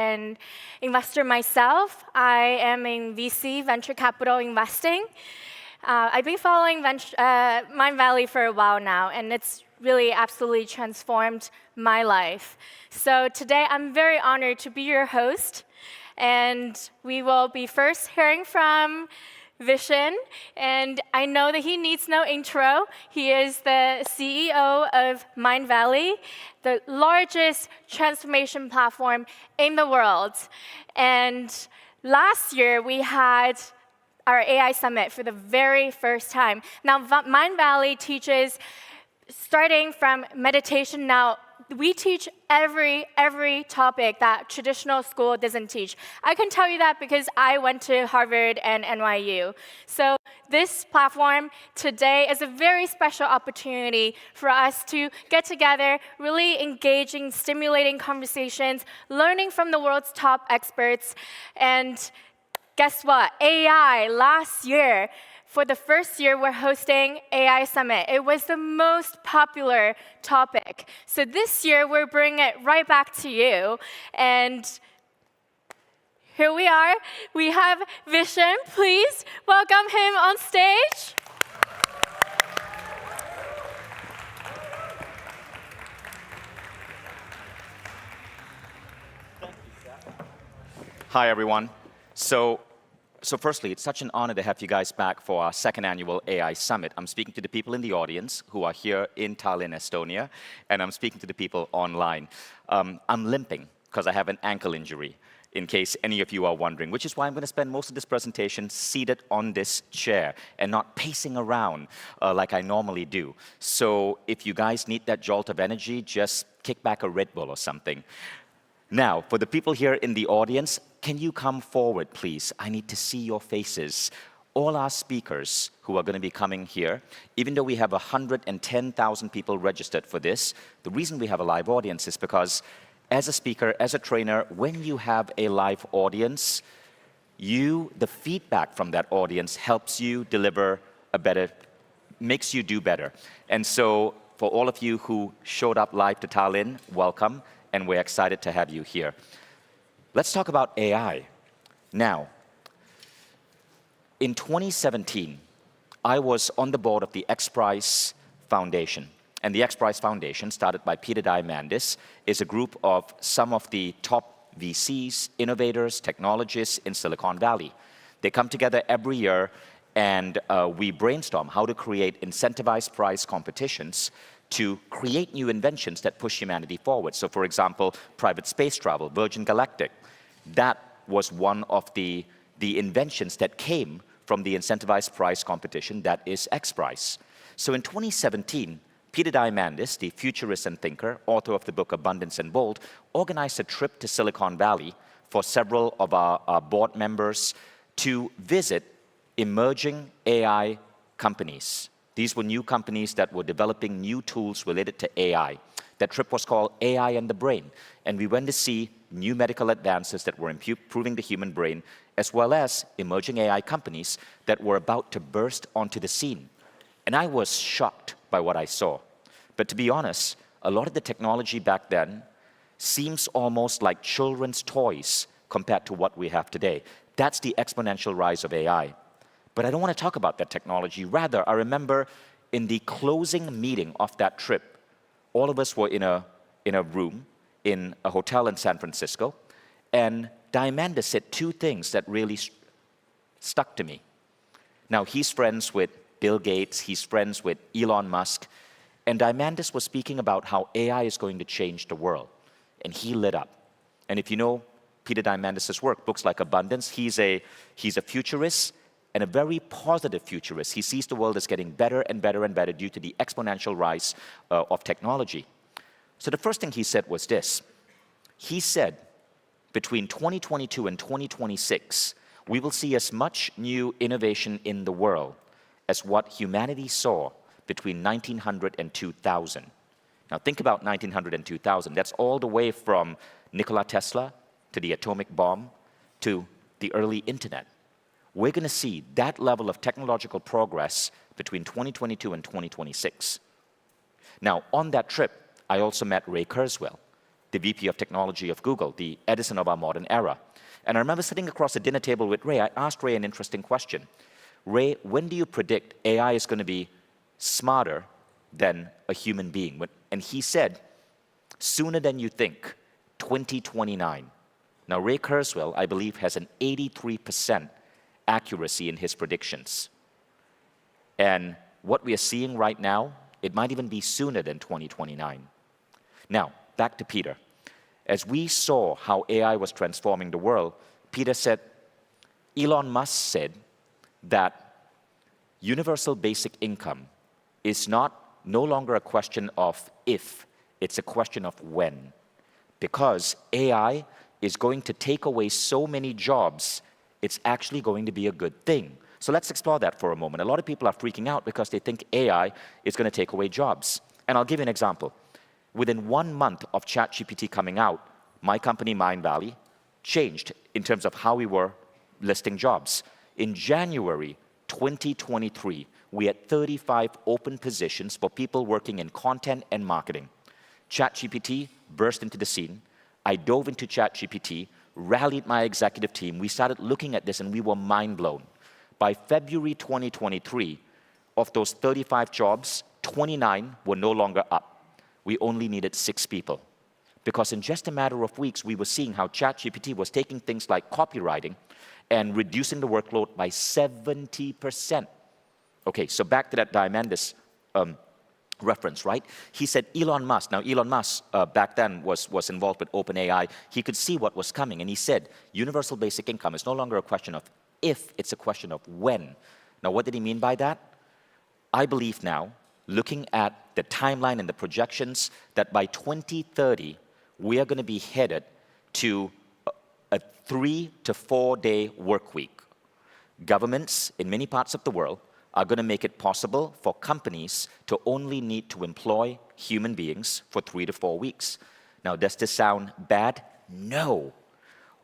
an investor myself. I am in VC, venture capital investing. I've been following Mindvalley for a while now, and it's really absolutely transformed my life. So today, I'm very honored to be your host, and we will be first hearing from Vishen, and I know that he needs no intro. He is the CEO of Mindvalley, the largest transformation platform in the world. And last year, we had our AI Summit for the very first time. Now, Mindvalley teaches starting from meditation. Now, we teach every topic that traditional school doesn't teach. I can tell you that because I went to Harvard and NYU. So this platform today is a very special opportunity for us to get together, really engaging, stimulating conversations, learning from the world's top experts. And guess what? AI last year, for the first year, we're hosting AI Summit. It was the most popular topic. So this year, we're bringing it right back to you. And here we are. We have Vishen. Please welcome him on stage. Hi, everyone. So firstly, it's such an honor to have you guys back for our second annual AI Summit. I'm speaking to the people in the audience who are here in Tallinn, Estonia, and I'm speaking to the people online. I'm limping because I have an ankle injury, in case any of you are wondering, which is why I'm going to spend most of this presentation seated on this chair and not pacing around like I normally do. So if you guys need that jolt of energy, just kick back a Red Bull or something. Now, for the people here in the audience, can you come forward, please? I need to see your faces. All our speakers who are going to be coming here, even though we have 110,000 people registered for this, the reason we have a live audience is because as a speaker, as a trainer, when you have a live audience, the feedback from that audience helps you deliver makes you do better. And so for all of you who showed up live to Tallinn, welcome. And we're excited to have you here. Let's talk about AI. Now, in 2017, I was on the board of the XPRIZE Foundation. And the XPRIZE Foundation, started by Peter Diamandis, is a group of some of the top VCs, innovators, technologists in Silicon Valley. They come together every year, and we brainstorm how to create incentivized prize competitions to create new inventions that push humanity forward. So for example, private space travel, Virgin Galactic, that was one of the inventions that came from the incentivized prize competition that is XPRIZE. So in 2017, Peter Diamandis, the futurist and thinker, author of the book Abundance and Bold, organized a trip to Silicon Valley for several of our board members to visit emerging AI companies. These were new companies that were developing new tools related to AI. That trip was called AI and the Brain. And we went to see new medical advances that were improving the human brain, as well as emerging AI companies that were about to burst onto the scene. And I was shocked by what I saw. But to be honest, a lot of the technology back then seems almost like children's toys compared to what we have today. That's the exponential rise of AI. But I don't want to talk about that technology. Rather, I remember in the closing meeting of that trip, all of us were in a room in a hotel in San Francisco, and Diamandis said two things that really stuck to me. Now, he's friends with Bill Gates, he's friends with Elon Musk, and Diamandis was speaking about how AI is going to change the world, and he lit up. And if you know Peter Diamandis' work, books like Abundance, he's a futurist, and a very positive futurist. He sees the world as getting better and better and better due to the exponential rise of technology. So the first thing he said was this. He said, between 2022 and 2026, we will see as much new innovation in the world as what humanity saw between 1900 and 2000. Now think about 1900 and 2000. That's all the way from Nikola Tesla to the atomic bomb to the early internet. We're going to see that level of technological progress between 2022 and 2026. Now, on that trip, I also met Ray Kurzweil, the VP of technology of Google, the Edison of our modern era. And I remember sitting across a dinner table with Ray. I asked Ray an interesting question. Ray, when do you predict AI is going to be smarter than a human being? And he said, sooner than you think, 2029. Now, Ray Kurzweil, I believe, has an 83% accuracy in his predictions. And what we are seeing right now, it might even be sooner than 2029. Now, back to Peter. As we saw how AI was transforming the world, Peter said, Elon Musk said that universal basic income is no longer a question of if, it's a question of when. Because AI is going to take away so many jobs, it's actually going to be a good thing. So let's explore that for a moment. A lot of people are freaking out because they think AI is going to take away jobs. And I'll give you an example. Within 1 month of ChatGPT coming out, my company, Mindvalley, changed in terms of how we were listing jobs. In January 2023, we had 35 open positions for people working in content and marketing. ChatGPT burst into the scene. I dove into ChatGPT, rallied my executive team. We started looking at this and we were mind blown. By February 2023, of those 35 jobs, 29 were no longer up. We only needed 6 people. Because in just a matter of weeks, we were seeing how ChatGPT was taking things like copywriting and reducing the workload by 70%. Okay, so back to that Diamandis reference, right? He said Elon Musk. Now, Elon Musk back then was involved with OpenAI. He could see what was coming, and he said universal basic income is no longer a question of if, it's a question of when. Now, what did he mean by that? I believe now, looking at the timeline and the projections, that by 2030, we are going to be headed to a 3 to 4 day work week. Governments in many parts of the world are going to make it possible for companies to only need to employ human beings for 3 to 4 weeks. Now, does this sound bad? No.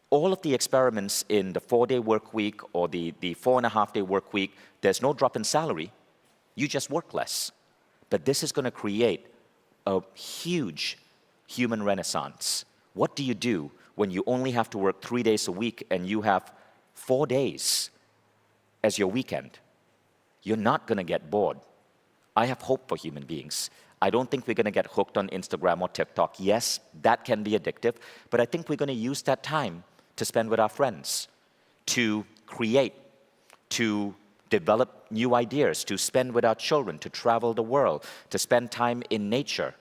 All of the experiments in the 4-day work week or the 4.5-day work week, there's no drop in salary. You just work less. But this is going to create a huge human renaissance. What do you do when you only have to work 3 days a week and you have 4 days as your weekend? You're not going to get bored. I have hope for human beings. I don't think we're going to get hooked on Instagram or TikTok. Yes, that can be addictive, but I think we're going to use that time to spend with our friends, to create, to develop new ideas, to spend with our children, to travel the world, to spend time in nature.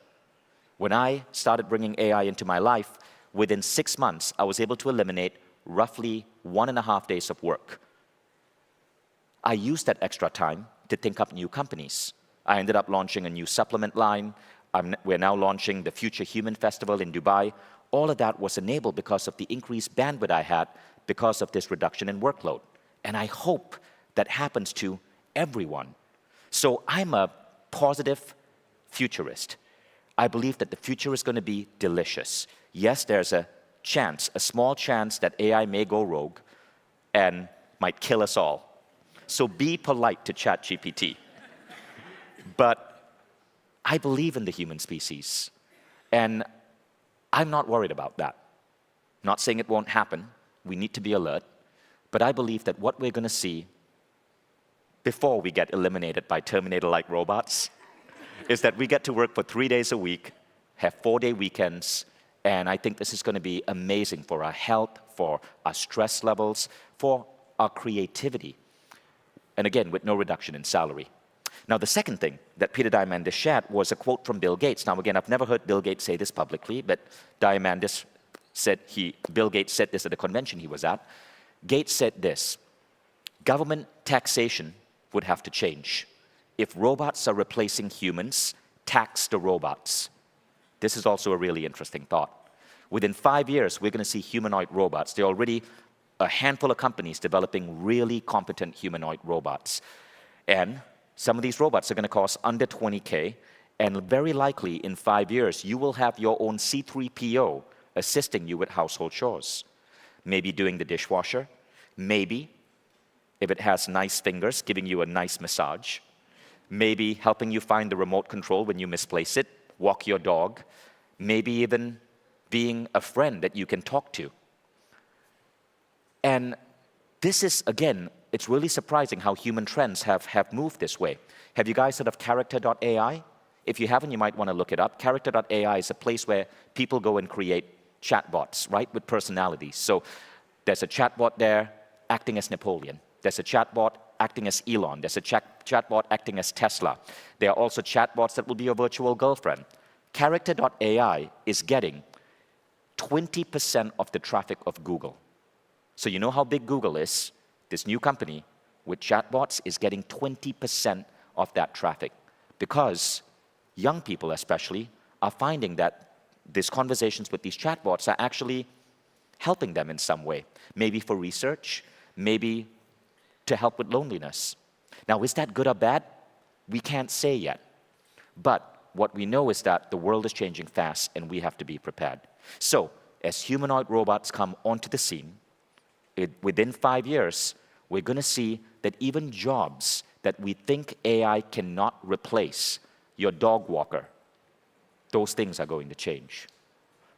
When I started bringing AI into my life, within 6 months, I was able to eliminate roughly 1.5 days of work. I used that extra time to think up new companies. I ended up launching a new supplement line. We're now launching the Future Human Festival in Dubai. All of that was enabled because of the increased bandwidth I had because of this reduction in workload. And I hope that happens to everyone. So I'm a positive futurist. I believe that the future is going to be delicious. Yes, there's a chance, a small chance that AI may go rogue and might kill us all. So be polite to ChatGPT. But I believe in the human species. And I'm not worried about that. Not saying it won't happen. We need to be alert. But I believe that what we're going to see before we get eliminated by Terminator-like robots is that we get to work for 3 days a week, have 4-day weekends, and I think this is going to be amazing for our health, for our stress levels, for our creativity. And again, with no reduction in salary. Now, the second thing that Peter Diamandis shared was a quote from Bill Gates. Now, again, I've never heard Bill Gates say this publicly, but Diamandis said Bill Gates said this at a convention he was at. Gates said this: government taxation would have to change. If robots are replacing humans, tax the robots. This is also a really interesting thought. Within 5 years, we're going to see humanoid robots. There are already a handful of companies developing really competent humanoid robots. And some of these robots are going to cost under $20K, and very likely in 5 years, you will have your own C3PO assisting you with household chores. Maybe doing the dishwasher, maybe, if it has nice fingers, giving you a nice massage, maybe helping you find the remote control when you misplace it, walk your dog, maybe even being a friend that you can talk to. And this is, again, it's really surprising how human trends have moved this way. Have you guys heard of character.ai? If you haven't, you might want to look it up. Character.ai is a place where people go and create chatbots, right, with personalities. So there's a chatbot there acting as Napoleon. There's a chatbot acting as Elon. There's a chatbot acting as Tesla. There are also chatbots that will be your virtual girlfriend. Character.ai is getting 20% of the traffic of Google. So you know how big Google is? This new company with chatbots is getting 20% of that traffic because young people especially are finding that these conversations with these chatbots are actually helping them in some way. Maybe for research, maybe to help with loneliness. Now, is that good or bad? We can't say yet. But what we know is that the world is changing fast and we have to be prepared. So, as humanoid robots come onto the scene, within 5 years, we're going to see that even jobs that we think AI cannot replace, your dog walker, those things are going to change.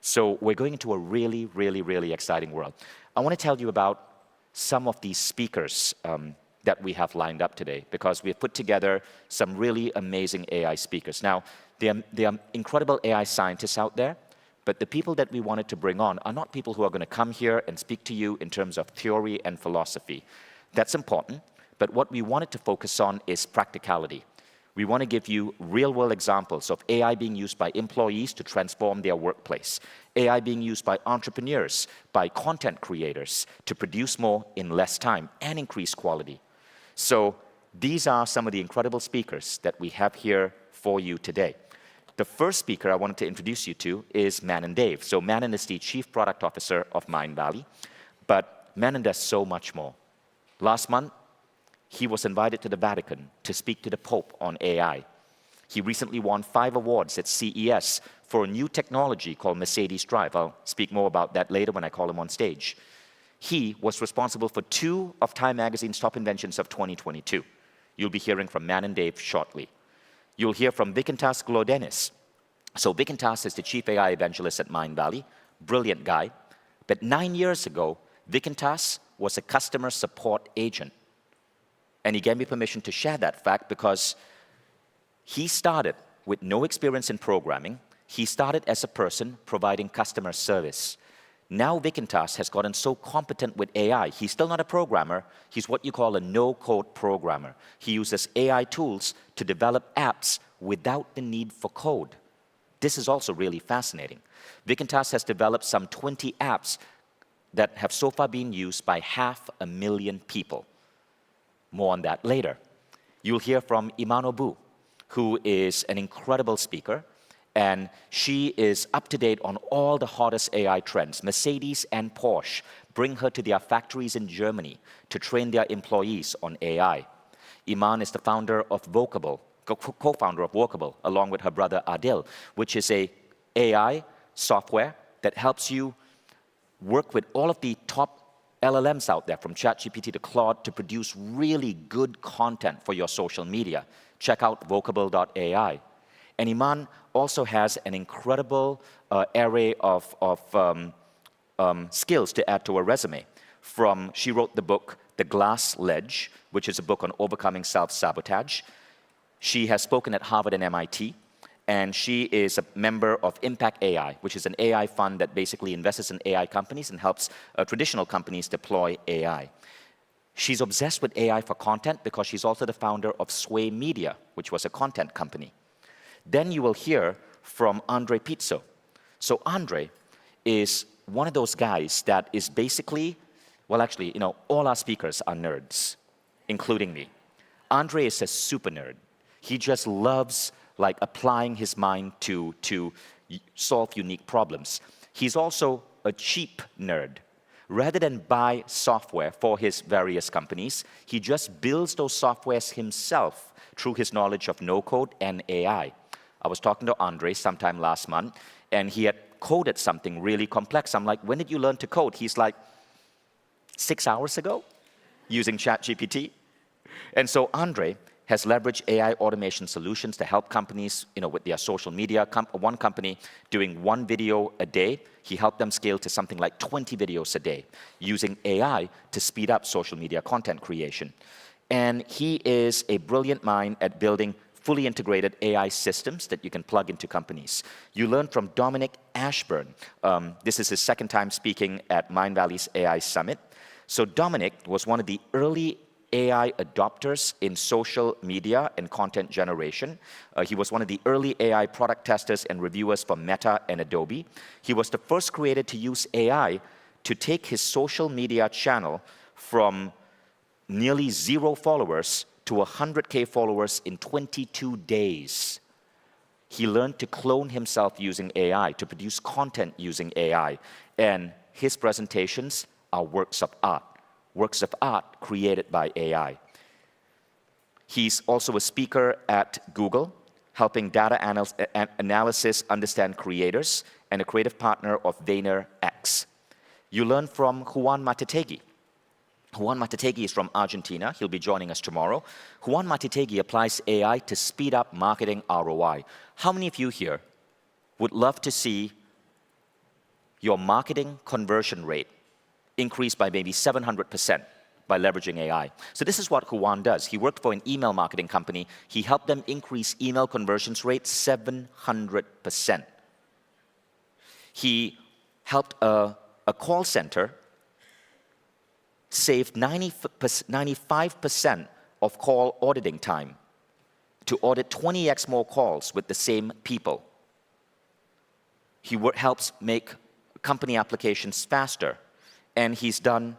So we're going into a really, really, really exciting world. I want to tell you about some of these speakers that we have lined up today because we have put together some really amazing AI speakers. Now, there are incredible AI scientists out there, but the people that we wanted to bring on are not people who are going to come here and speak to you in terms of theory and philosophy. That's important, but what we wanted to focus on is practicality. We want to give you real-world examples of AI being used by employees to transform their workplace, AI being used by entrepreneurs, by content creators to produce more in less time and increase quality. So these are some of the incredible speakers that we have here for you today. The first speaker I wanted to introduce you to is Manan Dave. So Manan is the Chief Product Officer of Mindvalley, but Manan does so much more. Last month, he was invited to the Vatican to speak to the Pope on AI. He recently won 5 awards at CES for a new technology called Mercedes Drive. I'll speak more about that later when I call him on stage. He was responsible for 2 of Time Magazine's top inventions of 2022. You'll be hearing from Manan Dave shortly. You'll hear from Vikintas Glodenis. So Vikintas is the Chief AI Evangelist at Mindvalley, brilliant guy. But 9 years ago, Vikintas was a customer support agent. And he gave me permission to share that fact because he started with no experience in programming. He started as a person providing customer service. Now Vikintas has gotten so competent with AI. He's still not a programmer. He's what you call a no-code programmer. He uses AI tools to develop apps without the need for code. This is also really fascinating. Vikintas has developed some 20 apps that have so far been used by 500,000 people. More on that later. You'll hear from Iman Obu, who is an incredible speaker, and she is up to date on all the hottest AI trends. Mercedes and Porsche bring her to their factories in Germany to train their employees on AI. Iman is the founder of Vocable, co-founder of Vocable, along with her brother Adil, which is a AI software that helps you work with all of the top LLMs out there, from ChatGPT to Claude, to produce really good content for your social media. Check out vocable.ai. And Iman also has an incredible array of skills to add to her resume. She wrote the book, The Glass Ledge, which is a book on overcoming self-sabotage. She has spoken at Harvard and MIT. And she is a member of Impact AI, which is an AI fund that basically invests in AI companies and helps traditional companies deploy AI. She's obsessed with AI for content because she's also the founder of Sway Media, which was a content company. Then you will hear from Andre Pizzo. So Andre is one of those guys that is basically, well, actually, all our speakers are nerds, including me. Andre is a super nerd. He just loves applying his mind to solve unique problems. He's also a cheap nerd. Rather than buy software for his various companies, he just builds those softwares himself through his knowledge of no-code and AI. I was talking to Andre sometime last month, and he had coded something really complex. I'm like, when did you learn to code? He's like, 6 hours ago, using ChatGPT. And so Andre has leveraged AI automation solutions to help companies, with their social media. One company doing 1 video a day, he helped them scale to something like 20 videos a day, using AI to speed up social media content creation. And he is a brilliant mind at building fully integrated AI systems that you can plug into companies. You learn from Dominic Ashburn. This is his second time speaking at Mindvalley's AI Summit. So Dominic was one of the early AI adopters in social media and content generation. He was one of the early AI product testers and reviewers for Meta and Adobe. He was the first creator to use AI to take his social media channel from nearly 0 followers to 100K followers in 22 days. He learned to clone himself using AI, to produce content using AI, and his presentations are works of art created by AI. He's also a speaker at Google, helping data analysis understand creators, and a creative partner of VaynerX. You learn from Juan Matitegui. Juan Matitegui is from Argentina. He'll be joining us tomorrow. Juan Matitegui applies AI to speed up marketing ROI. How many of you here would love to see your marketing conversion rate increase by maybe 700% by leveraging AI? So this is what Juan does. He worked for an email marketing company. He helped them increase email conversions rate 700%. He helped a call center save 95% of call auditing time to audit 20x more calls with the same people. He helps make company applications faster. And he's done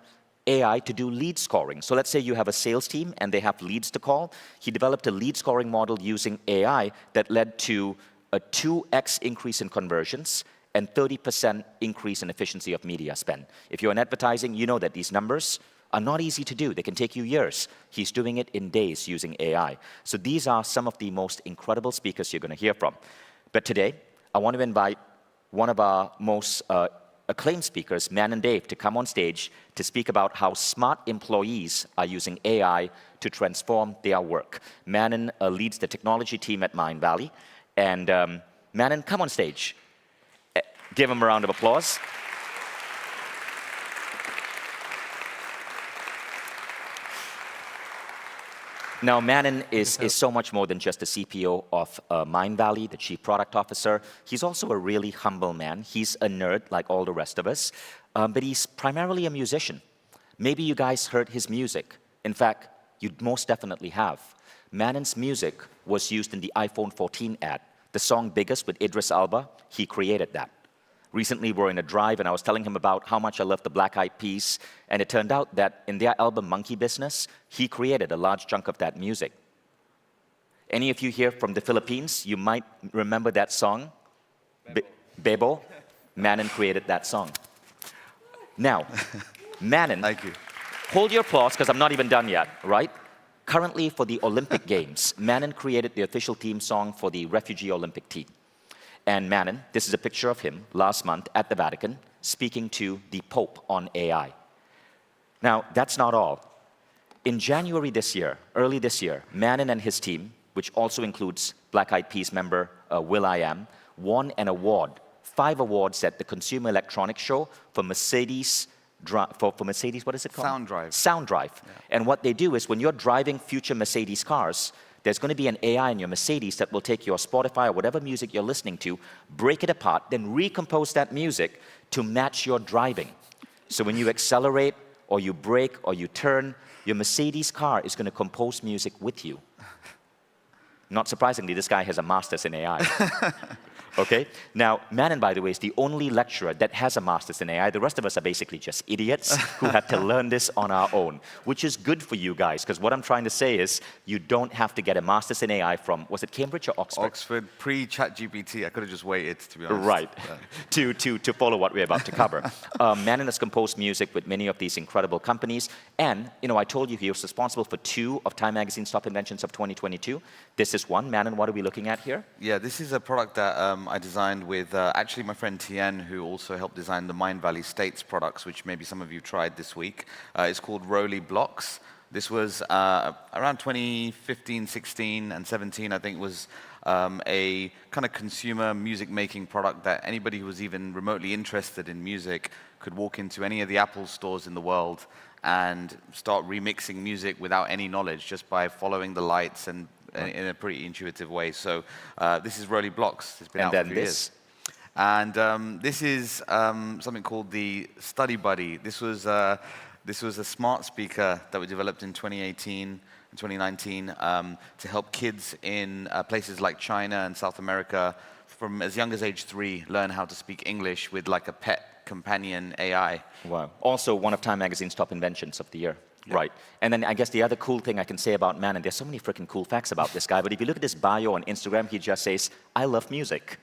AI to do lead scoring. So let's say you have a sales team and they have leads to call. He developed a lead scoring model using AI that led to a 2x increase in conversions and 30% increase in efficiency of media spend. If you're in advertising, you know that these numbers are not easy to do. They can take you years. He's doing it in days using AI. So these are some of the most incredible speakers you're going to hear from. But today, I want to invite one of our most acclaimed speakers, Man and Dave, to come on stage to speak about how smart employees are using AI to transform their work. Manon leads the technology team at Mindvalley. And Manon, come on stage. Give him a round of applause. Now, Manon is so much more than just the CPO of Mindvalley, the Chief Product Officer. He's also a really humble man. He's a nerd like all the rest of us, but he's primarily a musician. Maybe you guys heard his music. In fact, you most definitely have. Manon's music was used in the iPhone 14 ad. The song Biggest with Idris Elba, he created that. Recently, we were in a drive, and I was telling him about how much I love the Black Eyed Peas, and it turned out that in their album Monkey Business, he created a large chunk of that music. Any of you here from the Philippines, you might remember that song, Bebo. Manon created that song. Now, Manon, thank you. Hold your applause, because I'm not even done yet, right? Currently, for the Olympic Games, Manon created the official theme song for the Refugee Olympic team. And Manon, this is a picture of him last month at the Vatican speaking to the Pope on AI. Now, that's not all. In January this year, early this year, Manon and his team, which also includes Black Eyed Peas member will.i.am, won an award, 5 awards at the Consumer Electronics Show for Mercedes, for Mercedes, what is it called? Sound Drive. Sound Drive. Yeah. And what they do is when you're driving future Mercedes cars, there's going to be an AI in your Mercedes that will take your Spotify or whatever music you're listening to, break it apart, then recompose that music to match your driving. So when you accelerate or you brake or you turn, your Mercedes car is going to compose music with you. Not surprisingly, this guy has a master's in AI. Okay? Now, Manon, by the way, is the only lecturer that has a master's in AI. The rest of us are basically just idiots who had to learn this on our own, which is good for you guys, because what I'm trying to say is you don't have to get a master's in AI from, was it Cambridge or Oxford? Oxford, pre-ChatGPT. I could have just waited, to be honest. Right, Yeah. to follow what we're about to cover. Manon has composed music with many of these incredible companies. And, I told you he was responsible for 2 of Time Magazine's top inventions of 2022. This is one. Manon, what are we looking at here? Yeah, this is a product that I designed with actually my friend Tien, who also helped design the Mindvalley States products, which maybe some of you tried this week. It's called Roly Blocks. This was around 2015, 16, and 17, I think, was a kind of consumer music-making product that anybody who was even remotely interested in music could walk into any of the Apple stores in the world and start remixing music without any knowledge, just by following the lights and in a pretty intuitive way. So this is Rolly Blocks. It's been out for a few years. And this is something called the Study Buddy. This was a smart speaker that we developed in 2018 and 2019 to help kids in places like China and South America from as young as age 3 learn how to speak English with like a pet companion AI. Wow. Also one of Time Magazine's top inventions of the year. Yep. Right. And then I guess the other cool thing I can say about Manon, there's so many freaking cool facts about this guy, but if you look at his bio on Instagram, he just says, I love music.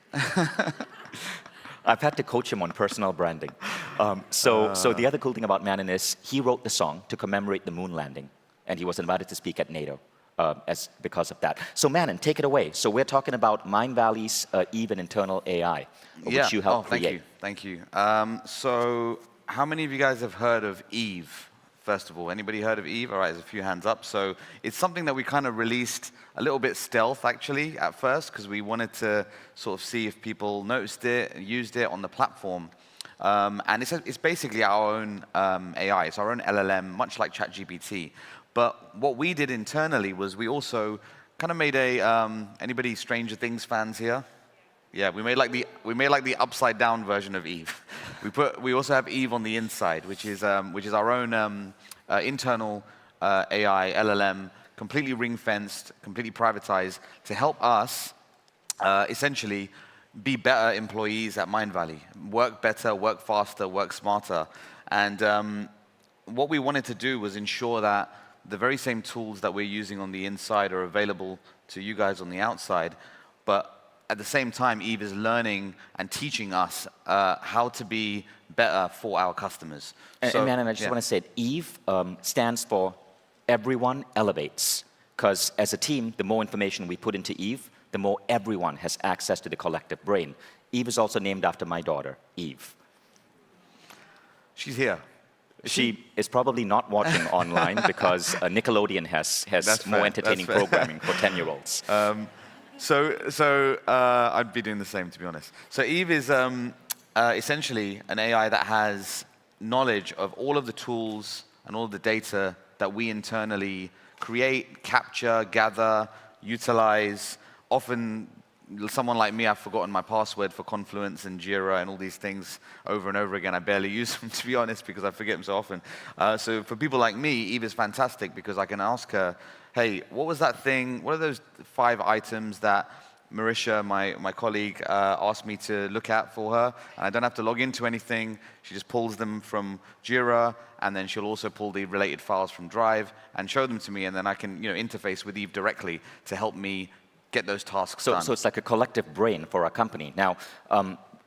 I've had to coach him on personal branding. So the other cool thing about Manon is he wrote the song to commemorate the moon landing, and he was invited to speak at NATO because of that. So Manon, take it away. So we're talking about Mindvalley's Eve and internal AI, which you helped create. Thank you. So how many of you guys have heard of Eve? First of all, anybody heard of Eve? All right, there's a few hands up. So it's something that we kind of released a little bit stealth, actually, at first, because we wanted to sort of see if people noticed it and used it on the platform. And it's basically our own AI. It's our own LLM, much like ChatGPT. But what we did internally was we also kind of made a, anybody Stranger Things fans here? Yeah, we made like the upside down version of Eve. We also have Eve on the inside, which is our own internal AI LLM, completely ring fenced, completely privatized, to help us essentially be better employees at Mindvalley, work better, work faster, work smarter. And what we wanted to do was ensure that the very same tools that we're using on the inside are available to you guys on the outside, but at the same time, Eve is learning and teaching us how to be better for our customers. And man, I just want to say, Eve stands for everyone elevates. Because as a team, the more information we put into Eve, the more everyone has access to the collective brain. Eve is also named after my daughter, Eve. She's here. She is probably not watching online because Nickelodeon has more entertaining programming for 10-year-olds. So I'd be doing the same, to be honest. So Eve is essentially an AI that has knowledge of all of the tools and all of the data that we internally create, capture, gather, utilize. Often, someone like me, I've forgotten my password for Confluence and Jira and all these things over and over again. I barely use them, to be honest, because I forget them so often. So for people like me, Eve is fantastic because I can ask her, hey, what was that thing? What are those 5 items that Marisha, my colleague, asked me to look at for her? And I don't have to log into anything. She just pulls them from Jira, and then she'll also pull the related files from Drive and show them to me, and then I can interface with Eve directly to help me get those tasks done. So it's like a collective brain for our company. Now,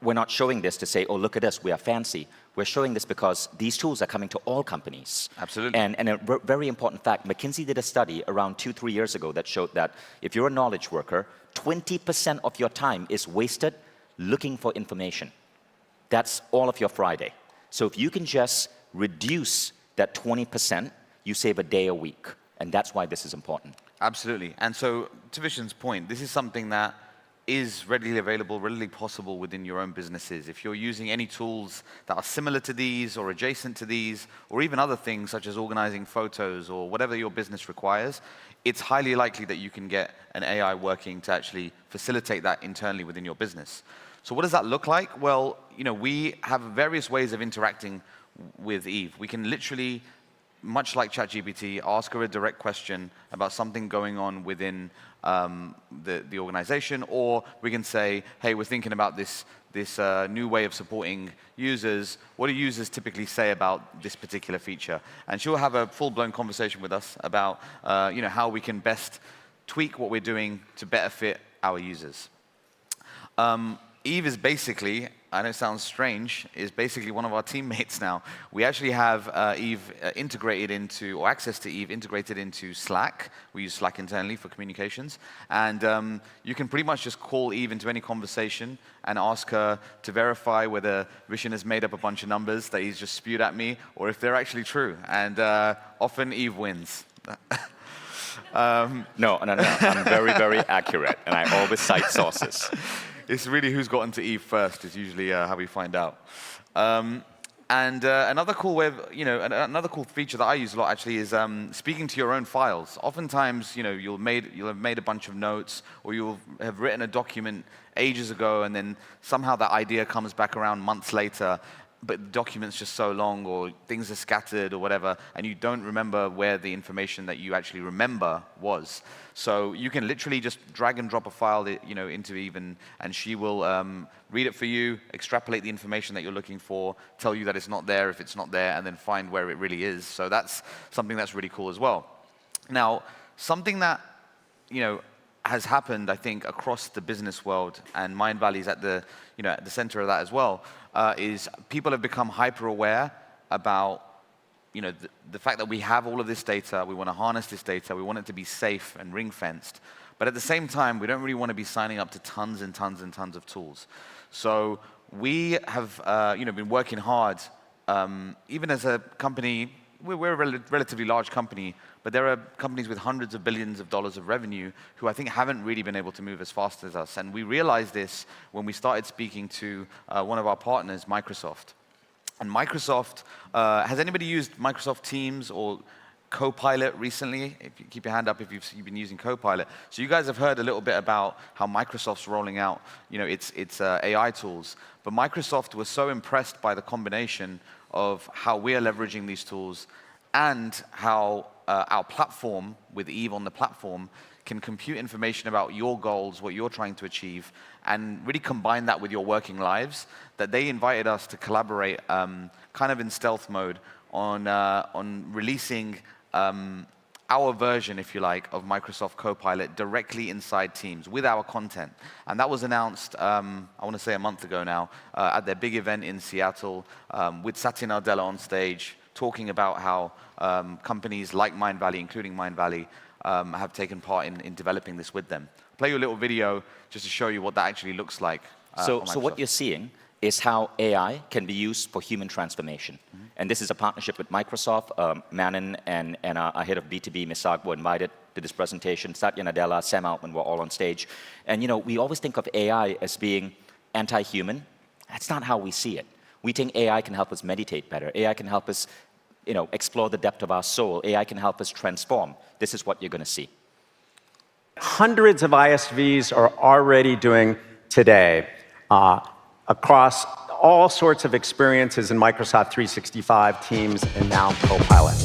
we're not showing this to say, oh, look at us, we are fancy. We're showing this because these tools are coming to all companies. Absolutely. And a very important fact, McKinsey did a study around 2-3 years ago that showed that if you're a knowledge worker, 20% of your time is wasted looking for information. That's all of your Friday. So if you can just reduce that 20%, you save a day a week. And that's why this is important. Absolutely. And so, to Vishen's point, this is something that is readily available, readily possible within your own businesses. If you're using any tools that are similar to these or adjacent to these, or even other things such as organizing photos or whatever your business requires, it's highly likely that you can get an AI working to actually facilitate that internally within your business. So what does that look like? Well, we have various ways of interacting with Eve. We can literally, much like ChatGPT, ask her a direct question about something going on within the organization, or we can say, hey, we're thinking about this new way of supporting users. What do users typically say about this particular feature? And she'll have a full-blown conversation with us about how we can best tweak what we're doing to better fit our users. Eve is basically I know it sounds strange, is basically one of our teammates now. We actually have Eve integrated into, or access to Eve integrated into Slack. We use Slack internally for communications. And you can pretty much just call Eve into any conversation and ask her to verify whether Vishen has made up a bunch of numbers that he's just spewed at me, or if they're actually true. And often Eve wins. No, I'm very, very accurate, and I always cite sources. It's really who's gotten to Eve first is usually how we find out. Another cool way of, another cool feature that I use a lot actually is speaking to your own files. Oftentimes, you'll have made a bunch of notes, or you'll have written a document ages ago, and then somehow that idea comes back around months later, but the document's just so long, or things are scattered, or whatever, and you don't remember where the information that you actually remember was. So you can literally just drag and drop a file, into Eve, and she will read it for you, extrapolate the information that you're looking for, tell you that it's not there if it's not there, and then find where it really is. So that's something that's really cool as well. Now, something that has happened, I think, across the business world, and Mindvalley is at the center of that as well, is people have become hyper-aware about the fact that we have all of this data, we want to harness this data, we want it to be safe and ring-fenced, but at the same time, we don't really want to be signing up to tons and tons and tons of tools. So we have been working hard, even as a company. We're a relatively large company, but there are companies with hundreds of billions of dollars of revenue who I think haven't really been able to move as fast as us. And we realized this when we started speaking to one of our partners, Microsoft. And Microsoft, has anybody used Microsoft Teams or Copilot recently? If you keep your hand up if you've been using Copilot. So you guys have heard a little bit about how Microsoft's rolling out its AI tools. But Microsoft was so impressed by the combination of how we are leveraging these tools and how our platform, with Eve on the platform, can compute information about your goals, what you're trying to achieve, and really combine that with your working lives, that they invited us to collaborate kind of in stealth mode on releasing our version, if you like, of Microsoft Copilot directly inside Teams with our content. And that was announced, I want to say a month ago now, at their big event in Seattle, with Satya Nadella on stage, talking about how companies like Mindvalley, including Mindvalley, have taken part in developing this with them. I'll play you a little video just to show you what that actually looks like. So what you're seeing is how AI can be used for human transformation. Mm-hmm. And this is a partnership with Microsoft. Manon and our head of B2B, Misag, were invited to this presentation. Satya Nadella, Sam Altman were all on stage. And we always think of AI as being anti-human. That's not how we see it. We think AI can help us meditate better. AI can help us explore the depth of our soul. AI can help us transform. This is what you're going to see. Hundreds of ISVs are already doing today across all sorts of experiences in Microsoft 365, Teams, and now Copilot.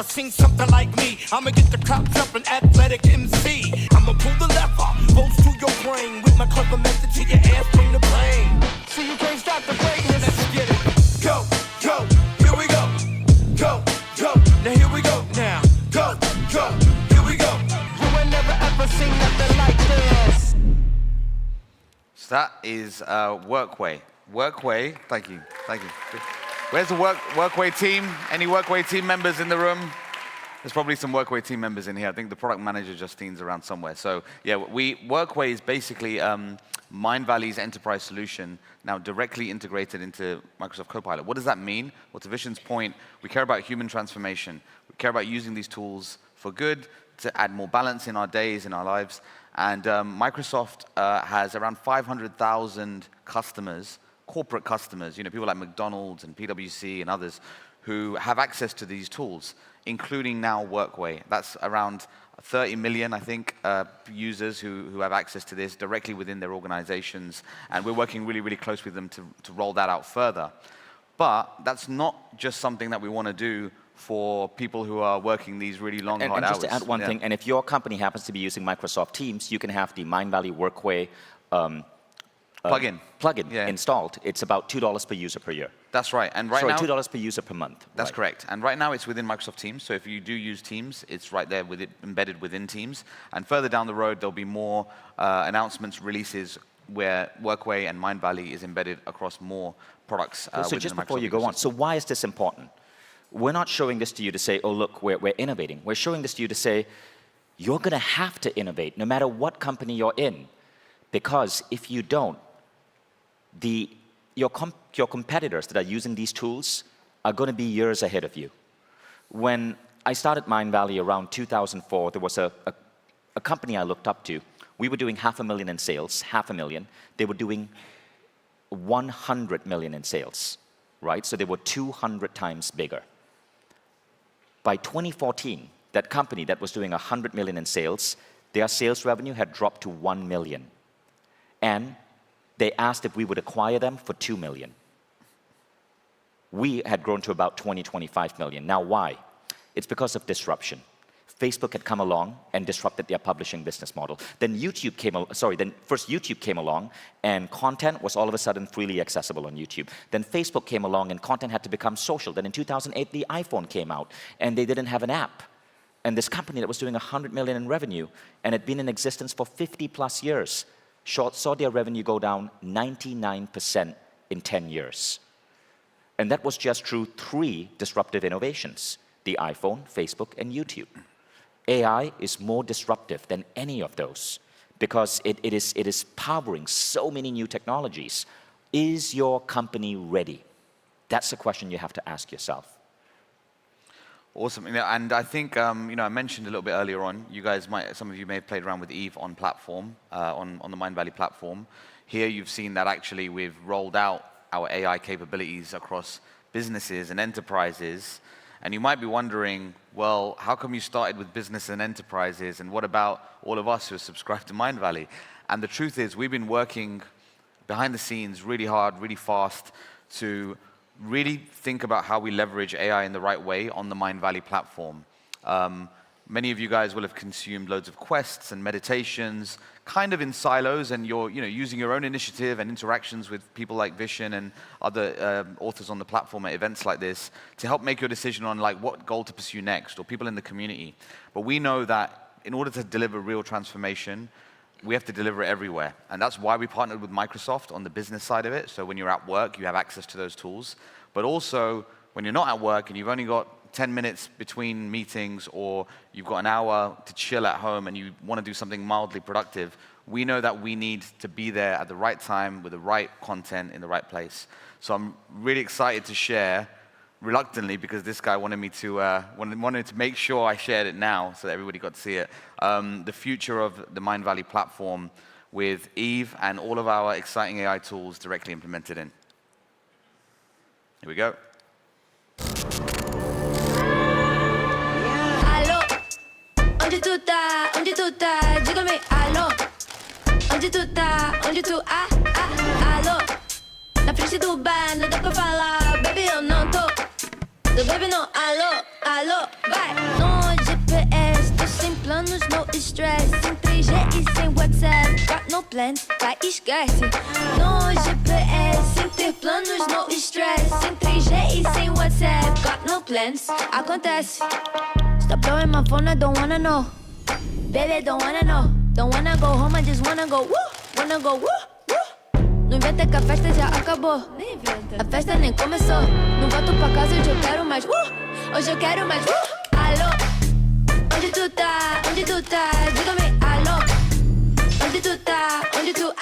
Sing something like me. I'ma get the crowd jumping, athletic MC. I'ma pull the lever, bolts to your brain with my clever method to your ass, bring the pain. So you can't stop the greatness. Let's get it. Go, go, here we go. Go, go, now here we go. Now, go, go, here we go. You ain't never ever seen nothing like this. So that is Workway. Workway, thank you. Where's the Workway team? Any Workway team members in the room? There's probably some Workway team members in here. I think the product manager, Justine's around somewhere. So yeah, Workway is basically Mindvalley's enterprise solution now directly integrated into Microsoft Copilot. What does that mean? Well, to Vishen's point, we care about human transformation. We care about using these tools for good, to add more balance in our days, in our lives. And Microsoft has around 500,000 customers, corporate customers, people like McDonald's and PwC and others who have access to these tools, including now Workway. That's around 30 million, I think, users who have access to this directly within their organizations. And we're working really, really close with them to roll that out further. But that's not just something that we want to do for people who are working these really long, hard and hours. just to add one thing, and if your company happens to be using Microsoft Teams, you can have the Mindvalley Workway plugin installed. It's about $2 per user per year. That's right. And right now, $2 per user per month. That's correct. And right now, it's within Microsoft Teams. So if you do use Teams, it's right there with it embedded within Teams. And further down the road, there'll be more announcements, releases where Workway and Mindvalley is embedded across more products. So just before you go on, so why is this important? We're not showing this to you to say, oh, look, we're innovating. We're showing this to you to say, you're going to have to innovate no matter what company you're in. Because if you don't, your competitors that are using these tools are going to be years ahead of you. When I started Mindvalley around 2004, there was a company I looked up to. We were doing $500,000 in sales, $500,000. They were doing 100 million in sales, right? So they were 200 times bigger. By 2014, that company that was doing 100 million in sales, their sales revenue had dropped to 1 million. And they asked if we would acquire them for 2 million. We had grown to about 20, 25 million. Now why? It's because of disruption. Facebook had come along and disrupted their publishing business model. Then YouTube came first YouTube came along and content was all of a sudden freely accessible on YouTube. Then Facebook came along and content had to become social. Then in 2008, the iPhone came out and they didn't have an app. And this company that was doing 100 million in revenue and had been in existence for 50 plus years saw their revenue go down 99% in 10 years. And that was just through 3 disruptive innovations: the iPhone, Facebook, and YouTube. AI is more disruptive than any of those because it is powering so many new technologies. Is your company ready? That's a question you have to ask yourself. Awesome. And I think, I mentioned a little bit earlier on, some of you may have played around with Eve on platform, on the Mindvalley platform. Here you've seen that actually we've rolled out our AI capabilities across businesses and enterprises. And you might be wondering, well, how come you started with business and enterprises, and what about all of us who are subscribed to Mindvalley? And the truth is, we've been working behind the scenes really hard, really fast to really think about how we leverage AI in the right way on the Mindvalley platform. Many of you guys will have consumed loads of quests and meditations, kind of in silos, and you're using your own initiative and interactions with people like Vishen and other authors on the platform at events like this to help make your decision on what goal to pursue next, or people in the community. But we know that in order to deliver real transformation, we have to deliver it everywhere. And that's why we partnered with Microsoft on the business side of it. So when you're at work, you have access to those tools. But also, when you're not at work and you've only got 10 minutes between meetings, or you've got an hour to chill at home and you want to do something mildly productive, we know that we need to be there at the right time with the right content in the right place. So I'm really excited to share, reluctantly, because this guy wanted me to wanted to make sure I shared it now so that everybody got to see it, the future of the Mindvalley platform with Eve and all of our exciting AI tools directly implemented in. Here we go. Onde tu tá? Diga-me, alô. Onde tu tá? Onde tu, alô. Na frente do bar, não dá pra falar. Baby, eu não tô. Do baby, não, alô, vai. No GPS, tô sem planos, no stress. Sem 3G e sem WhatsApp. Got no plans, vai, esquece. No GPS, sem ter planos, no stress. Sem 3G e sem WhatsApp. Got no plans, acontece. Stop blowing my phone, I don't wanna know. Baby, don't wanna know. Don't wanna go home, I just wanna go, woo. Wanna go, woo, woo. Não inventa que a festa já acabou. Nem inventa. A festa nem começou. Não volto pra casa, hoje eu quero mais, Hoje eu quero mais, Alô, onde tu tá? Onde tu tá? Diga-me, alô. Onde tu tá? Onde tu,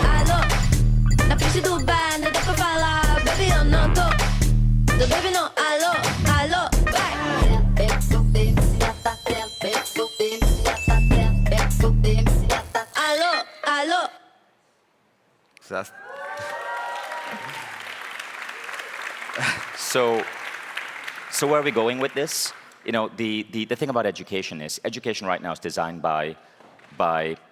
alô. Na frente do bar, não dá pra falar. Baby, eu não tô. Do baby, não, alô, vai. Alô. So where are we going with this? The thing about education is, education right now is designed by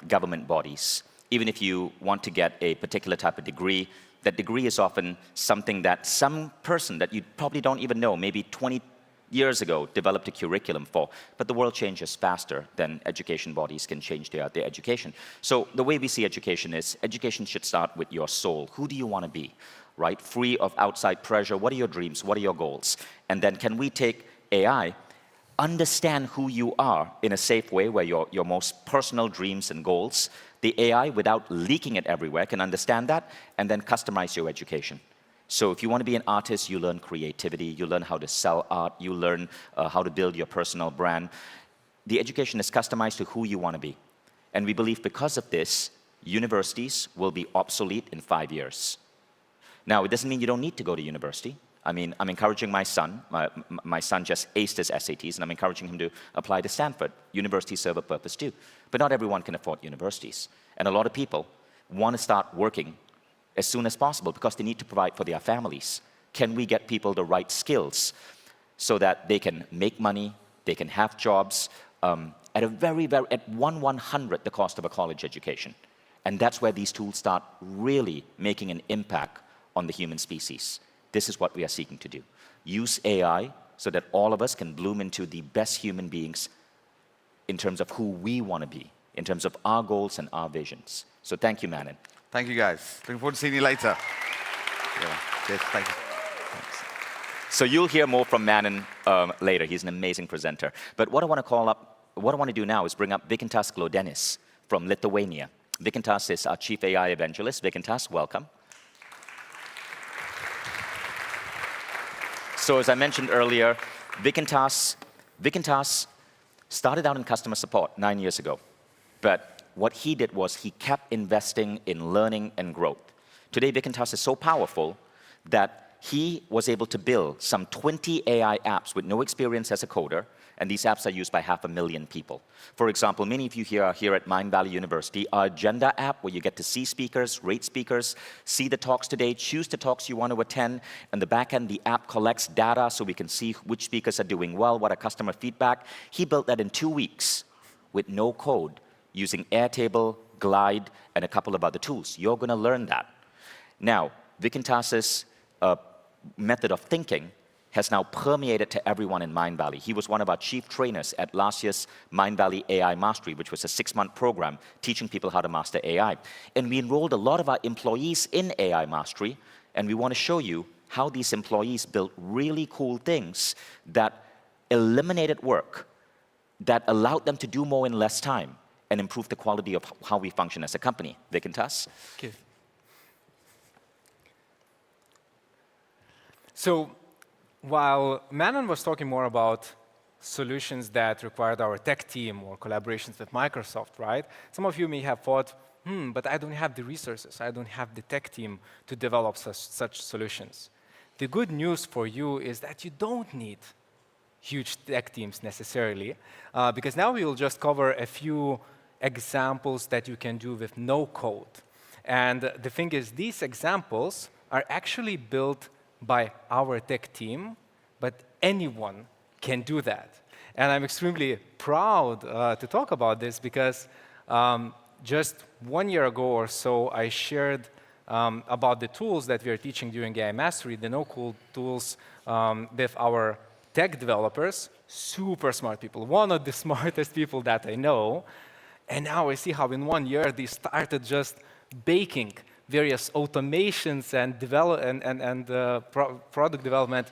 government bodies. Even if you want to get a particular type of degree, That degree is often something that some person that you probably don't even know, maybe 20 years ago, developed a curriculum for. But the world changes faster than education bodies can change their education. So the way we see education is, education should start with your soul. Who do you want to be, right? Free of outside pressure. What are your dreams? What are your goals? And then can we take AI, understand who you are in a safe way, where your most personal dreams and goals, the AI, without leaking it everywhere, can understand that, and then customize your education. So if you want to be an artist, you learn creativity, you learn how to sell art, you learn how to build your personal brand. The education is customized to who you want to be. And we believe because of this, universities will be obsolete in 5 years. Now, it doesn't mean you don't need to go to university. I mean, I'm encouraging my son. My son just aced his SATs, and I'm encouraging him to apply to Stanford. Universities serve a purpose too. But not everyone can afford universities. And a lot of people want to start working as soon as possible because they need to provide for their families. Can we get people the right skills so that they can make money, they can have jobs at at 1/100 the cost of a college education? And that's where these tools start really making an impact on the human species. This is what we are seeking to do. Use AI so that all of us can bloom into the best human beings in terms of who we want to be, in terms of our goals and our visions. So thank you, Manan. Thank you, guys. Looking forward to seeing you later. Yeah. Cheers. Thank you. Thanks. So you'll hear more from Manan later. He's an amazing presenter. But what I want to do now is bring up Vykintas Glodenis from Lithuania. Vykintas is our Chief AI Evangelist. Vykintas, welcome. So as I mentioned earlier, Vykintas started out in customer support 9 years ago. But what he did was he kept investing in learning and growth. Today, Vykintas is so powerful that he was able to build some 20 AI apps with no experience as a coder, and these apps are used by 500,000 people. For example, many of you here are here at Mindvalley University. Our agenda app, where you get to see speakers, rate speakers, see the talks today, choose the talks you want to attend. And the back end, the app collects data so we can see which speakers are doing well, what are customer feedback. He built that in 2 weeks with no code, using Airtable, Glide, and a couple of other tools. You're going to learn that. Now, Vykintas's method of thinking has now permeated to everyone in Mindvalley. He was one of our chief trainers at last year's Mindvalley AI Mastery, which was a 6-month program teaching people how to master AI. And we enrolled a lot of our employees in AI Mastery, and we want to show you how these employees built really cool things that eliminated work, that allowed them to do more in less time, and improve the quality of how we function as a company. Vykintas? Okay. So while Manan was talking more about solutions that required our tech team or collaborations with Microsoft, right? Some of you may have thought, but I don't have the resources, I don't have the tech team to develop such solutions. The good news for you is that you don't need huge tech teams necessarily, because now we will just cover a few examples that you can do with no code. And the thing is, these examples are actually built by our tech team, but anyone can do that. And I'm extremely proud to talk about this because just 1 year ago or so, I shared about the tools that we are teaching during AI Mastery, the no-code tools with our tech developers, super smart people, one of the smartest people that I know. And now I see how in 1 year they started just baking various automations and product development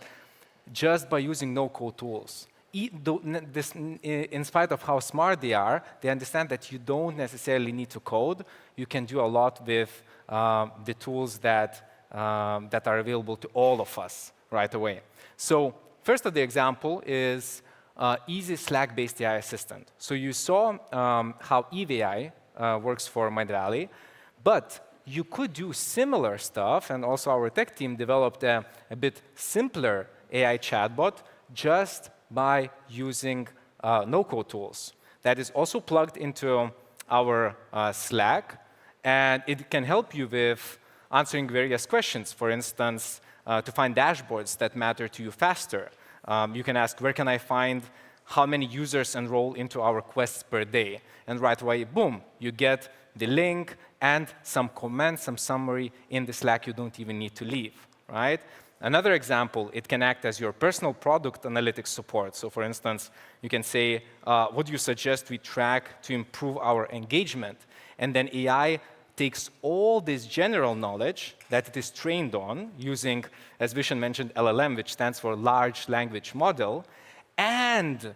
just by using no-code tools. In spite of how smart they are, they understand that you don't necessarily need to code. You can do a lot with the tools that are available to all of us right away. So first of the example is easy Slack-based AI assistant. So you saw how EVI works for Mindvalley, but you could do similar stuff, and also our tech team developed a bit simpler AI chatbot just by using no-code tools. That is also plugged into our Slack, and it can help you with answering various questions. For instance, to find dashboards that matter to you faster. You can ask, where can I find how many users enroll into our quests per day. And right away, boom, you get the link and some comments, some summary in the Slack you don't even need to leave, right? Another example, it can act as your personal product analytics support. So for instance, you can say, what do you suggest we track to improve our engagement? And then AI takes all this general knowledge that it is trained on using, as Vishen mentioned, LLM, which stands for Large Language Model, and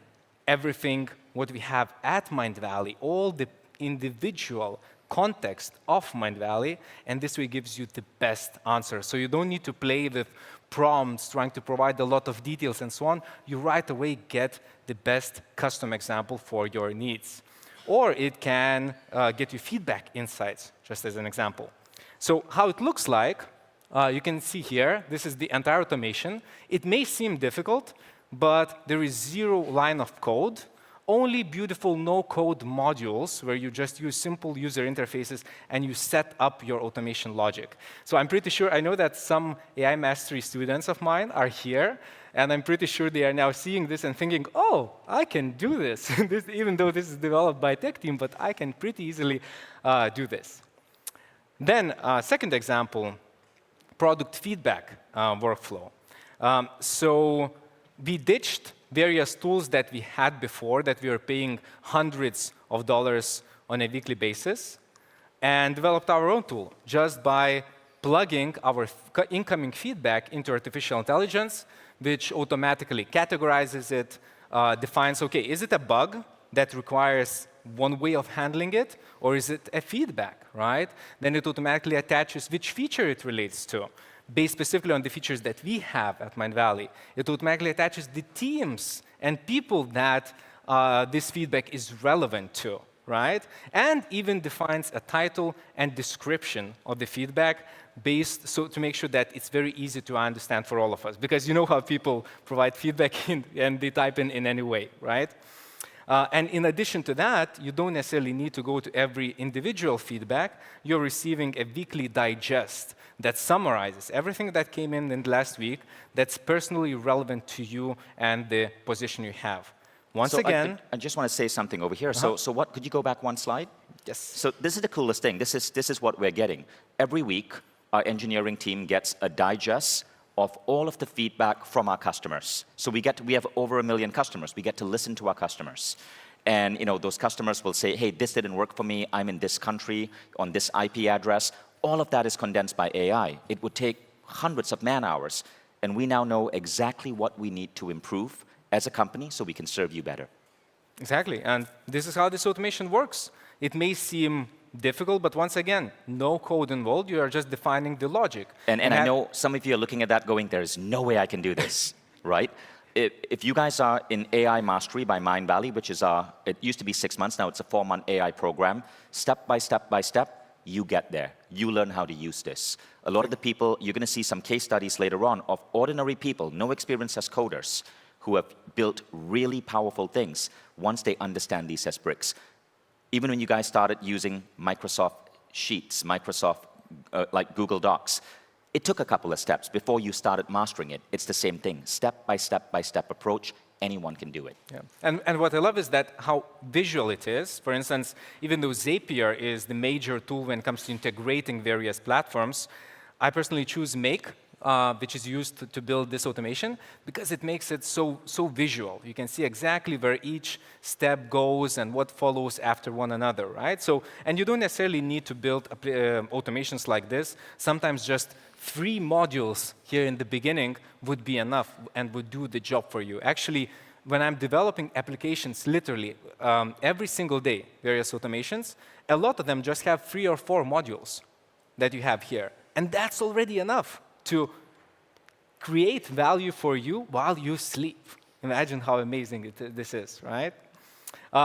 everything what we have at Mindvalley, all the individual context of Mindvalley, and this way gives you the best answer. So you don't need to play with prompts, trying to provide a lot of details and so on. You right away get the best custom example for your needs. Or it can get you feedback insights, just as an example. So how it looks like, you can see here, this is the entire automation. It may seem difficult, but there is 0 line of code, only beautiful no-code modules where you just use simple user interfaces and you set up your automation logic. So I'm pretty sure, I know that some AI mastery students of mine are here, and I'm pretty sure they are now seeing this and thinking, oh, I can do this, even though this is developed by tech team, but I can pretty easily do this. Then, second example, product feedback workflow. So we ditched various tools that we had before that we were paying hundreds of dollars on a weekly basis and developed our own tool just by plugging our incoming feedback into artificial intelligence, which automatically categorizes it, defines, OK, is it a bug that requires one way of handling it, or is it a feedback, right? Then it automatically attaches which feature it relates to. Based specifically on the features that we have at Mindvalley, it automatically attaches the teams and people that this feedback is relevant to, right? And even defines a title and description of the feedback so to make sure that it's very easy to understand for all of us. Because you know how people provide feedback and they type in any way, right? And in addition to that, you don't necessarily need to go to every individual feedback. You're receiving a weekly digest that summarizes everything that came in the last week that's personally relevant to you and the position you have. Once again, I just want to say something over here. So what? Could you go back one slide? Yes. So this is the coolest thing. This is what we're getting. Every week, our engineering team gets a digest of all of the feedback from our customers. So we have over 1 million customers. We get to listen to our customers. And those customers will say, hey, this didn't work for me. I'm in this country, on this IP address. All of that is condensed by AI. It would take hundreds of man-hours. And we now know exactly what we need to improve as a company so we can serve you better. Exactly. And this is how this automation works. It may seem difficult, but once again, no code involved. You are just defining the logic. And I know some of you are looking at that going, there is no way I can do this, right? If you guys are in AI Mastery by Mindvalley, which is it used to be 6 months, now it's a 4-month AI program, step by step, you get there. You learn how to use this. A lot of the people, you're going to see some case studies later on of ordinary people, no experience as coders, who have built really powerful things once they understand these as bricks. Even when you guys started using Microsoft Sheets, Microsoft, like Google Docs, it took a couple of steps before you started mastering it. It's the same thing, step by step approach. Anyone can do it. Yeah. And what I love is that how visual it is. For instance, even though Zapier is the major tool when it comes to integrating various platforms, I personally choose Make, which is used to build this automation, because it makes it so visual. You can see exactly where each step goes and what follows after one another, right? And you don't necessarily need to build automations like this. Sometimes just 3 modules here in the beginning would be enough and would do the job for you. Actually, when I'm developing applications, literally, every single day, various automations, a lot of them just have 3 or 4 modules that you have here. And that's already enough to create value for you while you sleep. Imagine how amazing this is, right?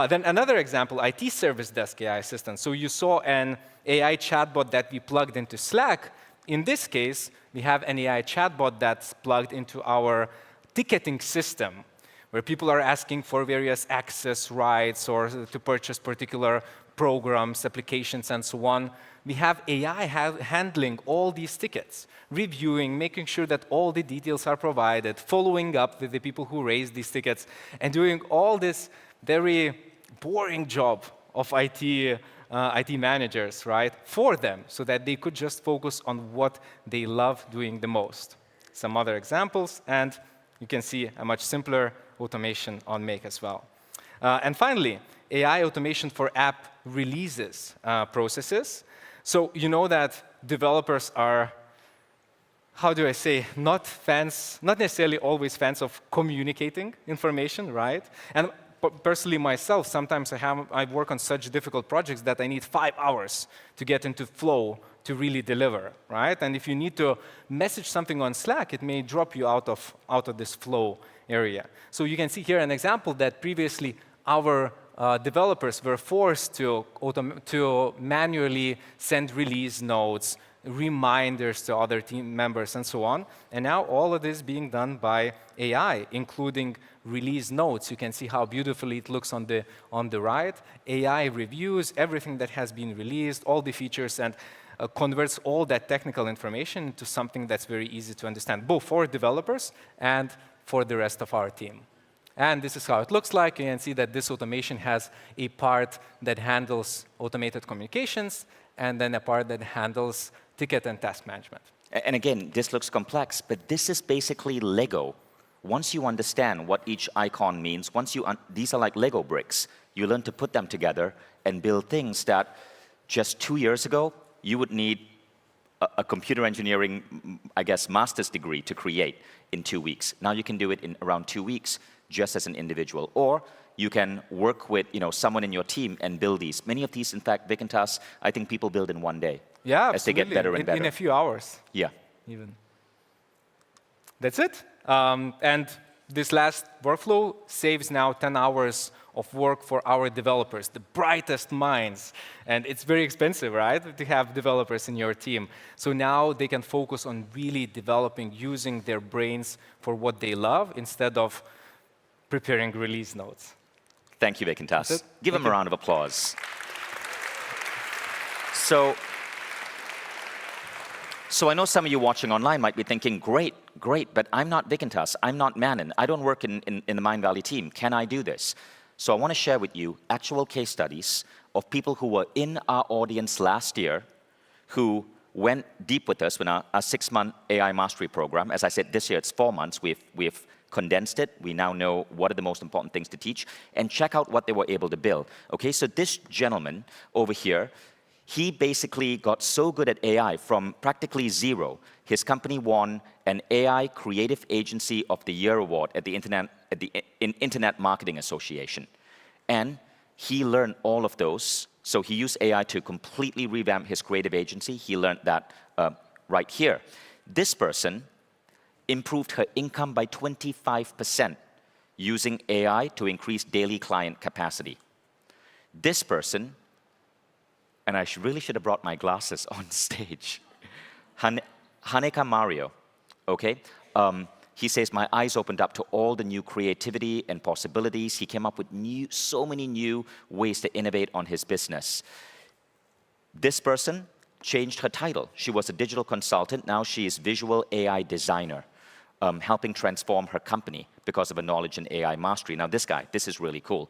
Then another example, IT Service Desk AI Assistant. So you saw an AI chatbot that we plugged into Slack. In this case, we have an AI chatbot that's plugged into our ticketing system, where people are asking for various access rights or to purchase particular programs, applications, and so on. We have AI handling all these tickets, reviewing, making sure that all the details are provided, following up with the people who raised these tickets, and doing all this very boring job of IT managers, right, for them, so that they could just focus on what they love doing the most. Some other examples, and you can see a much simpler automation on Make as well. And finally, AI automation for app releases processes. So you know that developers are, how do I say, not necessarily always fans of communicating information, right? And personally myself, sometimes I work on such difficult projects that I need 5 hours to get into flow to really deliver, right? And if you need to message something on Slack, it may drop you out of this flow area. So you can see here an example that previously our developers were forced to manually send release notes, reminders to other team members, and so on. And now all of this being done by AI, including release notes. You can see how beautifully it looks on the right. AI reviews everything that has been released, all the features, and converts all that technical information into something that's very easy to understand, both for developers and for the rest of our team. And this is how it looks like. You can see that this automation has a part that handles automated communications, and then a part that handles ticket and task management. And again, this looks complex, but this is basically Lego. Once you understand what each icon means, these are like Lego bricks. You learn to put them together and build things that just 2 years ago, you would need a computer engineering, I guess, master's degree to create in 2 weeks. Now you can do it in around 2 weeks, just as an individual. Or you can work with someone in your team and build these. Many of these, in fact, Vic and Tass, I think people build in 1 day. Yeah, as they get better and better. In a few hours. Yeah. Even. That's it. And this last workflow saves now 10 hours of work for our developers, the brightest minds. And it's very expensive, right, to have developers in your team. So now they can focus on really developing, using their brains for what they love instead of preparing release notes. Thank you, Vic and Tass. Give them a round of applause. So I know some of you watching online might be thinking, great, but I'm not Vic and Tass. I'm not Manon. I don't work in the Mindvalley team. Can I do this? So I want to share with you actual case studies of people who were in our audience last year who went deep with us in our 6-month AI mastery program. As I said, this year it's 4 months. We've condensed it. We now know what are the most important things to teach. And check out what they were able to build. Okay, so this gentleman over here, he basically got so good at AI from practically zero. His company won an AI Creative Agency of the Year award at the Internet Marketing Association. And he learned all of those. So he used AI to completely revamp his creative agency. He learned that right here. This person improved her income by 25% using AI to increase daily client capacity. This person, and I really should have brought my glasses on stage. Haneka Mario, okay? He says, my eyes opened up to all the new creativity and possibilities. He came up with so many new ways to innovate on his business. This person changed her title. She was a digital consultant. Now she is visual AI designer, helping transform her company because of a knowledge in AI mastery. Now this guy, this is really cool.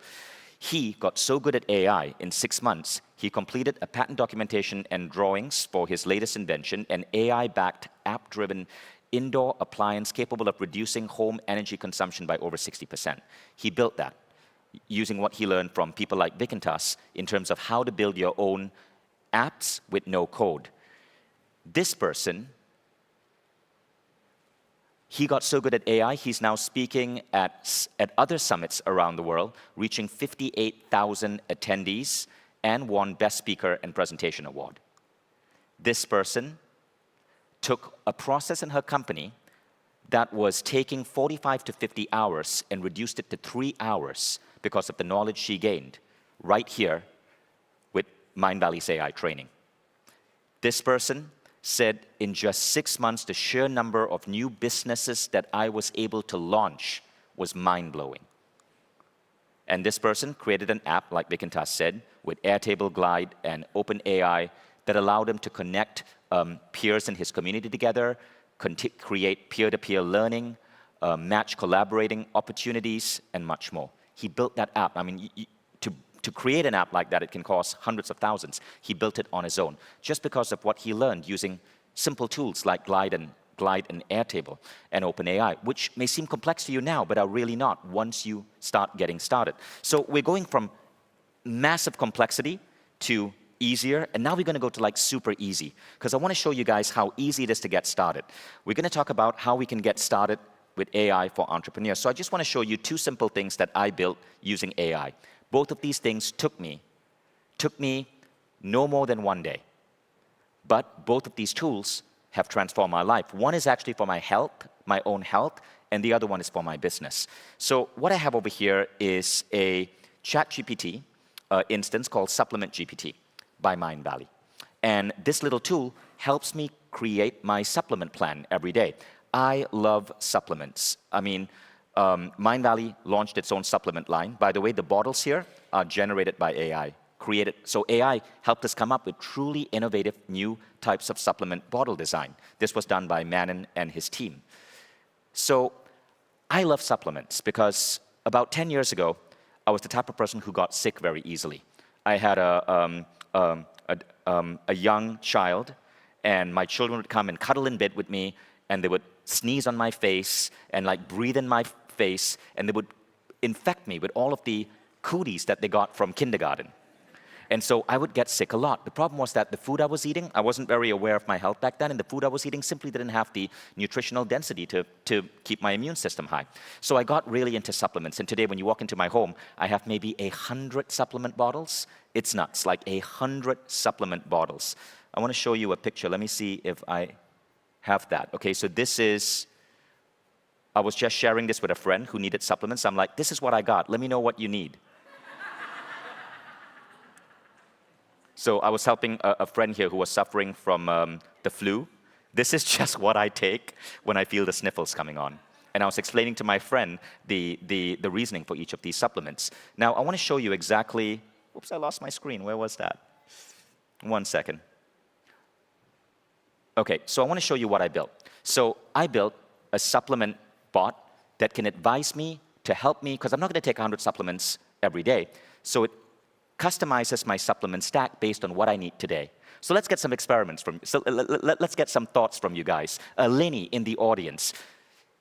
He got so good at AI in 6 months, he completed a patent documentation and drawings for his latest invention, an AI-backed, app-driven indoor appliance capable of reducing home energy consumption by over 60%. He built that using what he learned from people like Vic and Tass in terms of how to build your own apps with no code. This person, he got so good at AI, he's now speaking at other summits around the world, reaching 58,000 attendees, and won Best Speaker and Presentation Award. This person took a process in her company that was taking 45 to 50 hours and reduced it to 3 hours because of the knowledge she gained right here with Mindvalley's AI training. This person said in just 6 months, the sheer number of new businesses that I was able to launch was mind-blowing. And this person created an app, like Vikintas said, with Airtable, Glide, and OpenAI that allowed him to connect peers in his community together, create peer-to-peer learning, match collaborating opportunities, and much more. He built that app. I mean, to create an app like that, it can cost hundreds of thousands. He built it on his own, just because of what he learned using simple tools like Glide and Airtable and OpenAI, which may seem complex to you now, but are really not once you start getting started. So we're going from massive complexity to easier, and now we're going to go to like super easy, because I want to show you guys how easy it is to get started. We're going to talk about how we can get started with AI for entrepreneurs. So I just want to show you two simple things that I built using AI. Both of these things took me no more than one day. But both of these tools have transformed my life. One is actually for my health, my own health, and the other one is for my business. So what I have over here is a ChatGPT instance called Supplement GPT by Mindvalley. And this little tool helps me create my supplement plan every day. I love supplements. I mean, Mindvalley launched its own supplement line. By the way, the bottles here are generated by AI. So AI helped us come up with truly innovative new types of supplement bottle design. This was done by Manon and his team. So I love supplements because about 10 years ago, I was the type of person who got sick very easily. I had a young child, and my children would come and cuddle in bed with me, and they would sneeze on my face and like breathe in my face, and they would infect me with all of the cooties that they got from kindergarten. And so I would get sick a lot. The problem was that the food I was eating, I wasn't very aware of my health back then, and the food I was eating simply didn't have the nutritional density to keep my immune system high. So I got really into supplements, and today when you walk into my home, I have maybe 100 supplement bottles. It's nuts, like 100 supplement bottles. I want to show you a picture. Let me see if I have that. Okay, so this is, I was just sharing this with a friend who needed supplements. I'm like, this is what I got. Let me know what you need. So I was helping a friend here who was suffering from the flu. This is just what I take when I feel the sniffles coming on. And I was explaining to my friend the reasoning for each of these supplements. Now, I want to show you exactly, oops, I lost my screen. Where was that? 1 second. Okay, so I want to show you what I built. So I built a supplement bot that can advise me to help me, because I'm not going to take 100 supplements every day. So it customizes my supplement stack based on what I need today. So let's get some experiments let's get some thoughts from you guys. Lenny in the audience,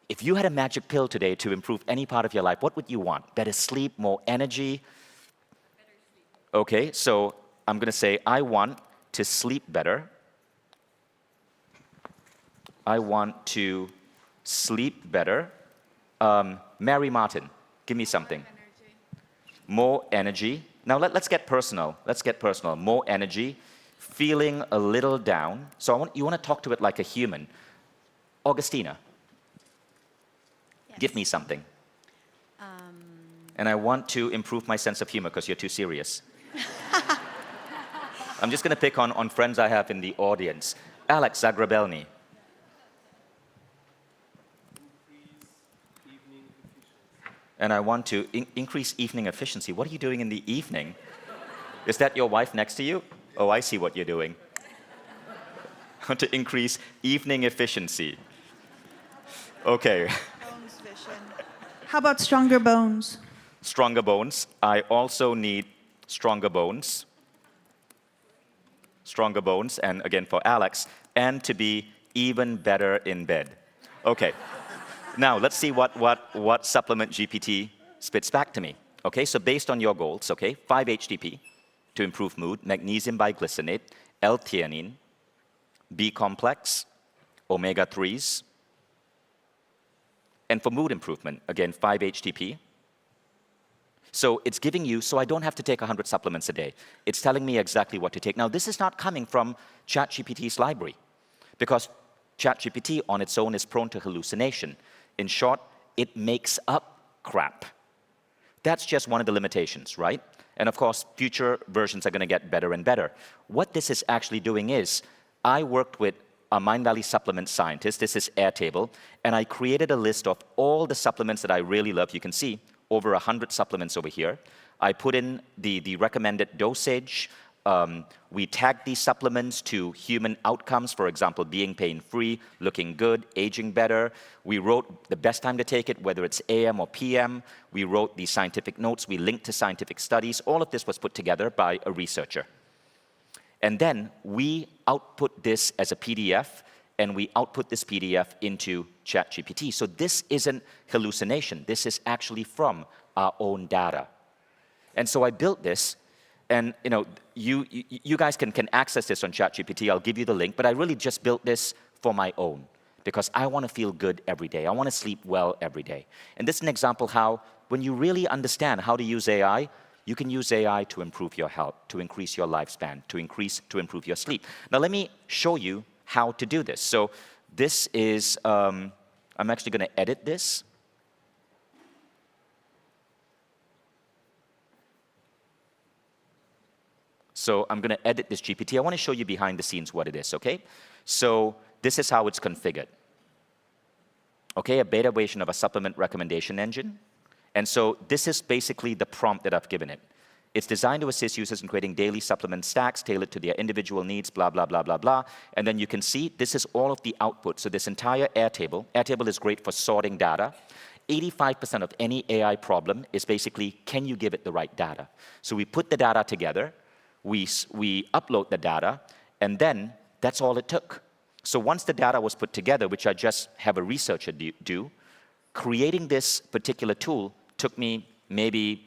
if you had a magic pill today to improve any part of your life, what would you want? Better sleep, more energy? Better sleep. Okay, so I'm going to say I want to sleep better. I want to sleep better. Mary Martin, give me something. More energy. Now let's get personal. Let's get personal. More energy, feeling a little down. So you want to talk to it like a human. Augustina, yes. Give me something. And I want to improve my sense of humor because you're too serious. I'm just going to pick on friends I have in the audience. Alex Zagrabelny. And I want to increase evening efficiency. What are you doing in the evening? Is that your wife next to you? Oh, I see what you're doing. I want to increase evening efficiency. Okay. Bones vision. How about stronger bones? Stronger bones. I also need stronger bones. Stronger bones, and again for Alex, and to be even better in bed. Okay. Now, let's see what Supplement GPT spits back to me. Okay, so based on your goals, okay, 5-HTP to improve mood, magnesium biglycinate, L-theanine, B-complex, omega-3s. And for mood improvement, again, 5-HTP. So it's giving you, so I don't have to take 100 supplements a day. It's telling me exactly what to take. Now, this is not coming from ChatGPT's library, because ChatGPT on its own is prone to hallucination. In short, it makes up crap. That's just one of the limitations, right? And of course, future versions are going to get better and better. What this is actually doing is, I worked with a Mindvalley supplement scientist, this is Airtable, and I created a list of all the supplements that I really love. You can see over 100 supplements over here. I put in the recommended dosage. We tagged these supplements to human outcomes, for example, being pain-free, looking good, aging better. We wrote the best time to take it, whether it's AM or PM. We wrote the scientific notes. We linked to scientific studies. All of this was put together by a researcher. And then we output this as a PDF, and we output this PDF into ChatGPT. So this isn't hallucination. This is actually from our own data. And so I built this, and you guys can access this on ChatGPT. I'll give you the link, but I really just built this for my own because I want to feel good every day. I want to sleep well every day. And this is an example how when you really understand how to use AI, you can use AI to improve your health, to increase your lifespan, to improve your sleep. Now let me show you how to do this. So this is, I'm actually going to edit this. So I'm going to edit this GPT. I want to show you behind the scenes what it is, okay? So this is how it's configured. Okay, a beta version of a supplement recommendation engine. And so this is basically the prompt that I've given it. It's designed to assist users in creating daily supplement stacks tailored to their individual needs, blah, blah, blah, blah, blah. And then you can see this is all of the output. So this entire Airtable is great for sorting data. 85% of any AI problem is basically, can you give it the right data? So we put the data together. We upload the data, and then that's all it took. So once the data was put together, which I just have a researcher do, creating this particular tool took me maybe,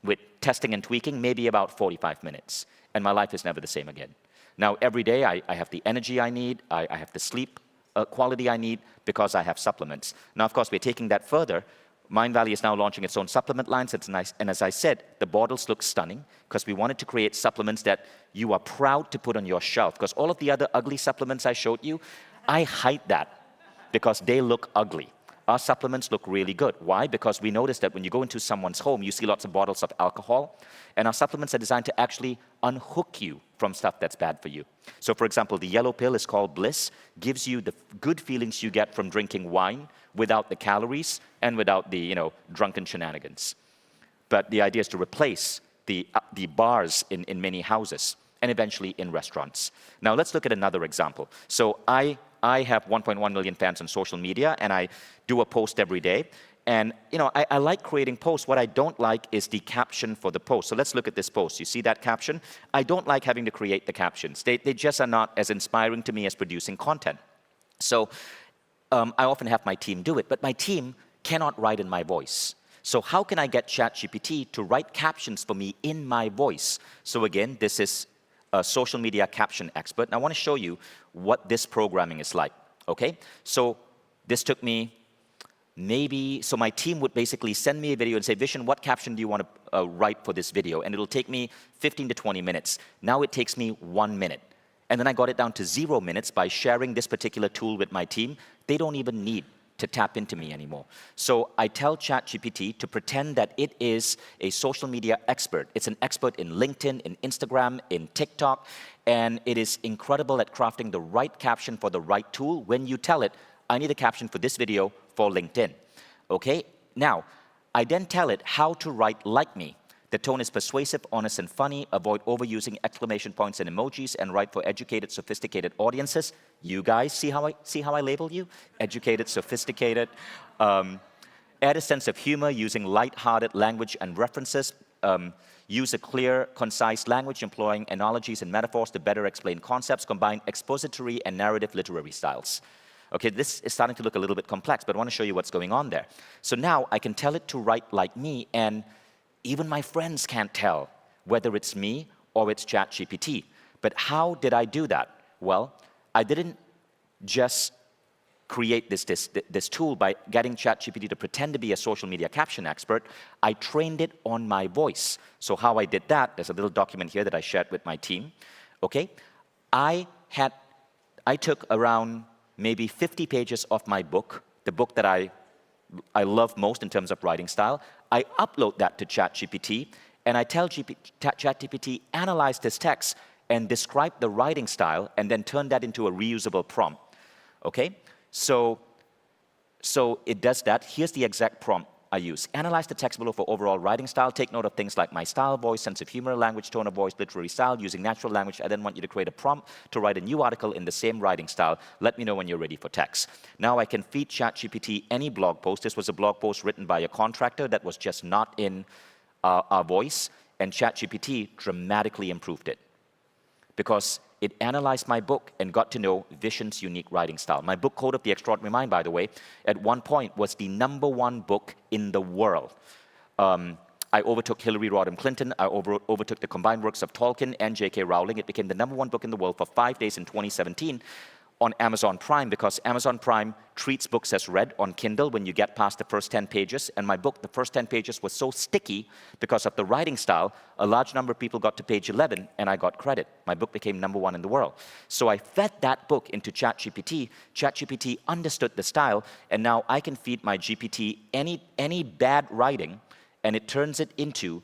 with testing and tweaking, maybe about 45 minutes. And my life is never the same again. Now, every day I have the energy I need, I have the sleep quality I need because I have supplements. Now, of course, we're taking that further. Mindvalley is now launching its own supplement lines. It's nice. And as I said, the bottles look stunning because we wanted to create supplements that you are proud to put on your shelf. Because all of the other ugly supplements I showed you, I hide that because they look ugly. Our supplements look really good. Why? Because we noticed that when you go into someone's home, you see lots of bottles of alcohol. And our supplements are designed to actually unhook you from stuff that's bad for you. So for example, the yellow pill is called Bliss, gives you the good feelings you get from drinking wine without the calories and without the drunken shenanigans. But the idea is to replace the bars in many houses and eventually in restaurants. Now let's look at another example. So I have 1.1 million fans on social media, and I do a post every day. And I like creating posts. What I don't like is the caption for the post. So let's look at this post. You see that caption? I don't like having to create the captions. They just are not as inspiring to me as producing content. So I often have my team do it, but my team cannot write in my voice. So how can I get ChatGPT to write captions for me in my voice? So again, this is a social media caption expert, and I want to show you what this programming is like, okay? So this took me so my team would basically send me a video and say, Vishen, what caption do you want to write for this video? And it'll take me 15 to 20 minutes. Now it takes me 1 minute. And then I got it down to 0 minutes by sharing this particular tool with my team. They don't even need to tap into me anymore. So I tell ChatGPT to pretend that it is a social media expert. It's an expert in LinkedIn, in Instagram, in TikTok, and it is incredible at crafting the right caption for the right tool when you tell it, I need a caption for this video for LinkedIn. Okay? Now, I then tell it how to write like me. The tone is persuasive, honest, and funny. Avoid overusing exclamation points and emojis, and write for educated, sophisticated audiences. You guys see how I label you? Educated, sophisticated. Add a sense of humor using light-hearted language and references. Use a clear, concise language, employing analogies and metaphors to better explain concepts. Combine expository and narrative literary styles. Okay, this is starting to look a little bit complex, but I want to show you what's going on there. So now I can tell it to write like me, and even my friends can't tell whether it's me or it's ChatGPT. But how did I do that? Well, I didn't just create this tool by getting ChatGPT to pretend to be a social media caption expert. I trained it on my voice. So how I did that, there's a little document here that I shared with my team. Okay, I took around maybe 50 pages of my book, the book that I love most in terms of writing style. I upload that to ChatGPT, and I tell ChatGPT, analyze this text and describe the writing style, and then turn that into a reusable prompt. Okay? So it does that. Here's the exact prompt I use. Analyze the text below for overall writing style. Take note of things like my style, voice, sense of humor, language, tone of voice, literary style, using natural language. I then want you to create a prompt to write a new article in the same writing style. Let me know when you're ready for text. Now I can feed ChatGPT any blog post. This was a blog post written by a contractor that was just not in our voice, and ChatGPT dramatically improved it because it analyzed my book and got to know Vision's unique writing style. My book, Code of the Extraordinary Mind, by the way, at one point was the #1 book in the world. I overtook Hillary Rodham Clinton. I overtook the combined works of Tolkien and J.K. Rowling. It became the #1 book in the world for 5 days in 2017 on Amazon Prime, because Amazon Prime treats books as read on Kindle when you get past the first 10 pages. And my book, the first 10 pages, was so sticky because of the writing style, a large number of people got to page 11, and I got credit. My book became #1 in the world. So I fed that book into ChatGPT. ChatGPT understood the style, and now I can feed my GPT any bad writing, and it turns it into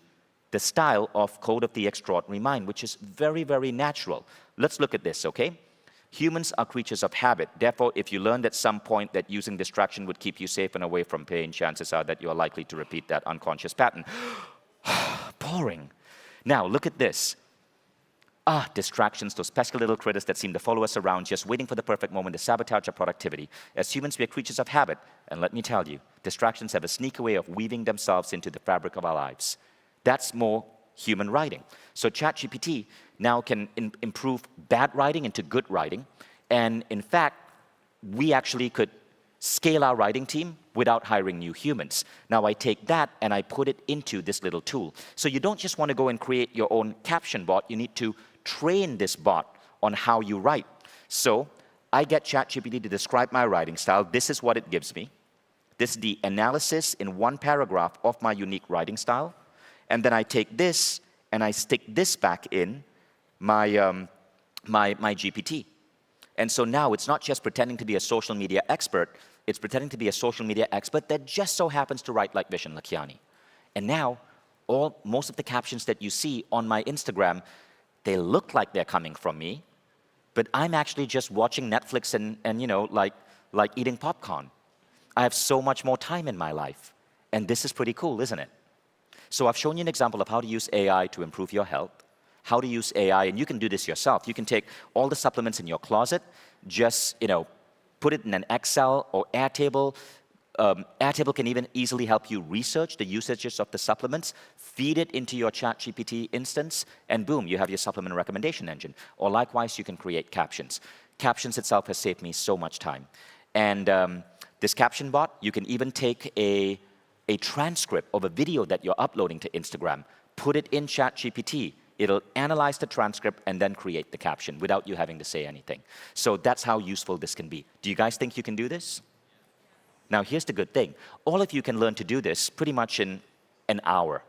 the style of Code of the Extraordinary Mind, which is very, very natural. Let's look at this, okay? Humans are creatures of habit. Therefore, if you learned at some point that using distraction would keep you safe and away from pain, chances are that you are likely to repeat that unconscious pattern. Boring. Now, look at this. Distractions, those pesky little critters that seem to follow us around, just waiting for the perfect moment to sabotage our productivity. As humans, we are creatures of habit. And let me tell you, distractions have a sneaky way of weaving themselves into the fabric of our lives. That's more human writing. So ChatGPT now can improve bad writing into good writing. And in fact, we actually could scale our writing team without hiring new humans. Now I take that and I put it into this little tool. So you don't just want to go and create your own caption bot. You need to train this bot on how you write. So I get ChatGPT to describe my writing style. This is what it gives me. This is the analysis in one paragraph of my unique writing style. And then I take this and I stick this back in my GPT. And so now it's not just pretending to be a social media expert, it's pretending to be a social media expert that just so happens to write like Vishen Lakhiani. And now, most of the captions that you see on my Instagram, they look like they're coming from me, but I'm actually just watching Netflix and you know, like eating popcorn. I have so much more time in my life. And this is pretty cool, isn't it? So I've shown you an example of how to use AI to improve your health, how to use AI, and you can do this yourself. You can take all the supplements in your closet, just put it in an Excel or Airtable. Airtable can even easily help you research the usages of the supplements, feed it into your ChatGPT instance, and boom, you have your supplement recommendation engine. Or likewise, you can create captions. Captions itself has saved me so much time. And this caption bot, you can even take a transcript of a video that you're uploading to Instagram, put it in ChatGPT. It'll analyze the transcript and then create the caption without you having to say anything. So that's how useful this can be. Do you guys think you can do this? Now, here's the good thing. All of you can learn to do this pretty much in an hour.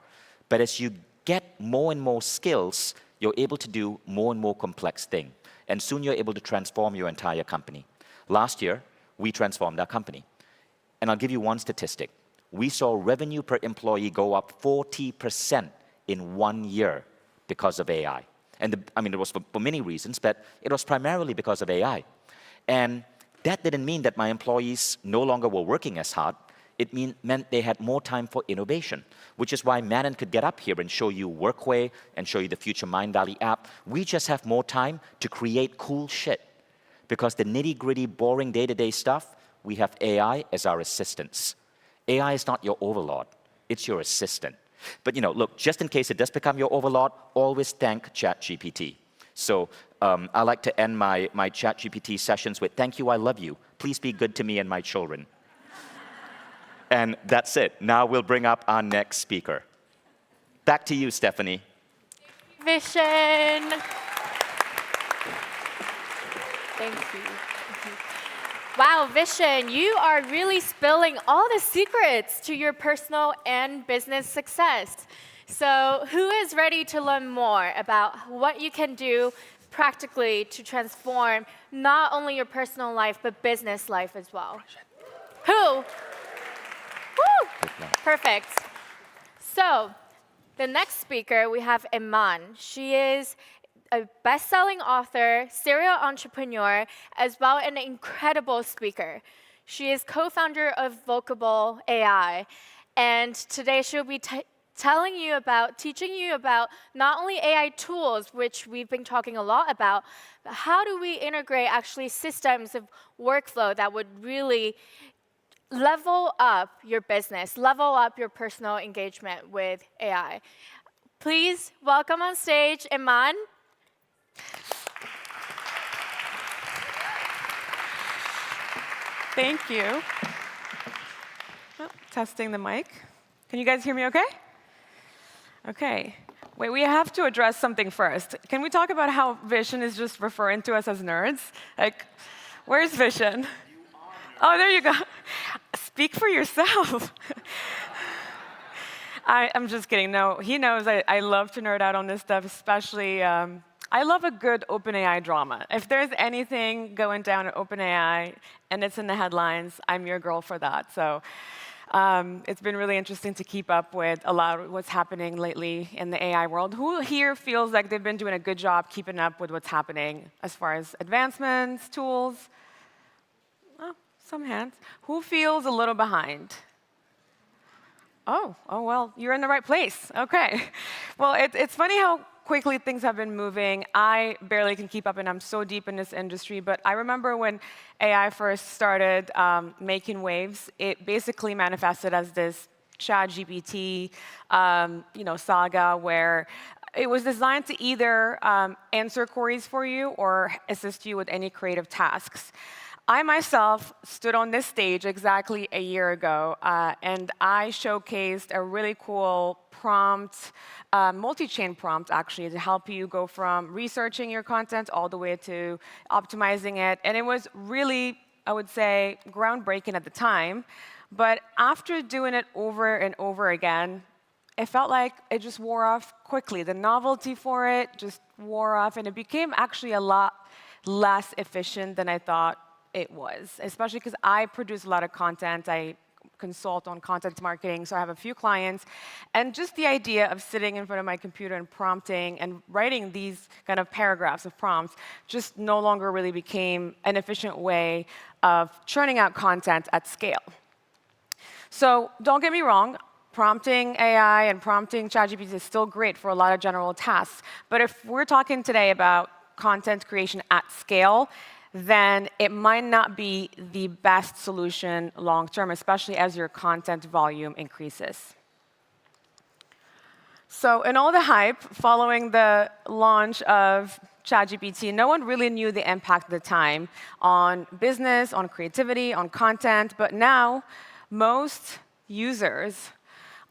But as you get more and more skills, you're able to do more and more complex things. And soon you're able to transform your entire company. Last year, we transformed our company. And I'll give you one statistic. We saw revenue per employee go up 40% in 1 year because of AI. And it was for many reasons, but it was primarily because of AI. And that didn't mean that my employees no longer were working as hard. It meant they had more time for innovation, which is why Manon could get up here and show you Workway and show you the future Mindvalley app. We just have more time to create cool shit. Because the nitty-gritty, boring day-to-day stuff, we have AI as our assistants. AI is not your overlord, it's your assistant. But look, just in case it does become your overlord, always thank ChatGPT. So I like to end my ChatGPT sessions with, thank you, I love you. Please be good to me and my children. And that's it. Now we'll bring up our next speaker. Back to you, Stephanie. Vishen. Thank you. Wow, Vishen, you are really spilling all the secrets to your personal and business success. So who is ready to learn more about what you can do practically to transform not only your personal life, but business life as well? Who? Woo! Perfect. So the next speaker, we have Iman. She is a best-selling author, serial entrepreneur, as well as an incredible speaker. She is co-founder of Vocable AI. And today she'll be teaching you about not only AI tools, which we've been talking a lot about, but how do we integrate actually systems of workflow that would really level up your business, level up your personal engagement with AI. Please welcome on stage Iman. Thank you. Oh, testing the mic. Can you guys hear me OK? OK. Wait, we have to address something first. Can we talk about how Vishen is just referring to us as nerds? Like, where's Vishen? Oh, there you go. Speak for yourself. I'm just kidding. No, he knows I love to nerd out on this stuff, especially I love a good OpenAI drama. If there's anything going down at OpenAI and it's in the headlines, I'm your girl for that. So it's been really interesting to keep up with a lot of what's happening lately in the AI world. Who here feels like they've been doing a good job keeping up with what's happening as far as advancements, tools? Oh, some hands. Who feels a little behind? Oh, well, you're in the right place. OK. Well, it's funny how quickly things have been moving. I barely can keep up, and I'm so deep in this industry. But I remember when AI first started making waves, it basically manifested as this ChatGPT saga where it was designed to either answer queries for you or assist you with any creative tasks. I myself stood on this stage exactly a year ago, and I showcased a really cool prompt, multi-chain prompt, actually, to help you go from researching your content all the way to optimizing it. And it was really, I would say, groundbreaking at the time. But after doing it over and over again, it felt like it just wore off quickly. The novelty for it just wore off, and it became actually a lot less efficient than I thought it was, especially because I produce a lot of content. I consult on content marketing, so I have a few clients. And just the idea of sitting in front of my computer and prompting and writing these kind of paragraphs of prompts just no longer really became an efficient way of churning out content at scale. So don't get me wrong. Prompting AI and prompting ChatGPT is still great for a lot of general tasks. But if we're talking today about content creation at scale, then it might not be the best solution long term, especially as your content volume increases. So in all the hype following the launch of ChatGPT, no one really knew the impact at the time on business, on creativity, on content. But now, most users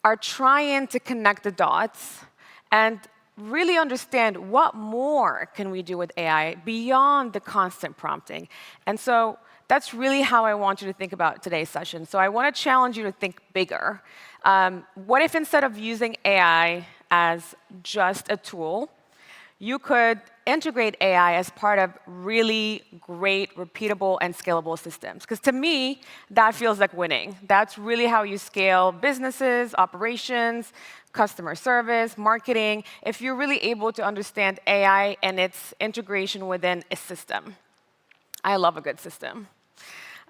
are trying to connect the dots and really understand what more can we do with AI beyond the constant prompting. And so that's really how I want you to think about today's session. So I want to challenge you to think bigger. What if instead of using AI as just a tool, you could integrate AI as part of really great, repeatable, and scalable systems? Because to me, that feels like winning. That's really how you scale businesses, operations, customer service, marketing, if you're really able to understand AI and its integration within a system. I love a good system,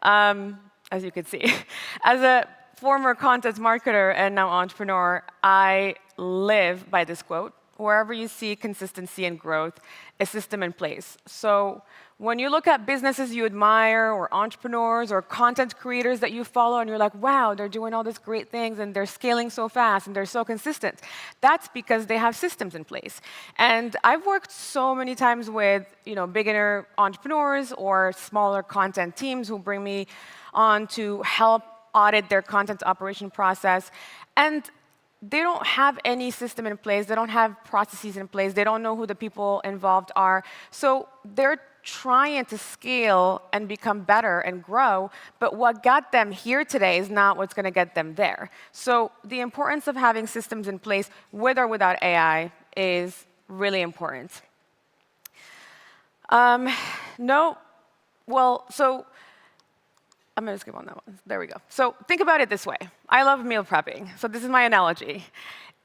as you can see. As a former content marketer and now entrepreneur, I live by this quote: wherever you see consistency and growth, a system in place. So when you look at businesses you admire, or entrepreneurs, or content creators that you follow, and you're like, wow, they're doing all these great things, and they're scaling so fast, and they're so consistent, that's because they have systems in place. And I've worked so many times with beginner entrepreneurs or smaller content teams who bring me on to help audit their content operation process. And they don't have any system in place. They don't have processes in place. They don't know who the people involved are. So they're trying to scale and become better and grow, but what got them here today is not what's going to get them there. So the importance of having systems in place, with or without AI, is really important. So I'm going to skip on that one. There we go. So think about it this way. I love meal prepping. So this is my analogy.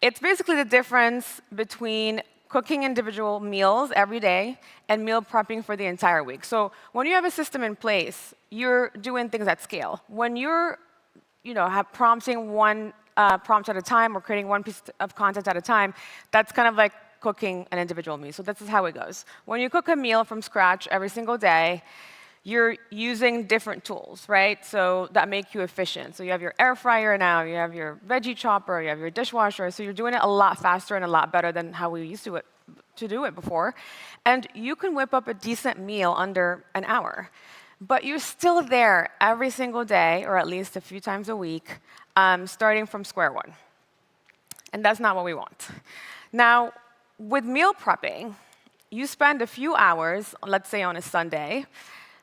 It's basically the difference between cooking individual meals every day and meal prepping for the entire week. So when you have a system in place, you're doing things at scale. When you're prompting one prompt at a time or creating one piece of content at a time, that's kind of like cooking an individual meal. So this is how it goes. When you cook a meal from scratch every single day, you're using different tools, right? So that make you efficient. So you have your air fryer now, you have your veggie chopper, you have your dishwasher. So you're doing it a lot faster and a lot better than how we used to do it before. And you can whip up a decent meal under an hour. But you're still there every single day, or at least a few times a week, starting from square one. And that's not what we want. Now, with meal prepping, you spend a few hours, let's say on a Sunday,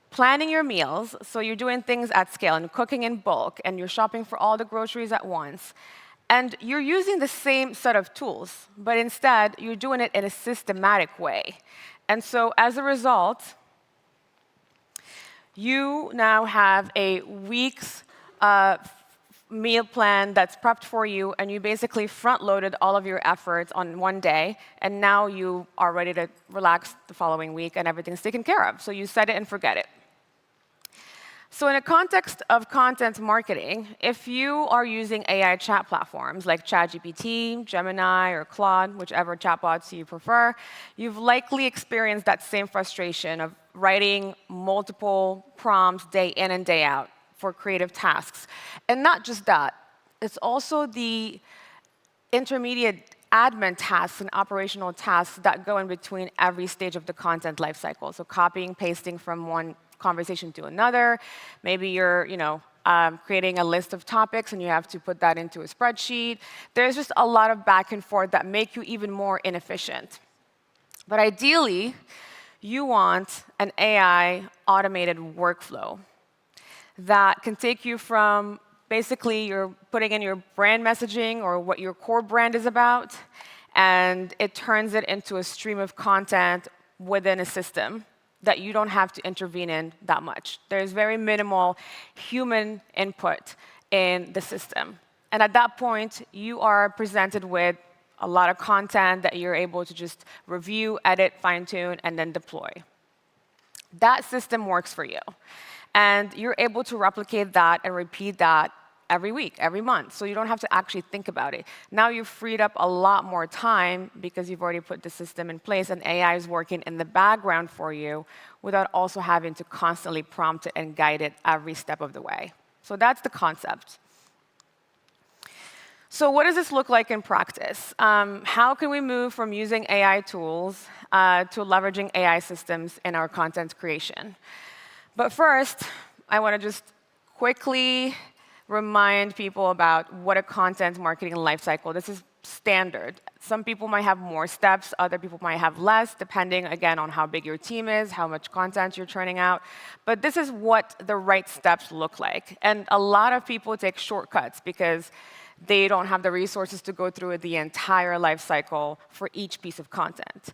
planning your meals. So you're doing things at scale and cooking in bulk, and you're shopping for all the groceries at once. And you're using the same set of tools, but instead, you're doing it in a systematic way. And so as a result, you now have a week's meal plan that's prepped for you, and you basically front-loaded all of your efforts on one day, and now you are ready to relax the following week, and everything's taken care of. So you set it and forget it. So in a context of content marketing, if you are using AI chat platforms like ChatGPT, Gemini, or Claude, whichever chatbots you prefer, you've likely experienced that same frustration of writing multiple prompts day in and day out for creative tasks. And not just that, it's also the intermediate admin tasks and operational tasks that go in between every stage of the content lifecycle. So copying, pasting from one conversation to another. Maybe you're creating a list of topics and you have to put that into a spreadsheet. There's just a lot of back and forth that make you even more inefficient. But ideally, you want an AI automated workflow that can take you from basically you're putting in your brand messaging or what your core brand is about, and it turns it into a stream of content within a system that you don't have to intervene in that much. There's very minimal human input in the system. And at that point, you are presented with a lot of content that you're able to just review, edit, fine-tune, and then deploy. That system works for you. And you're able to replicate that and repeat that every week, every month. So you don't have to actually think about it. Now you've freed up a lot more time because you've already put the system in place, and AI is working in the background for you without also having to constantly prompt it and guide it every step of the way. So that's the concept. So what does this look like in practice? How can we move from using AI tools to leveraging AI systems in our content creation? But first, I want to just quickly remind people about what a content marketing lifecycle. This is standard. Some people might have more steps, other people might have less, depending, again, on how big your team is, how much content you're churning out. But this is what the right steps look like. And a lot of people take shortcuts because they don't have the resources to go through the entire lifecycle for each piece of content.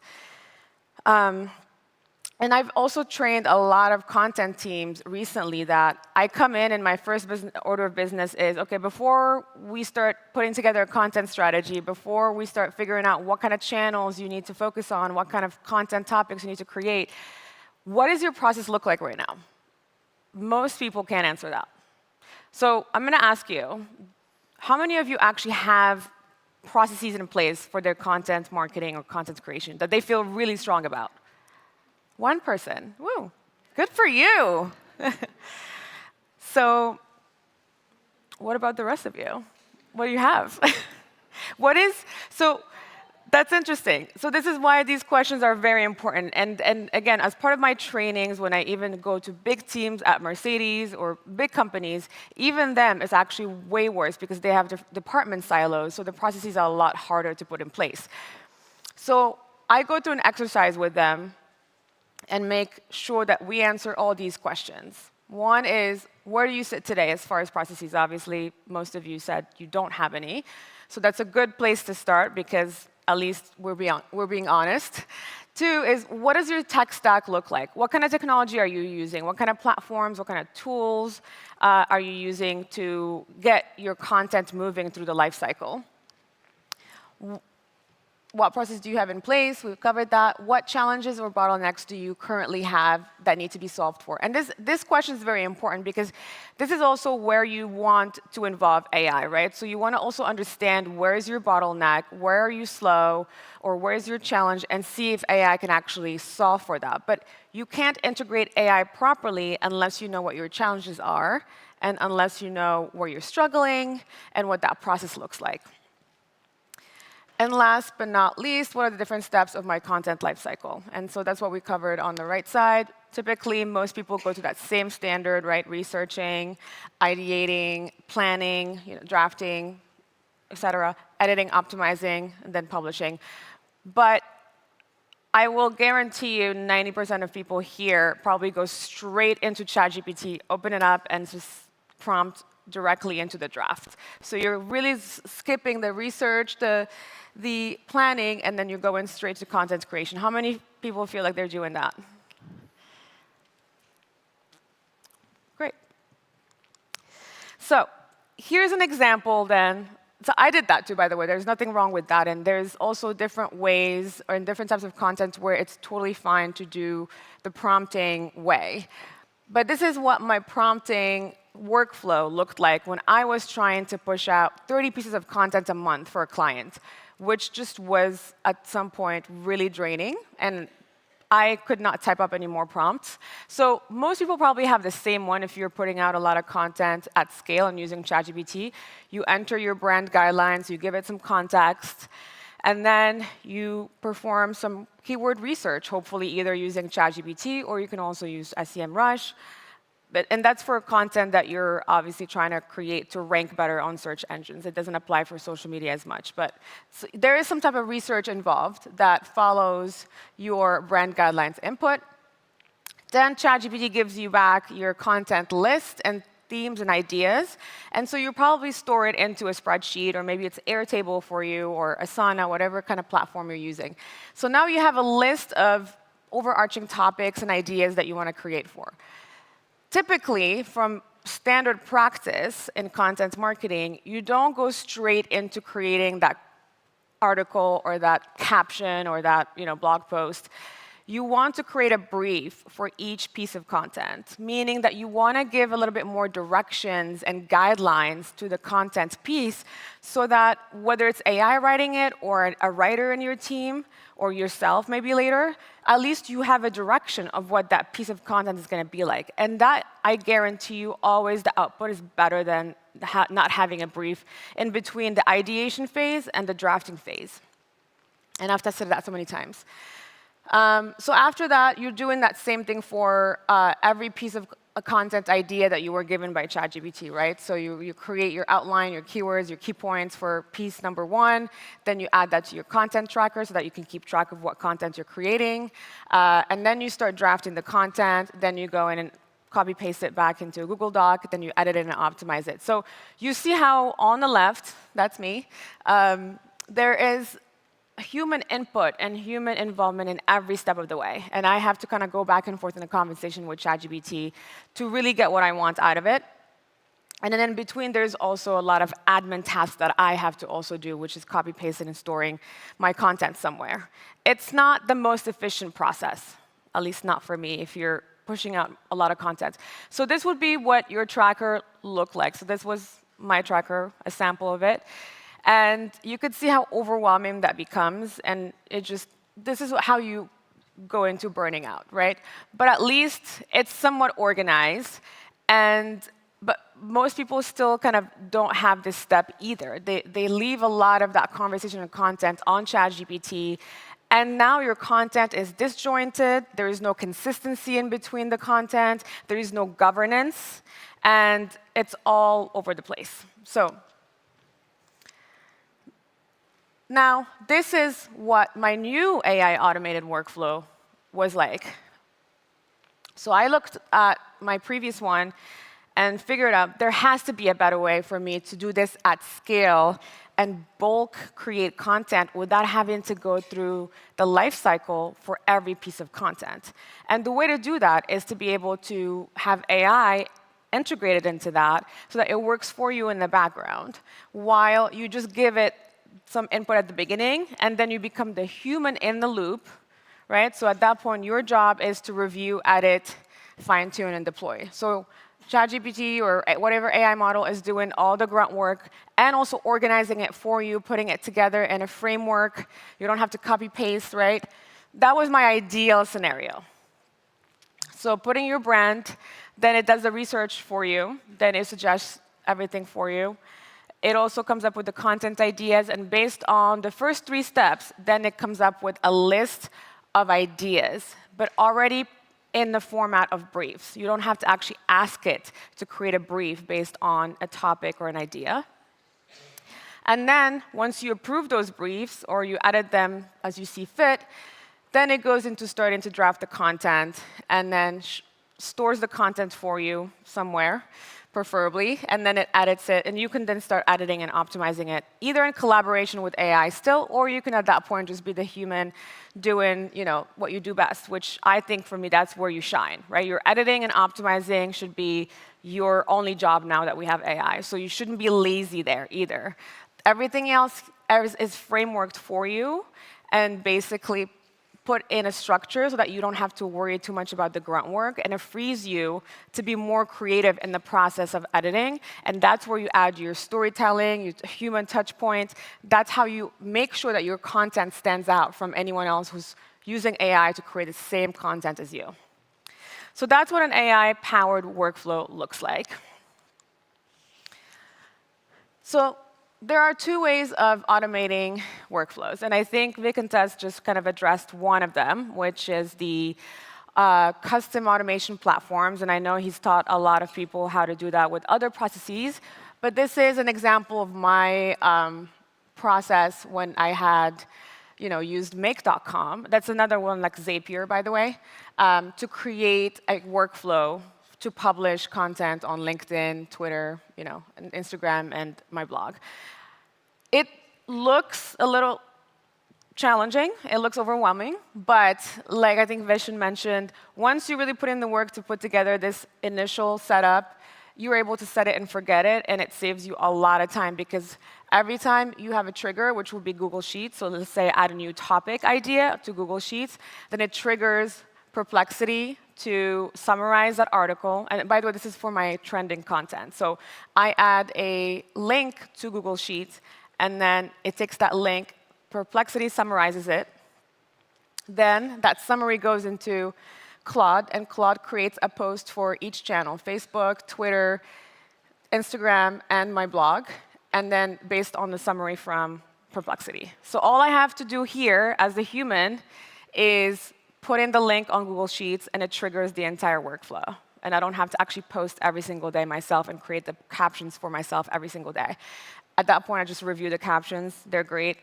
And I've also trained a lot of content teams recently that I come in and my first order of business is, OK, before we start putting together a content strategy, before we start figuring out what kind of channels you need to focus on, what kind of content topics you need to create, what does your process look like right now? Most people can't answer that. So I'm going to ask you, how many of you actually have processes in place for their content marketing or content creation that they feel really strong about? One person. Woo, good for you. So what about the rest of you? What do you have? So that's interesting. So this is why these questions are very important. And again, as part of my trainings, when I even go to big teams at Mercedes or big companies, even them, it's actually way worse because they have department silos, so the processes are a lot harder to put in place. So I go through an exercise with them and make sure that we answer all these questions. One is, where do you sit today as far as processes? Obviously, most of you said you don't have any. So that's a good place to start because at least we're being honest. Two is, what does your tech stack look like? What kind of technology are you using? What kind of platforms, what kind of tools are you using to get your content moving through the life cycle? what process do you have in place? We've covered that. What challenges or bottlenecks do you currently have that need to be solved for? And this question is very important because this is also where you want to involve AI, right? So you want to also understand where is your bottleneck, where are you slow, or where is your challenge, and see if AI can actually solve for that. But you can't integrate AI properly unless you know what your challenges are and unless you know where you're struggling and what that process looks like. And last but not least, what are the different steps of my content lifecycle? And so that's what we covered on the right side. Typically, most people go through that same standard, right? Researching, ideating, planning, drafting, et cetera, editing, optimizing, and then publishing. But I will guarantee you 90% of people here probably go straight into ChatGPT, open it up, and just prompt directly into the draft. So you're really skipping the research, the planning, and then you're going straight to content creation. How many people feel like they're doing that? Great. So here's an example then. So I did that too, by the way. There's nothing wrong with that. And there's also different ways or in different types of content where it's totally fine to do the prompting way. But this is what my prompting workflow looked like when I was trying to push out 30 pieces of content a month for a client, which just was, at some point, really draining. And I could not type up any more prompts. So most people probably have the same one if you're putting out a lot of content at scale and using ChatGPT. You enter your brand guidelines, you give it some context, and then you perform some keyword research, hopefully either using ChatGPT or you can also use SEMrush. And that's for content that you're obviously trying to create to rank better on search engines. It doesn't apply for social media as much. But so there is some type of research involved that follows your brand guidelines input. Then ChatGPT gives you back your content list and themes and ideas. And so you probably store it into a spreadsheet, or maybe it's Airtable for you, or Asana, whatever kind of platform you're using. So now you have a list of overarching topics and ideas that you want to create for. Typically, from standard practice in content marketing, you don't go straight into creating that article or that caption or that blog post. You want to create a brief for each piece of content, meaning that you want to give a little bit more directions and guidelines to the content piece so that whether it's AI writing it or a writer in your team or yourself maybe later, at least you have a direction of what that piece of content is going to be like. And that, I guarantee you, always the output is better than not having a brief in between the ideation phase and the drafting phase. And I've tested that so many times. So after that, you're doing that same thing for every piece of a content idea that you were given by ChatGPT, right? So you create your outline, your keywords, your key points for piece number 1. Then you add that to your content tracker so that you can keep track of what content you're creating. And then you start drafting the content. Then you go in and copy-paste it back into a Google Doc. Then you edit it and optimize it. So you see how on the left, that's me, there is human input and human involvement in every step of the way. And I have to kind of go back and forth in a conversation with ChatGPT to really get what I want out of it. And then in between, there's also a lot of admin tasks that I have to also do, which is copy-pasting and storing my content somewhere. It's not the most efficient process, at least not for me, if you're pushing out a lot of content. So this would be what your tracker looked like. So this was my tracker, a sample of it. And you could see how overwhelming that becomes. And this is how you go into burning out, right? But at least it's somewhat organized. But most people still kind of don't have this step either. They leave a lot of that conversation and content on ChatGPT. And now your content is disjointed. There is no consistency in between the content. There is no governance. And it's all over the place. So now, this is what my new AI automated workflow was like. So I looked at my previous one and figured out there has to be a better way for me to do this at scale and bulk create content without having to go through the life cycle for every piece of content. And the way to do that is to be able to have AI integrated into that so that it works for you in the background while you just give it some input at the beginning, and then you become the human in the loop, right? So at that point, your job is to review, edit, fine-tune, and deploy. So ChatGPT or whatever AI model is doing all the grunt work and also organizing it for you, putting it together in a framework. You don't have to copy-paste, right? That was my ideal scenario. So putting your brand, then it does the research for you, then it suggests everything for you. It also comes up with the content ideas, and based on the first 3 steps, then it comes up with a list of ideas, but already in the format of briefs. You don't have to actually ask it to create a brief based on a topic or an idea. And then, once you approve those briefs, or you edit them as you see fit, then it goes into starting to draft the content, and then stores the content for you somewhere, preferably, and then it edits it, and you can then start editing and optimizing it, either in collaboration with AI still, or you can at that point just be the human doing, what you do best, which I think for me that's where you shine, right? Your editing and optimizing should be your only job now that we have AI, so you shouldn't be lazy there either. Everything else is frameworked for you, and basically put in a structure so that you don't have to worry too much about the grunt work, and it frees you to be more creative in the process of editing. And that's where you add your storytelling, your human touch points. That's how you make sure that your content stands out from anyone else who's using AI to create the same content as you. So that's what an AI-powered workflow looks like. So there are 2 ways of automating workflows, and I think Vic and Tess just kind of addressed one of them, which is the custom automation platforms, and I know he's taught a lot of people how to do that with other processes, but this is an example of my process when I had used make.com. That's another one like Zapier, by the way, to create a workflow to publish content on LinkedIn, Twitter, and Instagram, and my blog. It looks a little challenging. It looks overwhelming. But like I think Vishen mentioned, once you really put in the work to put together this initial setup, you're able to set it and forget it, and it saves you a lot of time, because every time you have a trigger, which will be Google Sheets, so let's say add a new topic idea to Google Sheets, then it triggers Perplexity to summarize that article. And by the way, this is for my trending content. So I add a link to Google Sheets, and then it takes that link, Perplexity summarizes it. Then that summary goes into Claude, and Claude creates a post for each channel, Facebook, Twitter, Instagram, and my blog, and then based on the summary from Perplexity. So all I have to do here as a human is put in the link on Google Sheets, and it triggers the entire workflow. And I don't have to actually post every single day myself and create the captions for myself every single day. At that point, I just review the captions. They're great,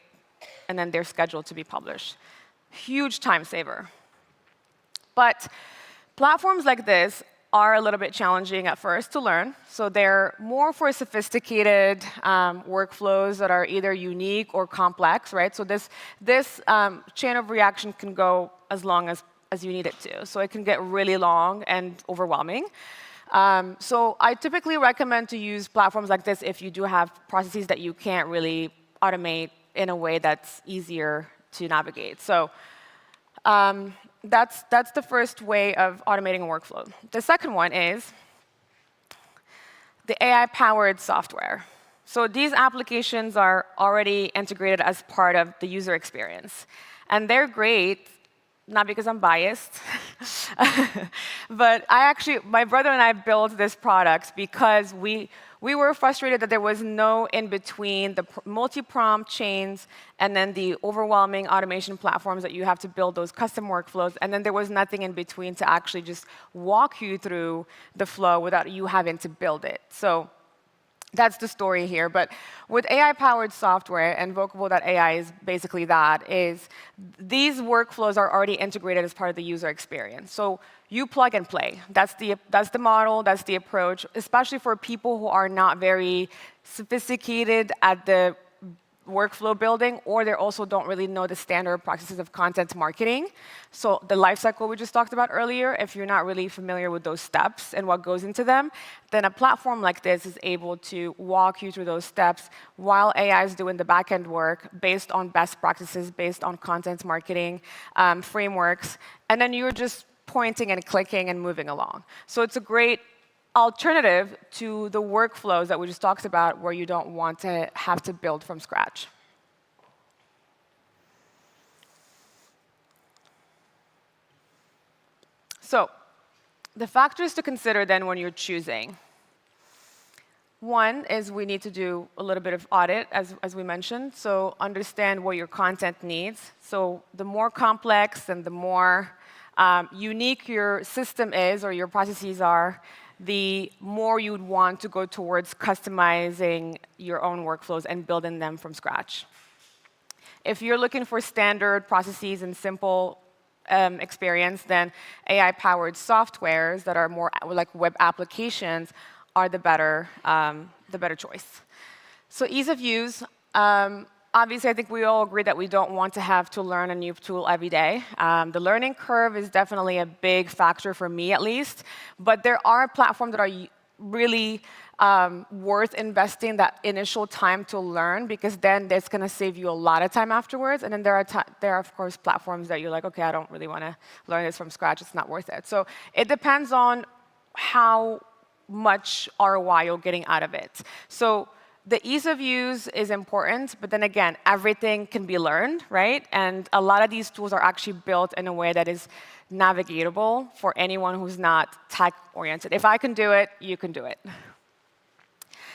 and then they're scheduled to be published. Huge time saver. But platforms like this are a little bit challenging at first to learn. So they're more for sophisticated workflows that are either unique or complex, right? So this chain of reaction can go as long as you need it to. So it can get really long and overwhelming. So I typically recommend to use platforms like this if you do have processes that you can't really automate in a way that's easier to navigate. So that's the first way of automating a workflow. The second one is the AI-powered software. So these applications are already integrated as part of the user experience. And they're great, not because I'm biased, but my brother and I built this product because we were frustrated that there was no in-between the multi-prompt chains and then the overwhelming automation platforms that you have to build those custom workflows, and then there was nothing in between to actually just walk you through the flow without you having to build it. So that's the story here. But with AI-powered software, and Vocable.ai is basically that, is these workflows are already integrated as part of the user experience. So you plug and play. That's the model, that's the approach, especially for people who are not very sophisticated at the workflow building, or they also don't really know the standard practices of content marketing. So the lifecycle we just talked about earlier, if you're not really familiar with those steps and what goes into them, then a platform like this is able to walk you through those steps while AI is doing the back-end work based on best practices, based on content marketing frameworks, and then you're just pointing and clicking and moving along. So it's a great alternative to the workflows that we just talked about where you don't want to have to build from scratch. So the factors to consider then when you're choosing. One is we need to do a little bit of audit, as we mentioned, so understand what your content needs. So the more complex and the more unique your system is or your processes are, the more you'd want to go towards customizing your own workflows and building them from scratch. If you're looking for standard processes and simple experience, then AI-powered softwares that are more like web applications are the better choice. So ease of use. Obviously, I think we all agree that we don't want to have to learn a new tool every day. The learning curve is definitely a big factor for me, at least. But there are platforms that are really worth investing that initial time to learn, because then it's going to save you a lot of time afterwards. And then there are, of course, platforms that you're like, OK, I don't really want to learn this from scratch. It's not worth it. So it depends on how much ROI you're getting out of it. So the ease of use is important, but then again, everything can be learned, right? And a lot of these tools are actually built in a way that is navigatable for anyone who's not tech-oriented. If I can do it, you can do it.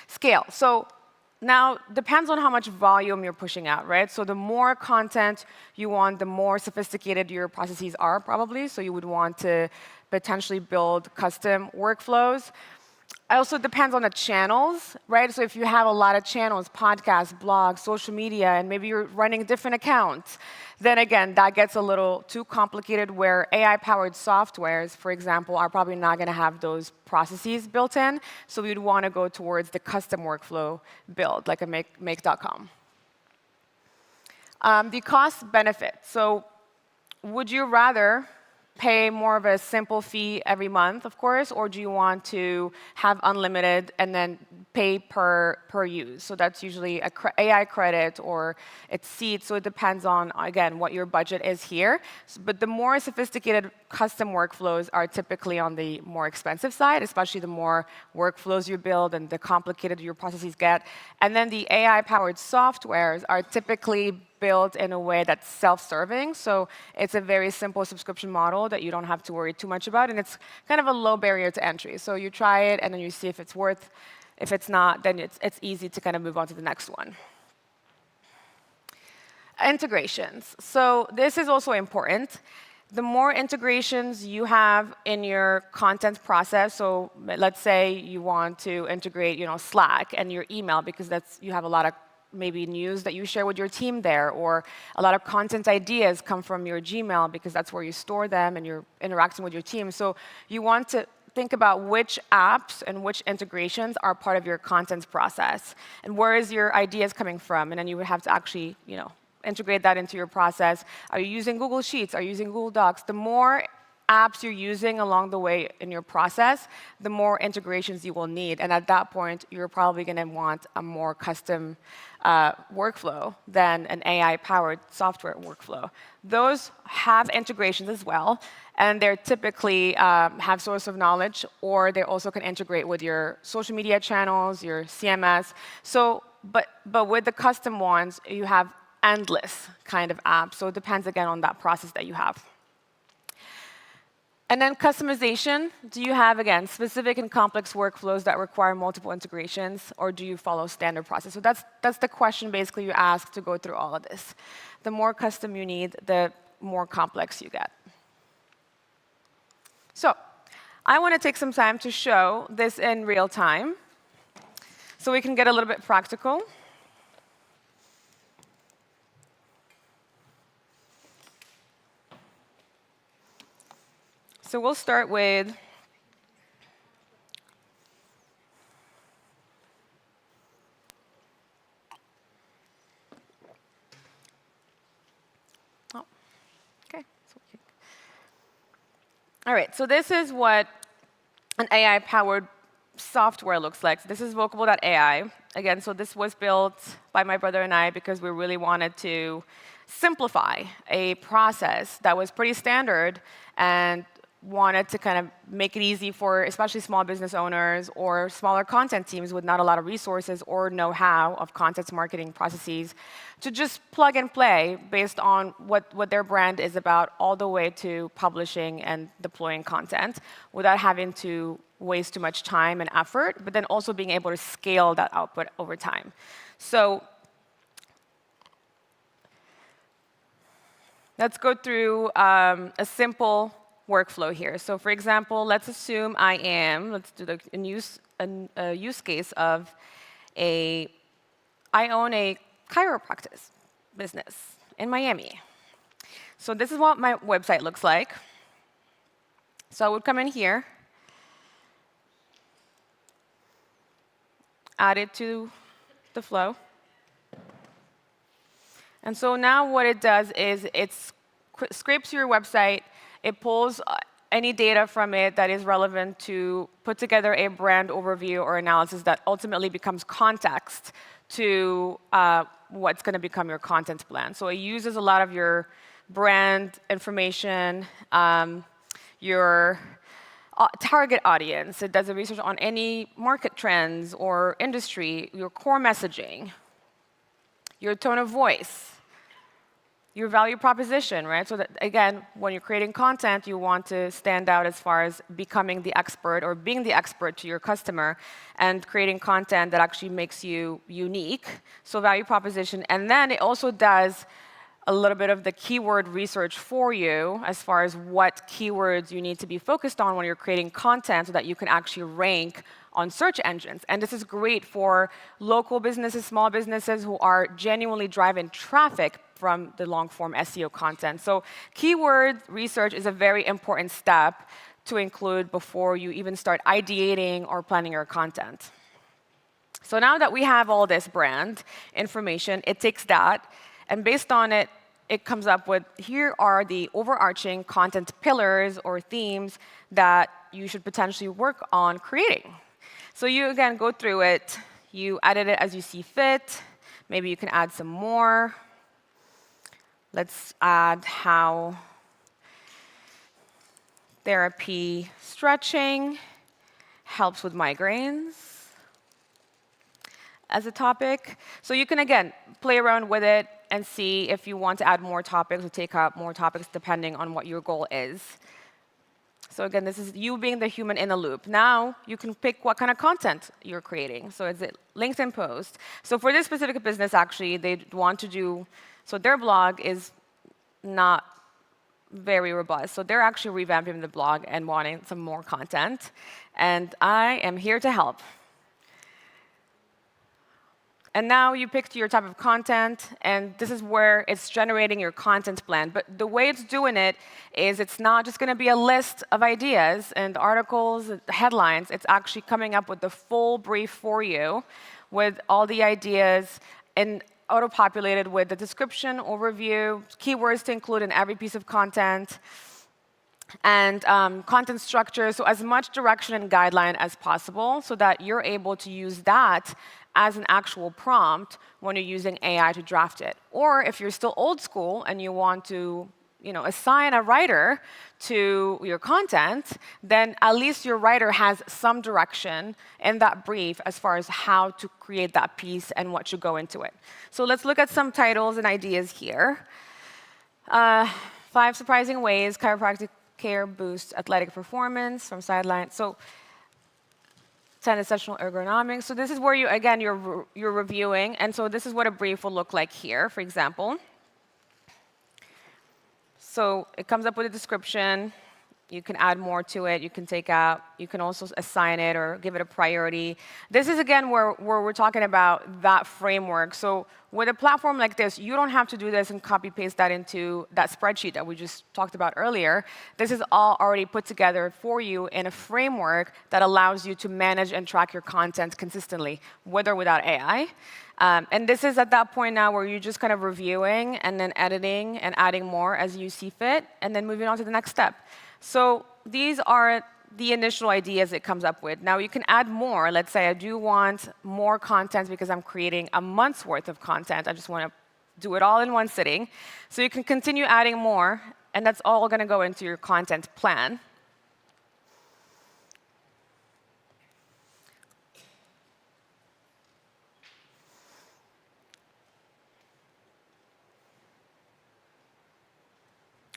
Scale. So now, depends on how much volume you're pushing out, right? So the more content you want, the more sophisticated your processes are, probably. So you would want to potentially build custom workflows. It also depends on the channels, right? So if you have a lot of channels, podcasts, blogs, social media, and maybe you're running different accounts, then again, that gets a little too complicated where AI-powered softwares, for example, are probably not going to have those processes built in. So we'd want to go towards the custom workflow build, like a make.com. The cost benefit. So would you rather pay more of a simple fee every month, of course, or do you want to have unlimited and then pay per use? So that's usually a AI credit or it's seats. So it depends on, again, what your budget is here. But the more sophisticated custom workflows are typically on the more expensive side, especially the more workflows you build and the complicated your processes get. And then the AI-powered softwares are typically built in a way that's self-serving. So it's a very simple subscription model that you don't have to worry too much about. And it's kind of a low barrier to entry. So you try it, and then you see if it's worth. If it's not, then it's easy to kind of move on to the next one. Integrations. So this is also important. The more integrations you have in your content process, so let's say you want to integrate, Slack and your email, because you have a lot of maybe news that you share with your team there, or a lot of content ideas come from your Gmail because that's where you store them and you're interacting with your team. So you want to think about which apps and which integrations are part of your content process, and where is your ideas coming from, and then you would have to actually, integrate that into your process. Are you using Google Sheets? Are you using Google Docs? The more apps you're using along the way in your process, the more integrations you will need. And at that point, you're probably going to want a more custom workflow than an AI-powered software workflow. Those have integrations as well, and they're typically have source of knowledge, or they also can integrate with your social media channels, your CMS. So, but with the custom ones, you have endless kind of apps. So it depends, again, on that process that you have. And then customization. Do you have, again, specific and complex workflows that require multiple integrations, or do you follow standard process? So that's the question, basically, you ask to go through all of this. The more custom you need, the more complex you get. So I want to take some time to show this in real time so we can get a little bit practical. So we'll start with Okay. All right, so this is what an AI-powered software looks like. So this is vocable.ai. Again, so this was built by my brother and I because we really wanted to simplify a process that was pretty standard and wanted to kind of make it easy for especially small business owners or smaller content teams with not a lot of resources or know-how of content marketing processes to just plug and play based on what their brand is about, all the way to publishing and deploying content without having to waste too much time and effort, but then also being able to scale that output over time. So let's go through a simple workflow here. So for example, let's assume let's do a use case of I own a chiropractic business in Miami. So this is what my website looks like. So I would come in here, add it to the flow. And so now what it does is it scrapes your website. It pulls any data from it that is relevant to put together a brand overview or analysis that ultimately becomes context to what's going to become your content plan. So it uses a lot of your brand information, your target audience. It does a research on any market trends or industry, your core messaging, your tone of voice, your value proposition, right? So that, again, when you're creating content, you want to stand out as far as becoming the expert or being the expert to your customer and creating content that actually makes you unique. So value proposition. And then it also does a little bit of the keyword research for you as far as what keywords you need to be focused on when you're creating content so that you can actually rank on search engines. And this is great for local businesses, small businesses who are genuinely driving traffic from the long-form SEO content. So keyword research is a very important step to include before you even start ideating or planning your content. So now that we have all this brand information, it takes that, and based on it, it comes up with, here are the overarching content pillars or themes that you should potentially work on creating. So you, again, go through it. You edit it as you see fit. Maybe you can add some more. Let's add how therapy stretching helps with migraines as a topic. So you can, again, play around with it and see if you want to add more topics or take out more topics depending on what your goal is. So again, this is you being the human in the loop. Now you can pick what kind of content you're creating. So is it LinkedIn post? So for this specific business, actually, they want to do, so their blog is not very robust. So they're actually revamping the blog and wanting some more content. And I am here to help. And now you picked your type of content, and this is where it's generating your content plan. But the way it's doing it is it's not just going to be a list of ideas and articles, headlines. It's actually coming up with the full brief for you with all the ideas and auto-populated with the description, overview, keywords to include in every piece of content, and content structure. So as much direction and guideline as possible so that you're able to use that as an actual prompt when you're using AI to draft it. Or if you're still old school and you want to assign a writer to your content, then at least your writer has some direction in that brief as far as how to create that piece and what should go into it. So let's look at some titles and ideas here. 5 surprising ways chiropractic care boosts athletic performance from sideline. So 10 essential ergonomics. So this is where you're reviewing, and so this is what a brief will look like here, for example. So it comes up with a description, You can add more to it. You can take out. You can also assign it or give it a priority. This is, again, where we're talking about that framework. So with a platform like this, you don't have to do this and copy-paste that into that spreadsheet that we just talked about earlier. This is all already put together for you in a framework that allows you to manage and track your content consistently, with or without AI. And this is at that point now where you're just kind of reviewing and then editing and adding more as you see fit, and then moving on to the next step. So these are the initial ideas it comes up with. Now you can add more. Let's say I do want more content because I'm creating a month's worth of content. I just want to do it all in one sitting. So you can continue adding more, and that's all going to go into your content plan.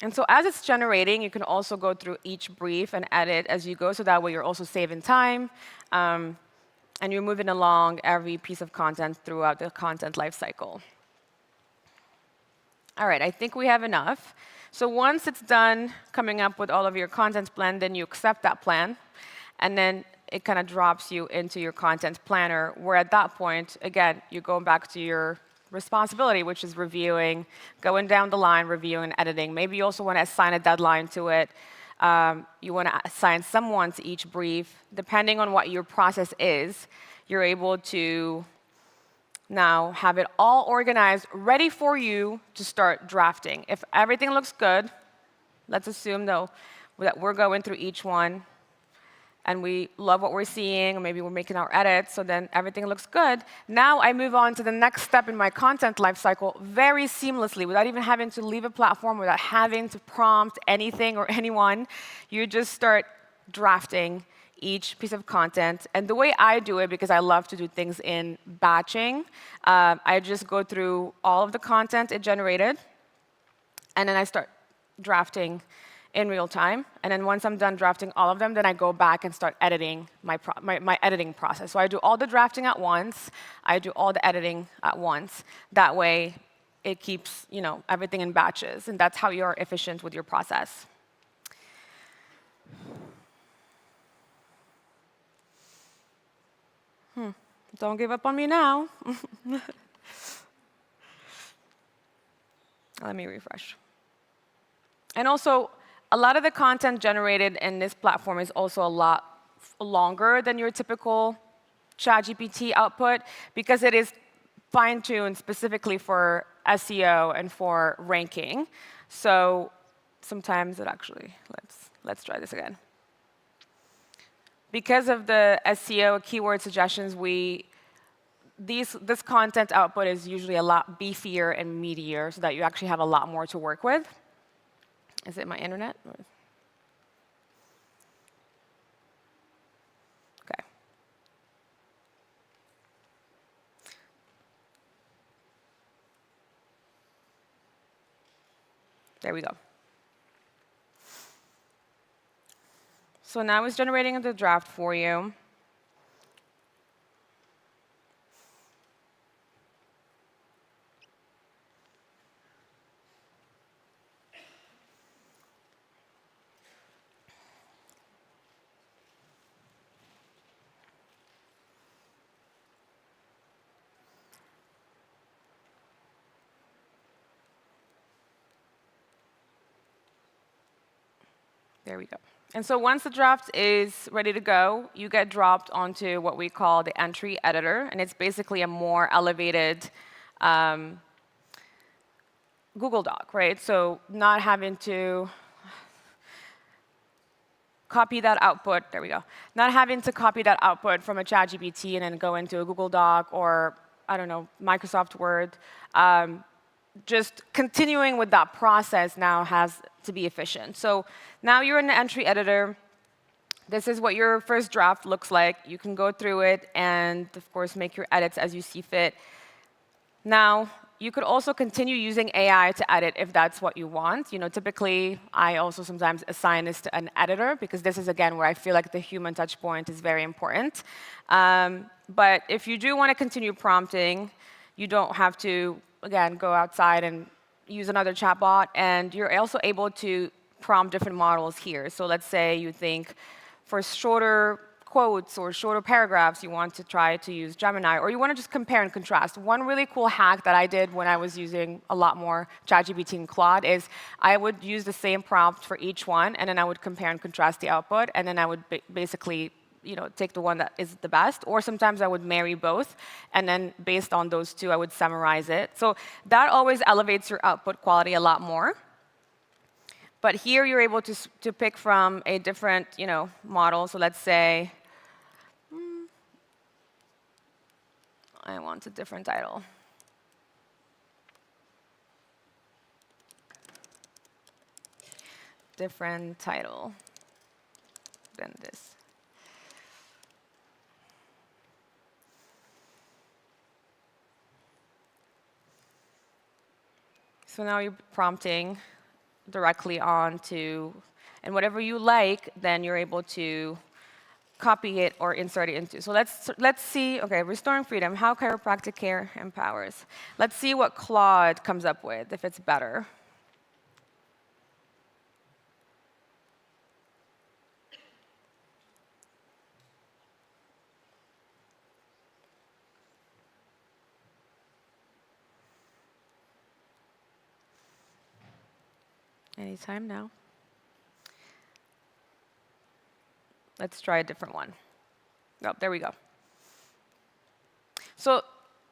And so as it's generating, you can also go through each brief and edit as you go, so that way you're also saving time, and you're moving along every piece of content throughout the content lifecycle. All right, I think we have enough. So once it's done coming up with all of your content plan, then you accept that plan, and then it kind of drops you into your content planner, where at that point, again, you're going back to your responsibility, which is reviewing, going down the line, reviewing, editing. Maybe you also want to assign a deadline to it. You want to assign someone to each brief. Depending on what your process is, you're able to now have it all organized, ready for you to start drafting. If everything looks good, let's assume, though, that we're going through each one, and we love what we're seeing, or maybe we're making our edits, so then everything looks good. Now I move on to the next step in my content lifecycle very seamlessly, without even having to leave a platform, without having to prompt anything or anyone. You just start drafting each piece of content. And the way I do it, because I love to do things in batching, I just go through all of the content it generated, and then I start drafting in real time. And then once I'm done drafting all of them, then I go back and start editing my editing process. So I do all the drafting at once. I do all the editing at once. That way, it keeps everything in batches. And that's how you're efficient with your process. Don't give up on me now. Let me refresh. And also, a lot of the content generated in this platform is also a lot longer than your typical ChatGPT output, because it is fine-tuned specifically for SEO and for ranking. So sometimes it actually, let's try this again. Because of the SEO keyword suggestions, this content output is usually a lot beefier and meatier, so that you actually have a lot more to work with. Is it my internet? Okay. There we go. So now it's generating the draft for you. There we go. And so once the draft is ready to go, you get dropped onto what we call the entry editor. And it's basically a more elevated Google Doc, right? So not having to copy that output. There we go. Not having to copy that output from a ChatGPT and then go into a Google Doc or, I don't know, Microsoft Word. Just continuing with that process now has to be efficient. So now you're in the entry editor. This is what your first draft looks like. You can go through it and, of course, make your edits as you see fit. Now, you could also continue using AI to edit if that's what you want. Typically, I also sometimes assign this to an editor, because this is, again, where I feel like the human touch point is very important. But if you do want to continue prompting, you don't have to, again, go outside and use another chatbot. And you're also able to prompt different models here. So let's say you think for shorter quotes or shorter paragraphs, you want to try to use Gemini, or you want to just compare and contrast. One really cool hack that I did when I was using a lot more ChatGPT and Claude is I would use the same prompt for each one, and then I would compare and contrast the output, and then I would basically take the one that is the best, or sometimes I would marry both, and then based on those two, I would summarize it. So that always elevates your output quality a lot more. But here you're able to pick from a different model. So let's say I want a different title. Different title than this. So now you're prompting directly onto, and whatever you like, then you're able to copy it or insert it into. So let's see, OK, restoring freedom, how chiropractic care empowers. Let's see what Claude comes up with, if it's better. Anytime now. Let's try a different one. Oh, there we go. So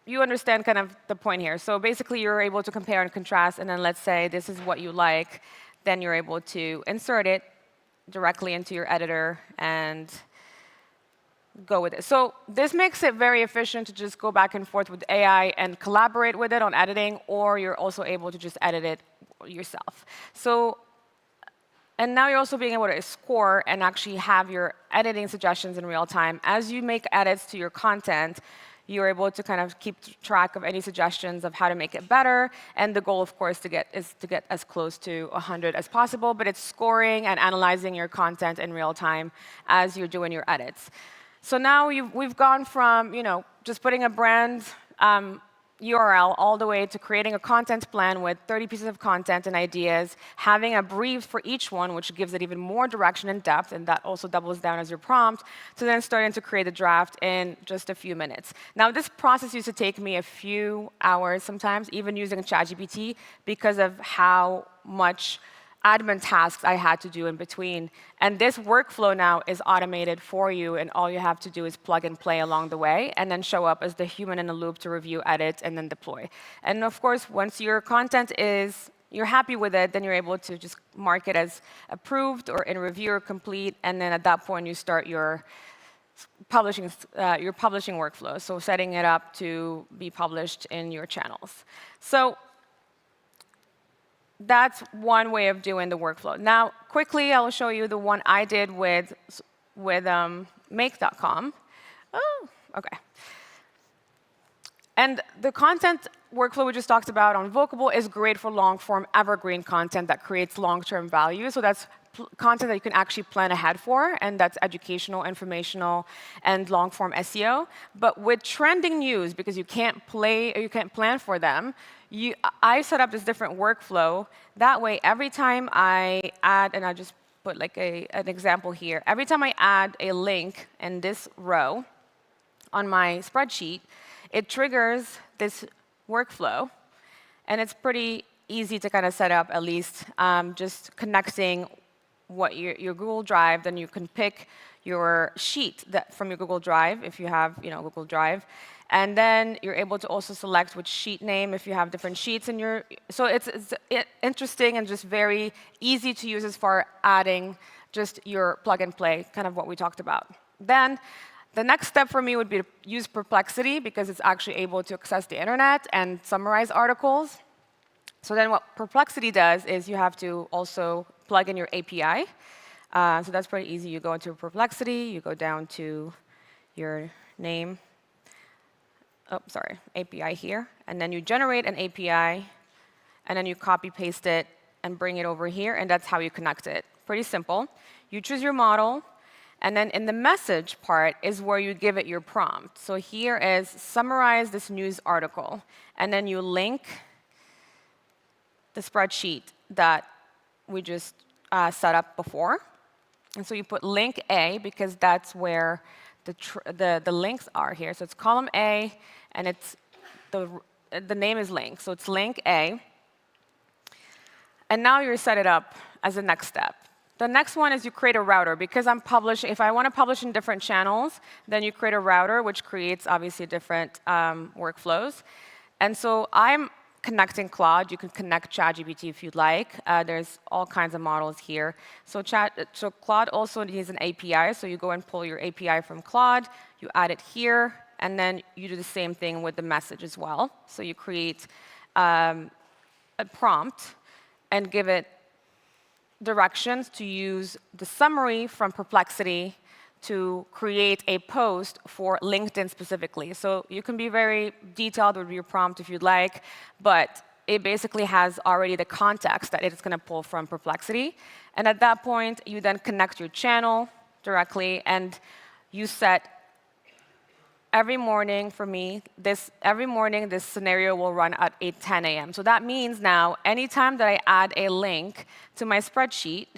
you understand kind of the point here. So basically, you're able to compare and contrast, and then let's say this is what you like. Then you're able to insert it directly into your editor and go with it. So this makes it very efficient to just go back and forth with AI and collaborate with it on editing, or you're also able to just edit it yourself. So, and now you're also being able to score and actually have your editing suggestions in real time. As you make edits to your content, you're able to kind of keep track of any suggestions of how to make it better. And the goal, of course, is to get as close to 100 as possible. But it's scoring and analyzing your content in real time as you're doing your edits. So now we've gone from just putting a brand URL all the way to creating a content plan with 30 pieces of content and ideas, having a brief for each one, which gives it even more direction and depth, and that also doubles down as your prompt, to then starting to create a draft in just a few minutes. Now, this process used to take me a few hours sometimes, even using ChatGPT, because of how much admin tasks I had to do in between. And this workflow now is automated for you, and all you have to do is plug and play along the way, and then show up as the human in the loop to review, edit, and then deploy. And of course, once your content you're happy with it, then you're able to just mark it as approved or in review or complete, and then at that point, you start your publishing workflow, so setting it up to be published in your channels. So that's one way of doing the workflow. Now, quickly, I'll show you the one I did with make.com. Oh, OK. And the content workflow we just talked about on Vocable is great for long-form, evergreen content that creates long-term value. So that's content that you can actually plan ahead for, and that's educational, informational, and long-form SEO. But with trending news, because you can't plan for them, I set up this different workflow. That way, every time I add, and I just put like an example here, every time I add a link in this row on my spreadsheet, it triggers this workflow. And it's pretty easy to kind of set up, at least just connecting what your Google Drive. Then you can pick your sheet from your Google Drive, if you have Google Drive. And then you're able to also select which sheet name if you have different sheets in your. So it's interesting and just very easy to use as far as adding just your plug and play, kind of what we talked about. Then the next step for me would be to use Perplexity, because it's actually able to access the internet and summarize articles. So then what Perplexity does is you have to also plug in your API. So that's pretty easy. You go into Perplexity, you go down to your name. Oh, sorry, API here. And then you generate an API, and then you copy-paste it and bring it over here, and that's how you connect it. Pretty simple. You choose your model, and then in the message part is where you give it your prompt. So here is summarize this news article, and then you link the spreadsheet that we just set up before. And so you put link A because that's where the links are here. So it's column A, and it's the name is link. So it's link A. And now you're set it up as the next step. The next one is you create a router. Because I'm publishing, if I want to publish in different channels, then you create a router, which creates obviously different workflows. And so I'm connecting Claude. You can connect ChatGPT if you'd like. There's all kinds of models here. So Claude also needs an API. So you go and pull your API from Claude. You add it here. And then you do the same thing with the message as well. So you create a prompt and give it directions to use the summary from Perplexity to create a post for LinkedIn specifically. So you can be very detailed with your prompt if you'd like, but it basically has already the context that it's going to pull from Perplexity. And at that point, you then connect your channel directly, and you set every morning for me, every morning this scenario will run at 8:10 a.m. So that means now, anytime that I add a link to my spreadsheet,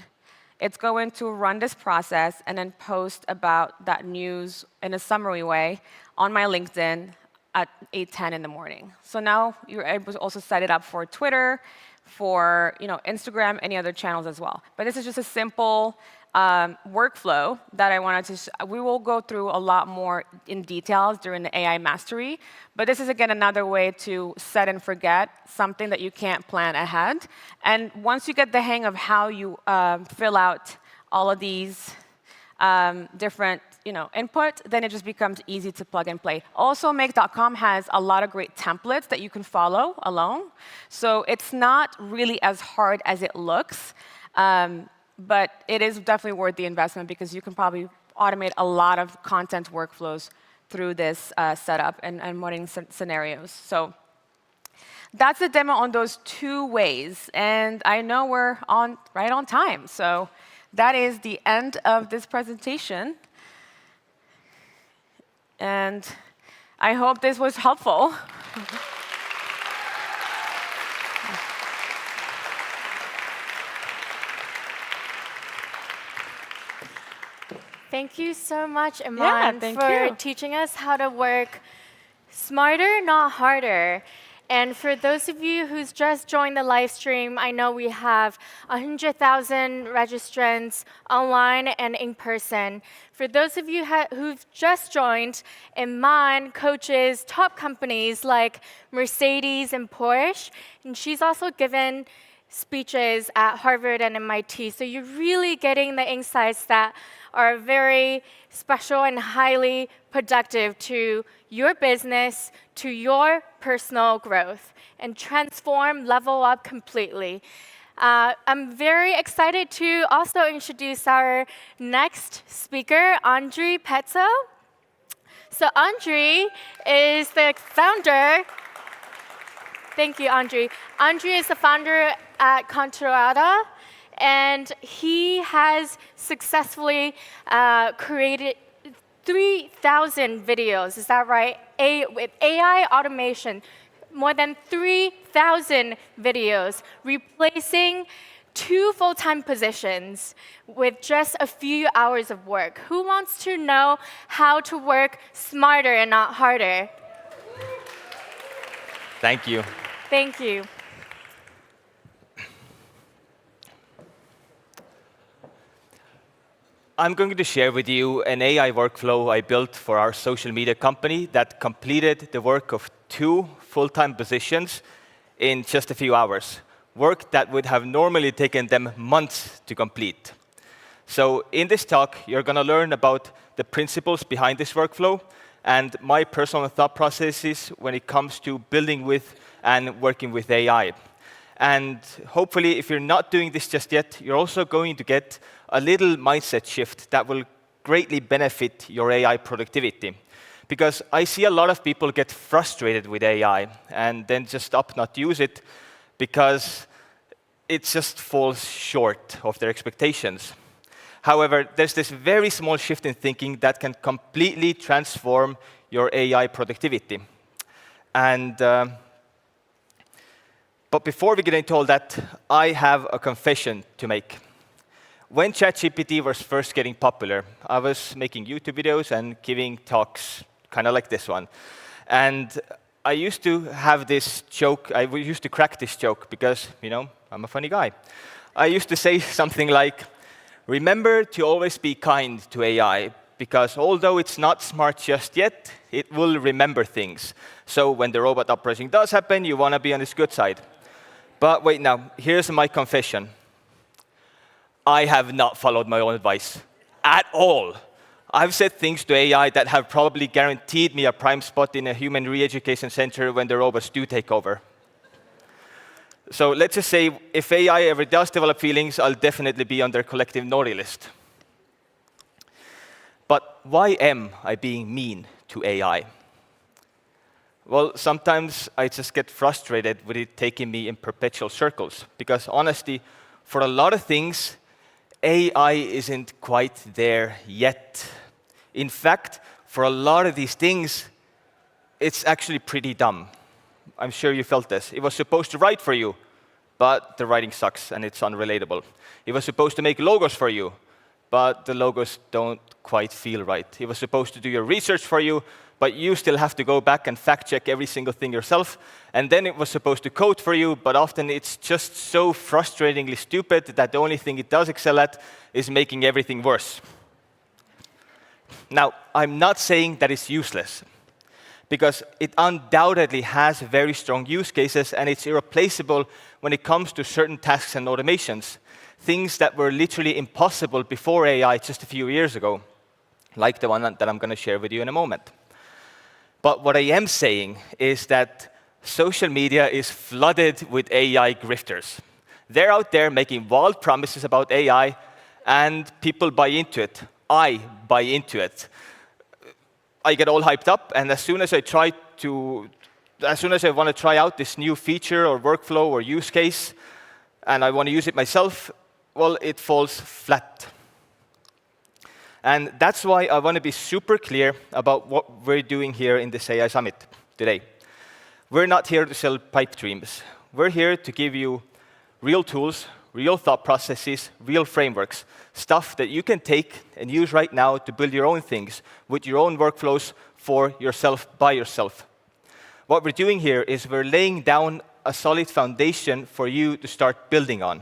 it's going to run this process and then post about that news in a summary way on my LinkedIn at 8:10 in the morning. So now you're able to also set it up for Twitter, for Instagram, any other channels as well. But this is just a simple workflow that I wanted to. We will go through a lot more in details during the AI mastery. But this is, again, another way to set and forget something that you can't plan ahead. And once you get the hang of how you fill out all of these different input, then it just becomes easy to plug and play. Also, make.com has a lot of great templates that you can follow alone. So it's not really as hard as it looks. But it is definitely worth the investment because you can probably automate a lot of content workflows through this setup and modeling scenarios. So that's the demo on those two ways. And I know we're right on time. So that is the end of this presentation. And I hope this was helpful. Thank you so much, Iman, for teaching us how to work smarter, not harder. And for those of you who's just joined the live stream, I know we have 100,000 registrants online and in person. For those of you who've just joined, Iman coaches top companies like Mercedes and Porsche, and she's also given speeches at Harvard and MIT. So you're really getting the insights that are very special and highly productive to your business, to your personal growth, and transform, level up completely. I'm very excited to also introduce our next speaker, Andriy Petso. So Andriy is the founder. Thank you, Andriy. Andriy is the founder at Contrada, and he has successfully created 3,000 videos. Is that right? With AI automation, more than 3,000 videos, replacing 2 full-time positions with just a few hours of work. Who wants to know how to work smarter and not harder? Thank you. Thank you. I'm going to share with you an AI workflow I built for our social media company that completed the work of 2 full-time positions in just a few hours, work that would have normally taken them months to complete. So in this talk, you're going to learn about the principles behind this workflow and my personal thought processes when it comes to building with and working with AI. And hopefully, if you're not doing this just yet, you're also going to get a little mindset shift that will greatly benefit your AI productivity. Because I see a lot of people get frustrated with AI and then just stop not use it because it just falls short of their expectations. However, there's this very small shift in thinking that can completely transform your AI productivity. And but before we get into all that, I have a confession to make. when ChatGPT was first getting popular, I was making YouTube videos and giving talks, kind of like this one. And I used to have this joke, I used to crack this joke because, I'm a funny guy. I used to say something like, remember to always be kind to AI, because although it's not smart just yet, it will remember things. So when the robot uprising does happen, you want to be on its good side. But wait now, here's my confession. I have not followed my own advice at all. I've said things to AI that have probably guaranteed me a prime spot in a human re-education center when the robots do take over. So let's just say if AI ever does develop feelings, I'll definitely be on their collective naughty list. But why am I being mean to AI? Well, sometimes I just get frustrated with it taking me in perpetual circles, because honestly, for a lot of things, AI isn't quite there yet. In fact, for a lot of these things, it's actually pretty dumb. I'm sure you felt this. It was supposed to write for you, but the writing sucks and it's unrelatable. It was supposed to make logos for you, but the logos don't quite feel right. It was supposed to do your research for you, but you still have to go back and fact-check every single thing yourself. And then it was supposed to code for you, but often it's just so frustratingly stupid that the only thing it does excel at is making everything worse. Now, I'm not saying that it's useless, because it undoubtedly has very strong use cases, and it's irreplaceable when it comes to certain tasks and automations, things that were literally impossible before AI just a few years ago, like the one that I'm going to share with you in a moment. But what I am saying is that social media is flooded with AI grifters. They're out there making wild promises about AI, and people buy into it. I buy into it. I get all hyped up, and as soon as I want to try out this new feature or workflow or use case, and I want to use it myself, well, it falls flat. And that's why I want to be super clear about what we're doing here in this AI Summit today. We're not here to sell pipe dreams. We're here to give you real tools, real thought processes, real frameworks, stuff that you can take and use right now to build your own things with your own workflows for yourself, by yourself. What we're doing here is we're laying down a solid foundation for you to start building on.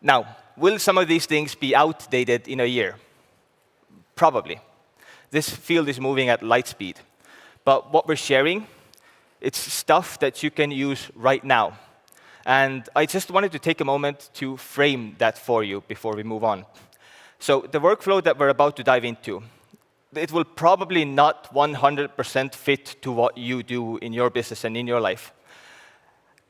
Now, will some of these things be outdated in a year? Probably. This field is moving at light speed. But what we're sharing, it's stuff that you can use right now. And I just wanted to take a moment to frame that for you before we move on. So the workflow that we're about to dive into, it will probably not 100% fit to what you do in your business and in your life,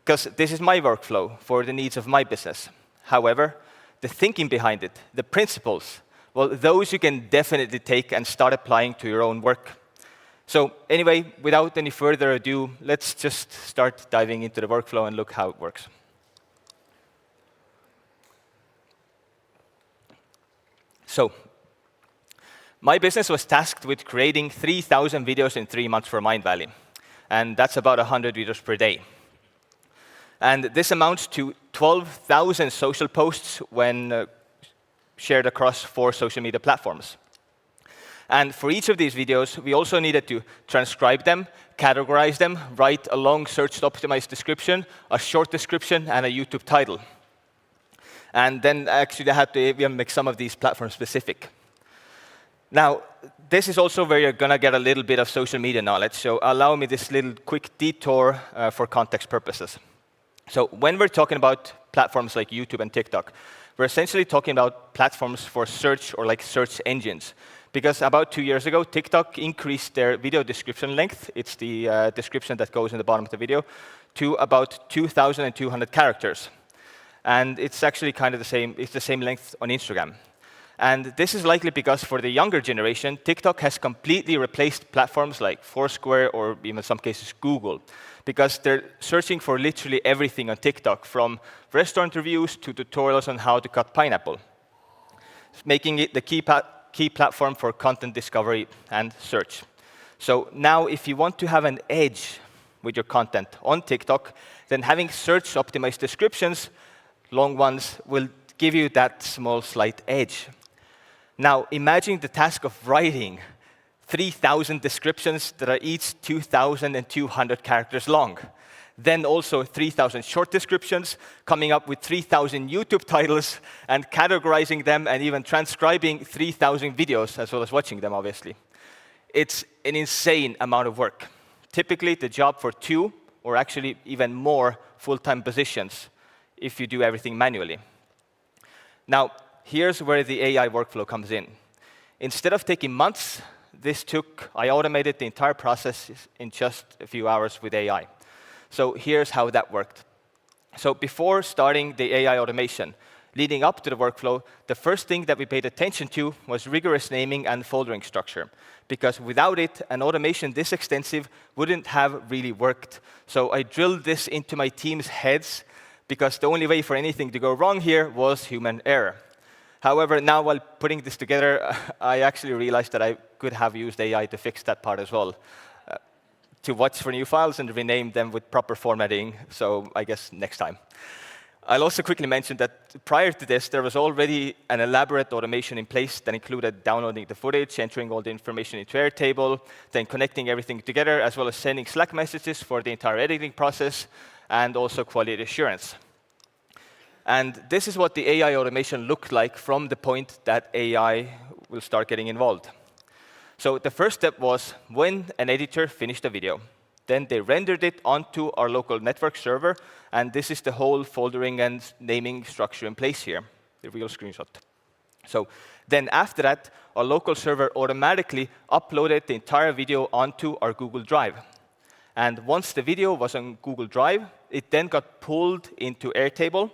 because this is my workflow for the needs of my business. However, the thinking behind it, the principles, well, those you can definitely take and start applying to your own work. So anyway, without any further ado, let's just start diving into the workflow and look how it works. So my business was tasked with creating 3,000 videos in 3 months for Mindvalley. And that's about 100 videos per day. And this amounts to 12,000 social posts when shared across 4 social media platforms. And for each of these videos, we also needed to transcribe them, categorize them, write a long search-optimized description, a short description, and a YouTube title. And then actually I had to even make some of these platform-specific. Now, this is also where you're going to get a little bit of social media knowledge, so allow me this little quick detour for context purposes. So when we're talking about platforms like YouTube and TikTok, we're essentially talking about platforms for search or like search engines. Because about 2 years ago, TikTok increased their video description length, it's the description that goes in the bottom of the video, to about 2,200 characters. And it's actually kind of the same length on Instagram. And this is likely because for the younger generation, TikTok has completely replaced platforms like Foursquare or even in some cases Google, because they're searching for literally everything on TikTok, from restaurant reviews to tutorials on how to cut pineapple, making it the key platform for content discovery and search. So now if you want to have an edge with your content on TikTok, then having search-optimized descriptions, long ones, will give you that small slight edge. Now, imagine the task of writing 3,000 descriptions that are each 2,200 characters long. Then also 3,000 short descriptions, coming up with 3,000 YouTube titles, and categorizing them, and even transcribing 3,000 videos, as well as watching them, obviously. It's an insane amount of work. Typically, the job for 2 or actually even more full-time positions if you do everything manually. Now, here's where the AI workflow comes in. Instead of taking months, I automated the entire process in just a few hours with AI. So here's how that worked. So before starting the AI automation, leading up to the workflow, the first thing that we paid attention to was rigorous naming and foldering structure. Because without it, an automation this extensive wouldn't have really worked. So I drilled this into my team's heads, because the only way for anything to go wrong here was human error. However, now while putting this together, I actually realized that I could have used AI to fix that part as well. To watch for new files and rename them with proper formatting, so I guess next time. I'll also quickly mention that prior to this, there was already an elaborate automation in place that included downloading the footage, entering all the information into Airtable, then connecting everything together, as well as sending Slack messages for the entire editing process, and also quality assurance. And this is what the AI automation looked like from the point that AI will start getting involved. So the first step was when an editor finished a video, then they rendered it onto our local network server, and this is the whole foldering and naming structure in place here, the real screenshot. So then after that, our local server automatically uploaded the entire video onto our Google Drive. And once the video was on Google Drive, it then got pulled into Airtable.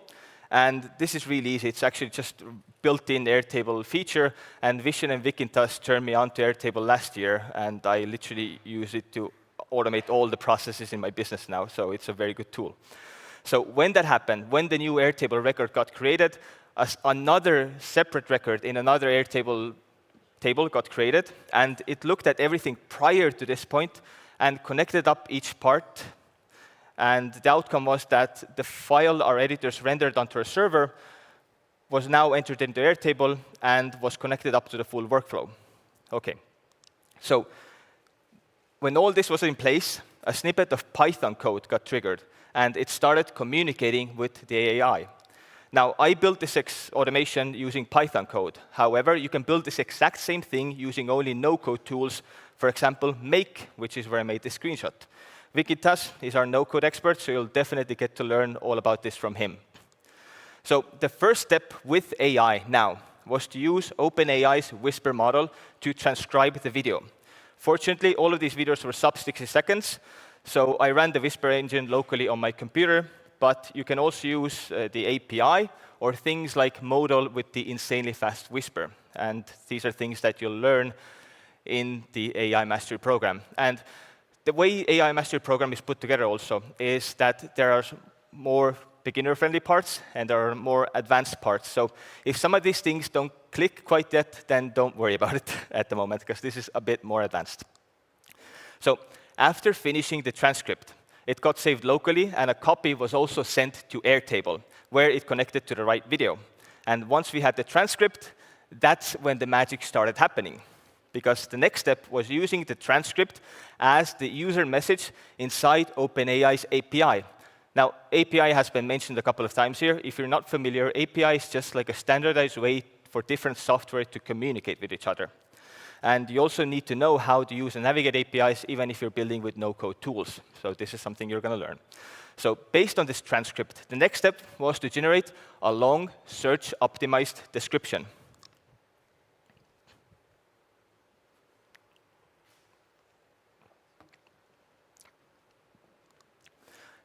And this is really easy. It's actually just built-in Airtable feature. And Vision and Vikintas turned me on to Airtable last year, and I literally use it to automate all the processes in my business now. So it's a very good tool. So when that happened, when the new Airtable record got created, another separate record in another Airtable table got created, and it looked at everything prior to this point and connected up each part. And the outcome was that the file our editors rendered onto our server was now entered into Airtable and was connected up to the full workflow. OK. So when all this was in place, a snippet of Python code got triggered, and it started communicating with the AI. Now, I built this automation using Python code. However, you can build this exact same thing using only no-code tools, for example, Make, which is where I made this screenshot. Vikintas is our no-code expert, so you'll definitely get to learn all about this from him. So the first step with AI now was to use OpenAI's Whisper model to transcribe the video. Fortunately, all of these videos were sub 60 seconds, so I ran the Whisper engine locally on my computer, but you can also use the API or things like Modal with the insanely fast Whisper. And these are things that you'll learn in the AI Mastery Program. And the way AI Mastery Program is put together also is that there are more beginner-friendly parts and there are more advanced parts. So if some of these things don't click quite yet, then don't worry about it at the moment, because this is a bit more advanced. So after finishing the transcript, it got saved locally, and a copy was also sent to Airtable, where it connected to the right video. And once we had the transcript, that's when the magic started happening. Because the next step was using the transcript as the user message inside OpenAI's API. Now, API has been mentioned a couple of times here. If you're not familiar, API is just like a standardized way for different software to communicate with each other. And you also need to know how to use and navigate APIs, even if you're building with no-code tools. So this is something you're going to learn. So based on this transcript, the next step was to generate a long search-optimized description.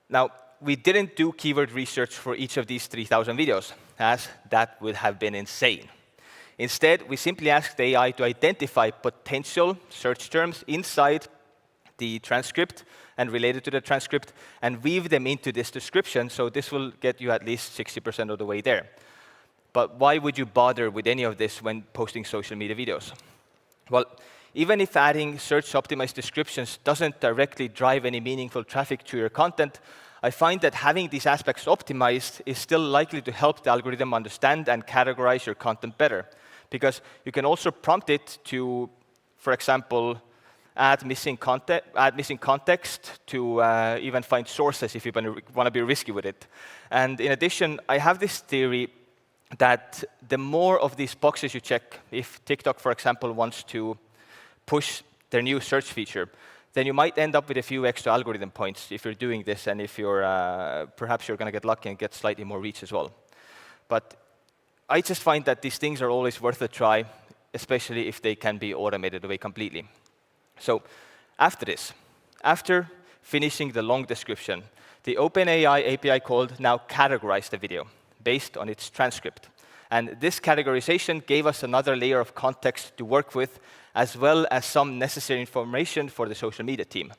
Now, we didn't do keyword research for each of these 3,000 videos, as that would have been insane. Instead, we simply asked the AI to identify potential search terms inside the transcript and related to the transcript and weave them into this description, so this will get you at least 60% of the way there. But why would you bother with any of this when posting social media videos? Well, even if adding search-optimized descriptions doesn't directly drive any meaningful traffic to your content, I find that having these aspects optimized is still likely to help the algorithm understand and categorize your content better. Because you can also prompt it to, for example, add missing context, to even find sources if you want to be risky with it. And in addition, I have this theory that the more of these boxes you check, if TikTok, for example, wants to push their new search feature, then you might end up with a few extra algorithm points if you're doing this, and if you're perhaps you're going to get lucky and get slightly more reach as well. But I just find that these things are always worth a try, especially if they can be automated away completely. So after this, after finishing the long description, the OpenAI API call now categorized the video based on its transcript. And this categorization gave us another layer of context to work with, as well as some necessary information for the social media team.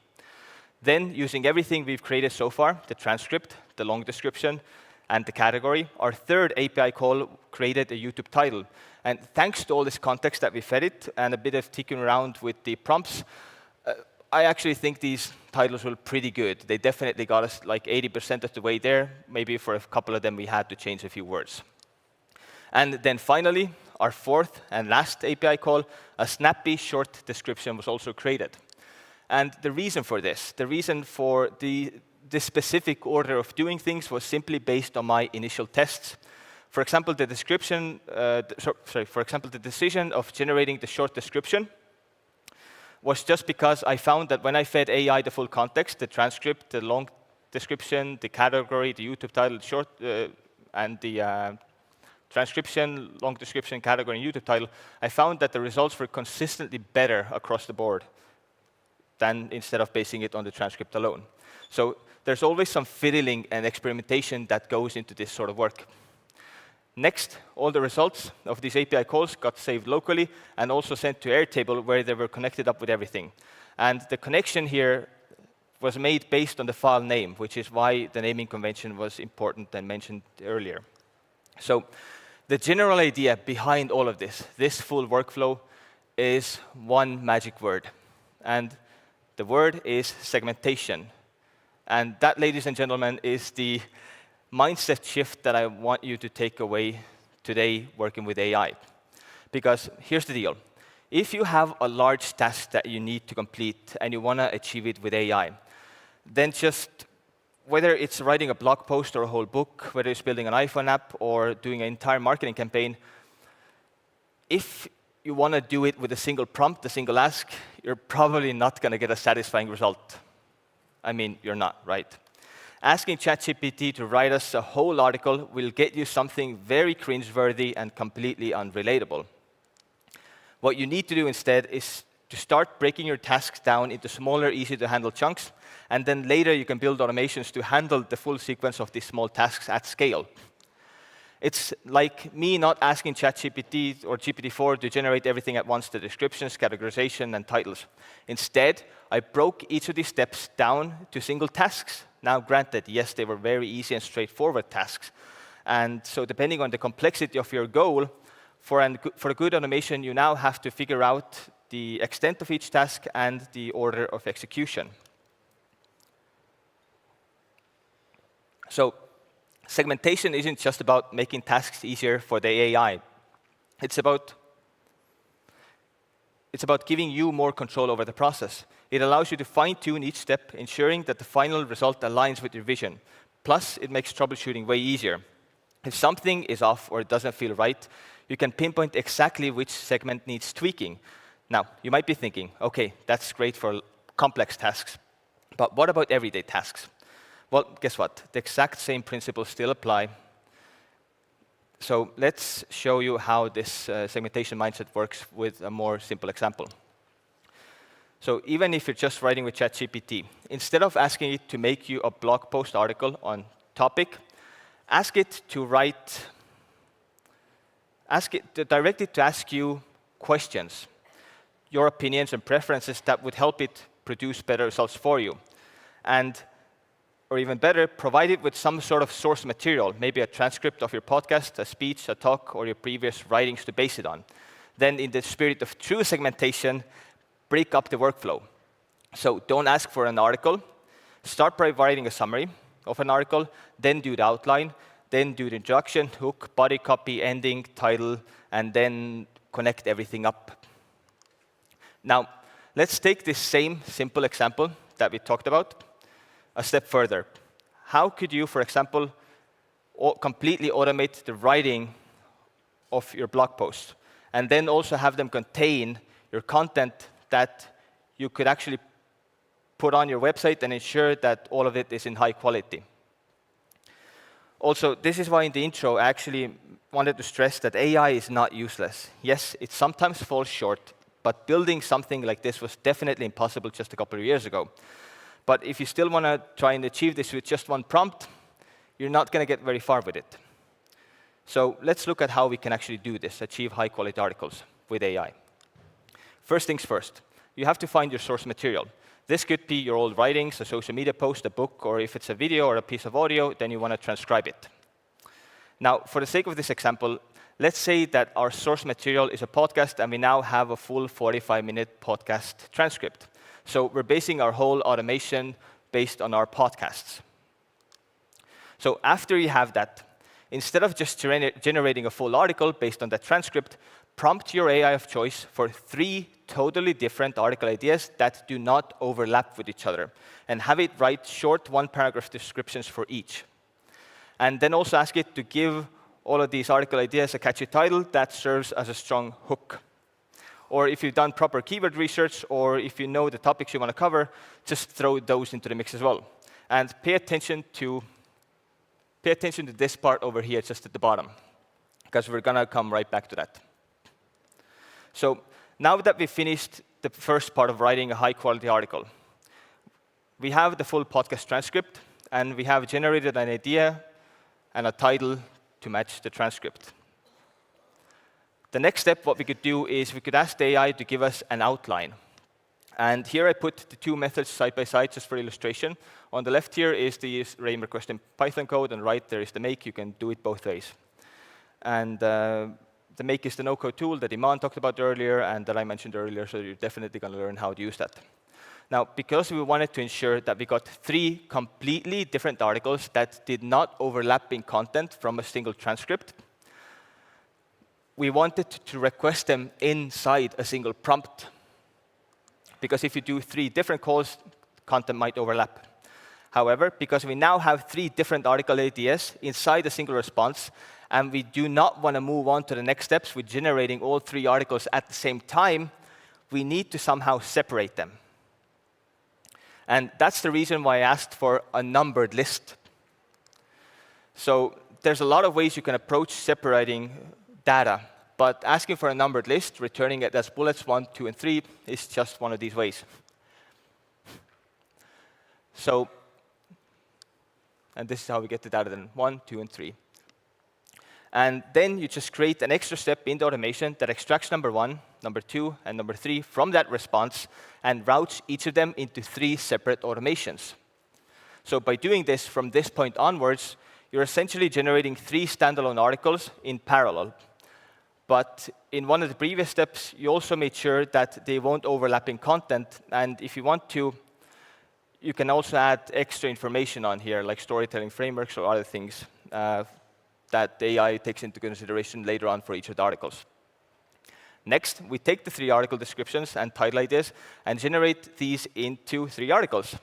Then, using everything we've created so far, the transcript, the long description, and the category, our third API call created a YouTube title. And thanks to all this context that we fed it and a bit of ticking around with the prompts, I actually think these titles were pretty good. They definitely got us like 80% of the way there. Maybe for a couple of them, we had to change a few words. And then finally, our fourth and last API call, a snappy short description was also created. And the reason for this, the reason for this specific order of doing things was simply based on my initial tests. For example, the description, for example, the decision of generating the short description was just because I found that when I fed AI the full context, the transcript, the long description, the category, the YouTube title, short, and the transcription, long description, category, and YouTube title, I found that the results were consistently better across the board than instead of basing it on the transcript alone. So there's always some fiddling and experimentation that goes into this sort of work. Next, all the results of these API calls got saved locally and also sent to Airtable, where they were connected up with everything. And the connection here was made based on the file name, which is why the naming convention was important and mentioned earlier. So the general idea behind all of this full workflow, is one magic word. And the word is segmentation. And that, ladies and gentlemen, is the mindset shift that I want you to take away today working with AI. Because here's the deal. If you have a large task that you need to complete and you want to achieve it with AI, then just, whether it's writing a blog post or a whole book, whether it's building an iPhone app or doing an entire marketing campaign, if you want to do it with a single prompt, a single ask, you're probably not going to get a satisfying result. I mean, you're not, right? Asking ChatGPT to write us a whole article will get you something very cringeworthy and completely unrelatable. What you need to do instead is to start breaking your tasks down into smaller, easy-to-handle chunks, and then later you can build automations to handle the full sequence of these small tasks at scale. It's like me not asking ChatGPT or GPT-4 to generate everything at once, the descriptions, categorization, and titles. Instead, I broke each of these steps down to single tasks. Now, granted, yes, they were very easy and straightforward tasks. And so depending on the complexity of your goal, for a good automation, you now have to figure out the extent of each task and the order of execution. So segmentation isn't just about making tasks easier for the AI. It's about giving you more control over the process. It allows you to fine-tune each step, ensuring that the final result aligns with your vision. Plus, it makes troubleshooting way easier. If something is off or it doesn't feel right, you can pinpoint exactly which segment needs tweaking. Now, you might be thinking, OK, that's great for complex tasks. But what about everyday tasks? Well, guess what? The exact same principles still apply. So let's show you how this segmentation mindset works with a more simple example. So even if you're just writing with ChatGPT, instead of asking it to make you a blog post article on topic, direct it to ask you questions, your opinions and preferences that would help it produce better results for you. And, or even better, provide it with some sort of source material, maybe a transcript of your podcast, a speech, a talk, or your previous writings to base it on. Then, in the spirit of true segmentation, break up the workflow. So don't ask for an article. Start by writing a summary. of an article, then do the outline, then do the introduction, hook, body copy, ending, title, and then connect everything up. Now, let's take this same simple example that we talked about a step further. How could you, for example, completely automate the writing of your blog post, and then also have them contain your content that you could actually put on your website and ensure that all of it is in high quality? Also, this is why in the intro I actually wanted to stress that AI is not useless. Yes, it sometimes falls short, but building something like this was definitely impossible just a couple of years ago. But if you still want to try and achieve this with just one prompt, you're not going to get very far with it. So let's look at how we can actually do this, achieve high-quality articles with AI. First things first, you have to find your source material. This could be your old writings, a social media post, a book, or if it's a video or a piece of audio, then you want to transcribe it. Now, for the sake of this example, let's say that our source material is a podcast, and we now have a full 45-minute podcast transcript. So we're basing our whole automation based on our podcasts. So after you have that, instead of just generating a full article based on that transcript, prompt your AI of choice for 3 totally different article ideas that do not overlap with each other, and have it write short one-paragraph descriptions for each. And then also ask it to give all of these article ideas a catchy title that serves as a strong hook. Or if you've done proper keyword research, or if you know the topics you want to cover, just throw those into the mix as well. And pay attention to this part over here, just at the bottom, because we're going to come right back to that. So now that we've finished the first part of writing a high-quality article, we have the full podcast transcript, and we have generated an idea and a title to match the transcript. The next step, what we could do is we could ask the AI to give us an outline. And here I put the 2 methods side by side just for illustration. On the left here is the array request in Python code, and right there is the make. You can do it both ways. And the make is the no-code tool that Iman talked about earlier and that I mentioned earlier, so you're definitely going to learn how to use that. Now, because we wanted to ensure that we got 3 completely different articles that did not overlap in content from a single transcript, we wanted to request them inside a single prompt. Because if you do 3 different calls, content might overlap. However, because we now have 3 different article ideas inside a single response, and we do not want to move on to the next steps with generating all 3 articles at the same time, we need to somehow separate them. And that's the reason why I asked for a numbered list. So there's a lot of ways you can approach separating data, but asking for a numbered list, returning it as bullets 1, 2, and 3 is just one of these ways. So, and this is how we get the data then, 1, 2, and 3. And then you just create an extra step in the automation that extracts number 1, number 2, and number 3 from that response and routes each of them into 3 separate automations. So by doing this from this point onwards, you're essentially generating 3 standalone articles in parallel. But in one of the previous steps, you also made sure that they won't overlap in content. And if you want to, you can also add extra information on here, like storytelling frameworks or other things that the AI takes into consideration later on for each of the articles. Next, we take the 3 article descriptions and title ideas and generate these into 3 articles.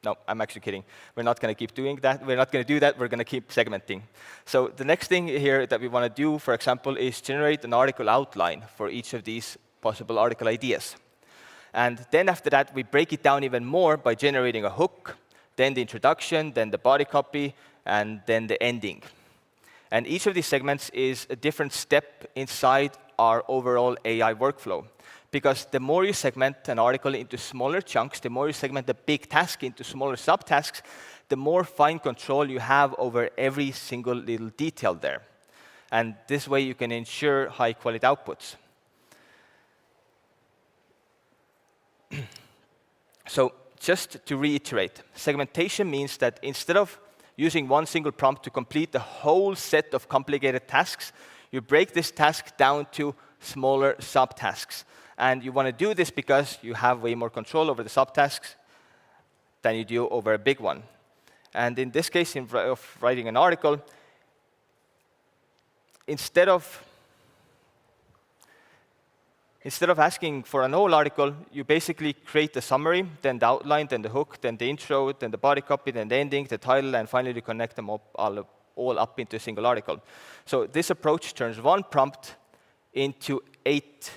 No, I'm actually kidding. We're not going to keep doing that. We're not going to do that. We're going to keep segmenting. So the next thing here that we want to do, for example, is generate an article outline for each of these possible article ideas. And then after that, we break it down even more by generating a hook, then the introduction, then the body copy, and then the ending. And each of these segments is a different step inside our overall AI workflow. Because the more you segment an article into smaller chunks, the more you segment the big task into smaller subtasks, the more fine control you have over every single little detail there. And this way you can ensure high-quality outputs. So just to reiterate, segmentation means that instead of using one single prompt to complete the whole set of complicated tasks, you break this task down to smaller subtasks. And you want to do this because you have way more control over the subtasks than you do over a big one. And in this case, of writing an article, instead of asking for an whole article, you basically create the summary, then the outline, then the hook, then the intro, then the body copy, then the ending, the title, and finally you connect them all up into a single article. So this approach turns one prompt into 8,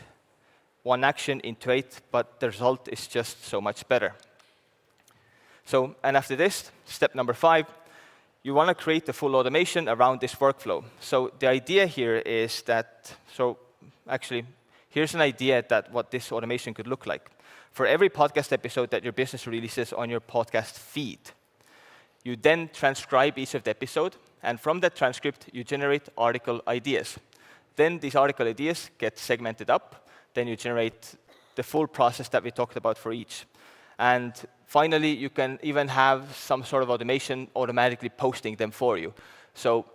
one action into 8, but the result is just so much better. So, and after this, step number 5, you want to create the full automation around this workflow. So the idea here is that, actually, here's an idea that what this automation could look like. For every podcast episode that your business releases on your podcast feed, you then transcribe each of the episode, and from that transcript, you generate article ideas. Then these article ideas get segmented up. Then you generate the full process that we talked about for each. And finally, you can even have some sort of automation automatically posting them for you. So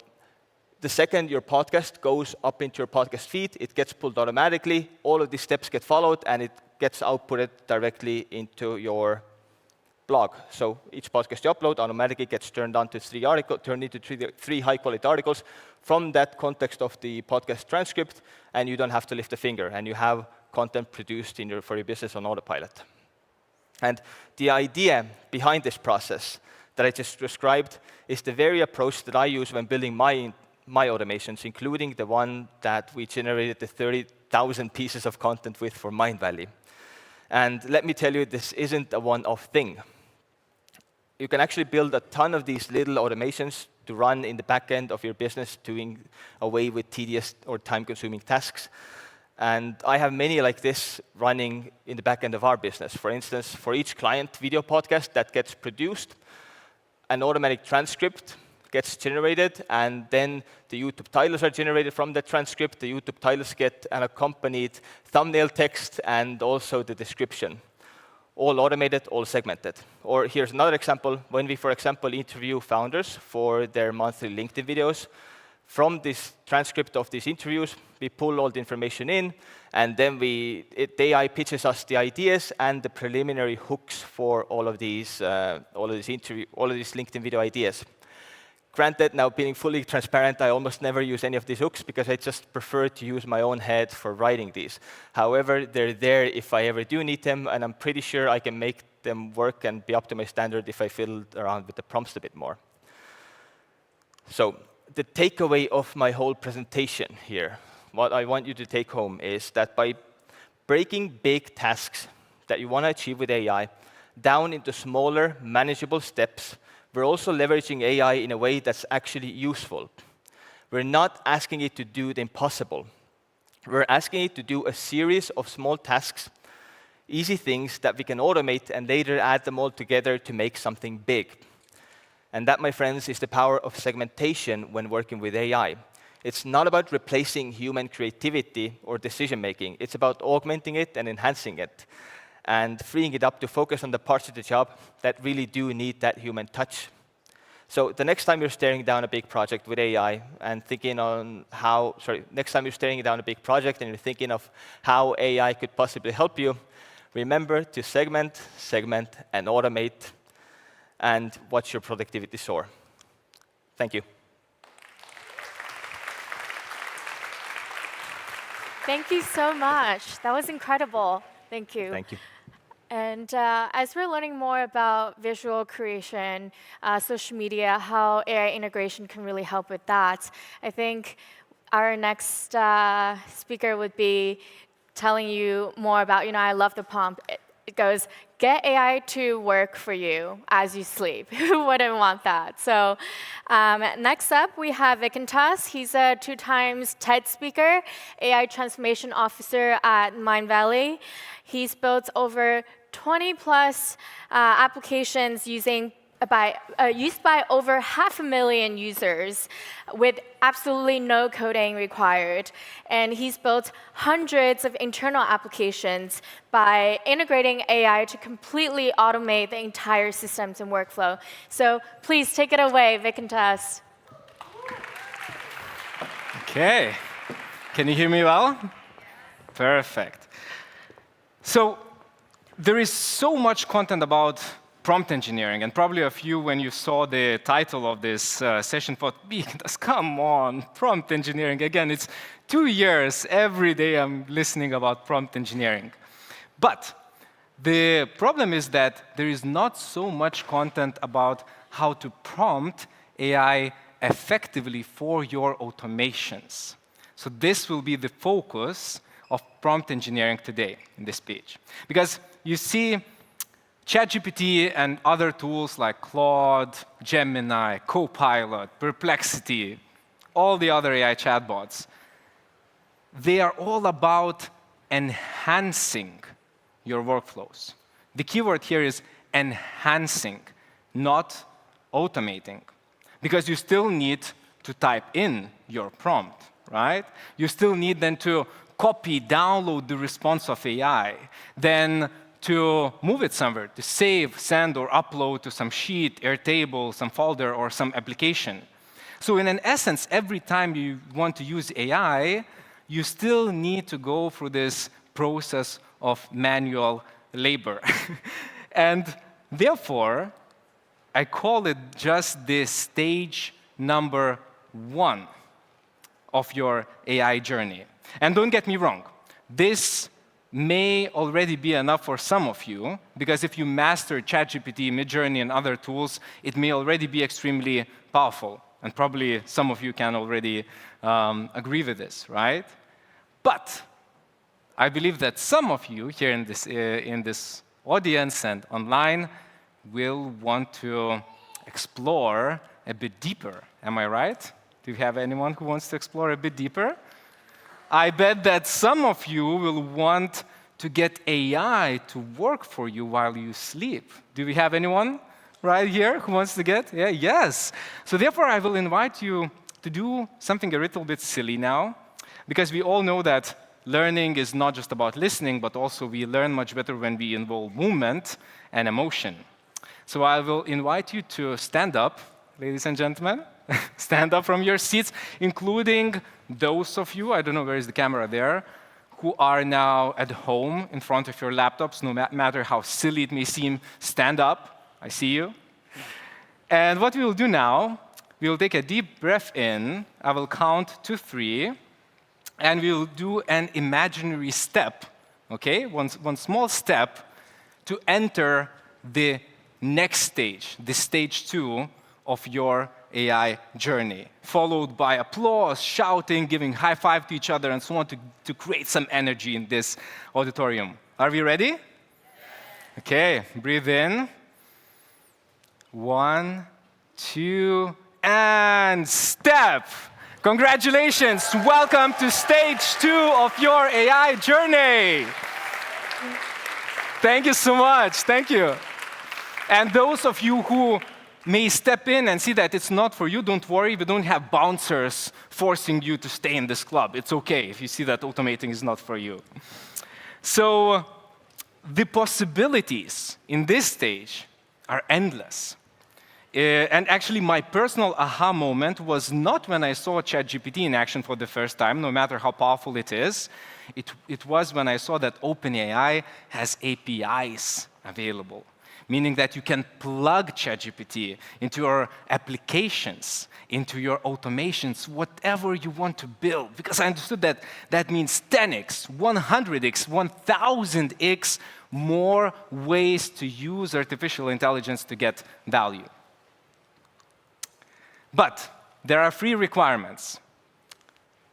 the second your podcast goes up into your podcast feed, it gets pulled automatically, all of these steps get followed, and it gets outputted directly into your blog. So each podcast you upload automatically gets turned into 3 high-quality articles from that context of the podcast transcript, and you don't have to lift a finger, and you have content produced for your business on autopilot. And the idea behind this process that I just described is the very approach that I use when building my automations, including the one that we generated the 30,000 pieces of content with for Mindvalley. And let me tell you, this isn't a one-off thing. You can actually build a ton of these little automations to run in the back end of your business, doing away with tedious or time-consuming tasks. And I have many like this running in the back end of our business. For instance, for each client video podcast that gets produced, an automatic transcript gets generated, and then the YouTube titles are generated from the transcript. The YouTube titles get an accompanied thumbnail text and also the description. All automated, all segmented. Or here's another example. When we, for example, interview founders for their monthly LinkedIn videos, from this transcript of these interviews, we pull all the information in, and then the AI pitches us the ideas and the preliminary hooks for all of these LinkedIn video ideas. Granted, now being fully transparent, I almost never use any of these hooks because I just prefer to use my own head for writing these. However, they're there if I ever do need them, and I'm pretty sure I can make them work and be up to my standard if I fiddle around with the prompts a bit more. So the takeaway of my whole presentation here, what I want you to take home is that by breaking big tasks that you want to achieve with AI down into smaller, manageable steps, we're also leveraging AI in a way that's actually useful. We're not asking it to do the impossible. We're asking it to do a series of small tasks, easy things that we can automate and later add them all together to make something big. And that, my friends, is the power of segmentation when working with AI. It's not about replacing human creativity or decision-making. It's about augmenting it and enhancing it, and freeing it up to focus on the parts of the job that really do need that human touch. So the next time you're staring down a big project with AI and next time you're staring down a big project and you're thinking of how AI could possibly help you, remember to segment, and automate, and watch your productivity soar. Thank you. Thank you so much. That was incredible. Thank you. Thank you. And as we're learning more about visual creation, social media, how AI integration can really help with that, I think our next speaker would be telling you more about, I love the prompt. It goes, get AI to work for you as you sleep. Who wouldn't want that? So next up, we have Vikintas. He's a 2-time TED speaker, AI transformation officer at Mindvalley. He's built over 20+ applications used by over 500,000 users with absolutely no coding required. And he's built hundreds of internal applications by integrating AI to completely automate the entire systems and workflow. So please take it away, Vikintas. Okay. Can you hear me well? Perfect. So there is so much content about prompt engineering. And probably a few, when you saw the title of this session, thought, come on, prompt engineering. Again, it's 2 years. Every day I'm listening about prompt engineering. But the problem is that there is not so much content about how to prompt AI effectively for your automations. So this will be the focus of prompt engineering today in this speech. Because you see, ChatGPT and other tools like Claude, Gemini, Copilot, Perplexity, all the other AI chatbots, they are all about enhancing your workflows. The keyword here is enhancing, not automating. Because you still need to type in your prompt, right? You still need then to copy, download the response of AI, then to move it somewhere, to save, send, or upload to some sheet, Airtable, some folder, or some application. So in an essence, every time you want to use AI, you still need to go through this process of manual labor. And therefore, I call it just the stage number 1 of your AI journey. And don't get me wrong, this may already be enough for some of you, because if you master ChatGPT, Midjourney, and other tools, it may already be extremely powerful. And probably some of you can already agree with this, right? But I believe that some of you here in this audience and online will want to explore a bit deeper. Am I right? Do you have anyone who wants to explore a bit deeper? I bet that some of you will want to get AI to work for you while you sleep. Do we have anyone right here who wants to get? Yeah, yes. So therefore, I will invite you to do something a little bit silly now, because we all know that learning is not just about listening, but also we learn much better when we involve movement and emotion. So I will invite you to stand up, ladies and gentlemen. Stand up from your seats, including those of you, I don't know, where is the camera there, who are now at home in front of your laptops, no matter how silly it may seem. Stand up. I see you. And what we will do now, we will take a deep breath in. I will count to 3. And we will do an imaginary step, okay? One small step to enter the next stage, the stage 2 of your AI journey, followed by applause, shouting, giving high five to each other, and so on to create some energy in this auditorium. Are we ready? Okay, breathe in. 1, 2, and step. Congratulations, welcome to stage 2 of your AI journey. Thank you so much, thank you. And those of you who may step in and see that it's not for you, don't worry, we don't have bouncers forcing you to stay in this club. It's okay if you see that automating is not for you. So the possibilities in this stage are endless. And actually, my personal aha moment was not when I saw ChatGPT in action for the first time, no matter how powerful it is. It was when I saw that OpenAI has APIs available, meaning that you can plug ChatGPT into your applications, into your automations, whatever you want to build. Because I understood that that means 10x, 100x, 1000x more ways to use artificial intelligence to get value. But there are 3 requirements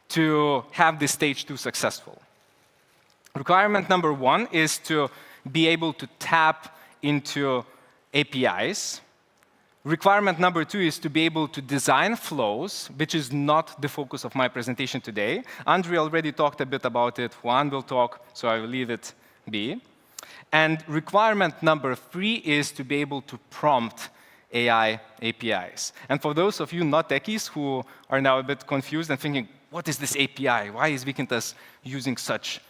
to have this stage 2 successful. Requirement number 1 is to be able to tap into APIs. Requirement number 2 is to be able to design flows, which is not the focus of my presentation today. Andrei already talked a bit about it. Juan will talk, so I will leave it be. And requirement number 3 is to be able to prompt AI APIs. And for those of you not techies who are now a bit confused and thinking, what is this API? Why is Vykintas using such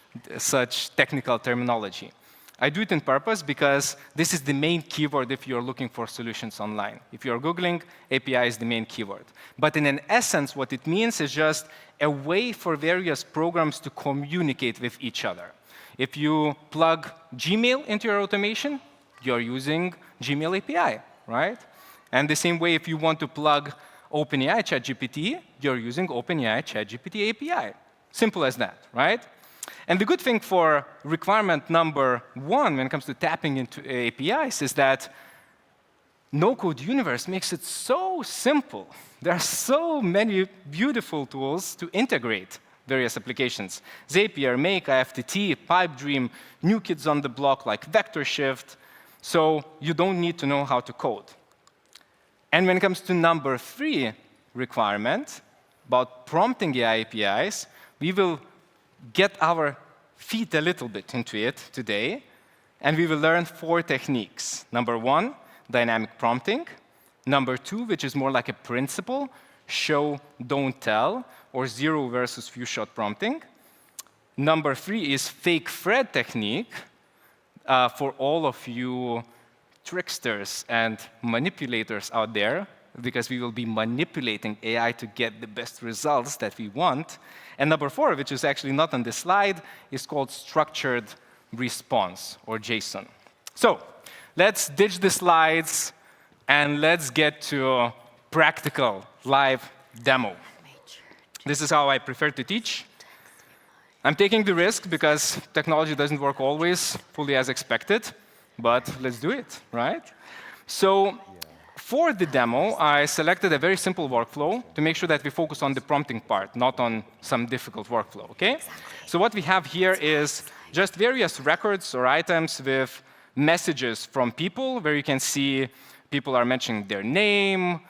technical terminology? I do it on purpose because this is the main keyword if you're looking for solutions online. If you're Googling, API is the main keyword. But in an essence, what it means is just a way for various programs to communicate with each other. If you plug Gmail into your automation, you're using Gmail API, right? And the same way, if you want to plug OpenAI ChatGPT, you're using OpenAI ChatGPT API. Simple as that, right? And the good thing for requirement number 1 when it comes to tapping into APIs is that no-code universe makes it so simple. There are so many beautiful tools to integrate various applications. Zapier, Make, IFTT, Pipedream, new kids on the block like Vector Shift. So you don't need to know how to code. And when it comes to number 3 requirement about prompting AI APIs, we will get our feet a little bit into it today, and we will learn 4 techniques. Number 1, dynamic prompting. Number 2, which is more like a principle, show, don't tell, or 0 versus few shot prompting. Number 3 is fake Fred technique for all of you tricksters and manipulators out there, because we will be manipulating AI to get the best results that we want. And number 4, which is actually not on this slide, is called structured response, or JSON. So let's ditch the slides, and let's get to a practical live demo. This is how I prefer to teach. I'm taking the risk because technology doesn't work always fully as expected, but let's do it, right? So for the demo, I selected a very simple workflow to make sure that we focus on the prompting part, not on some difficult workflow, OK? Exactly. So what we have here is just various records or items with messages from people, where you can see people are mentioning their name,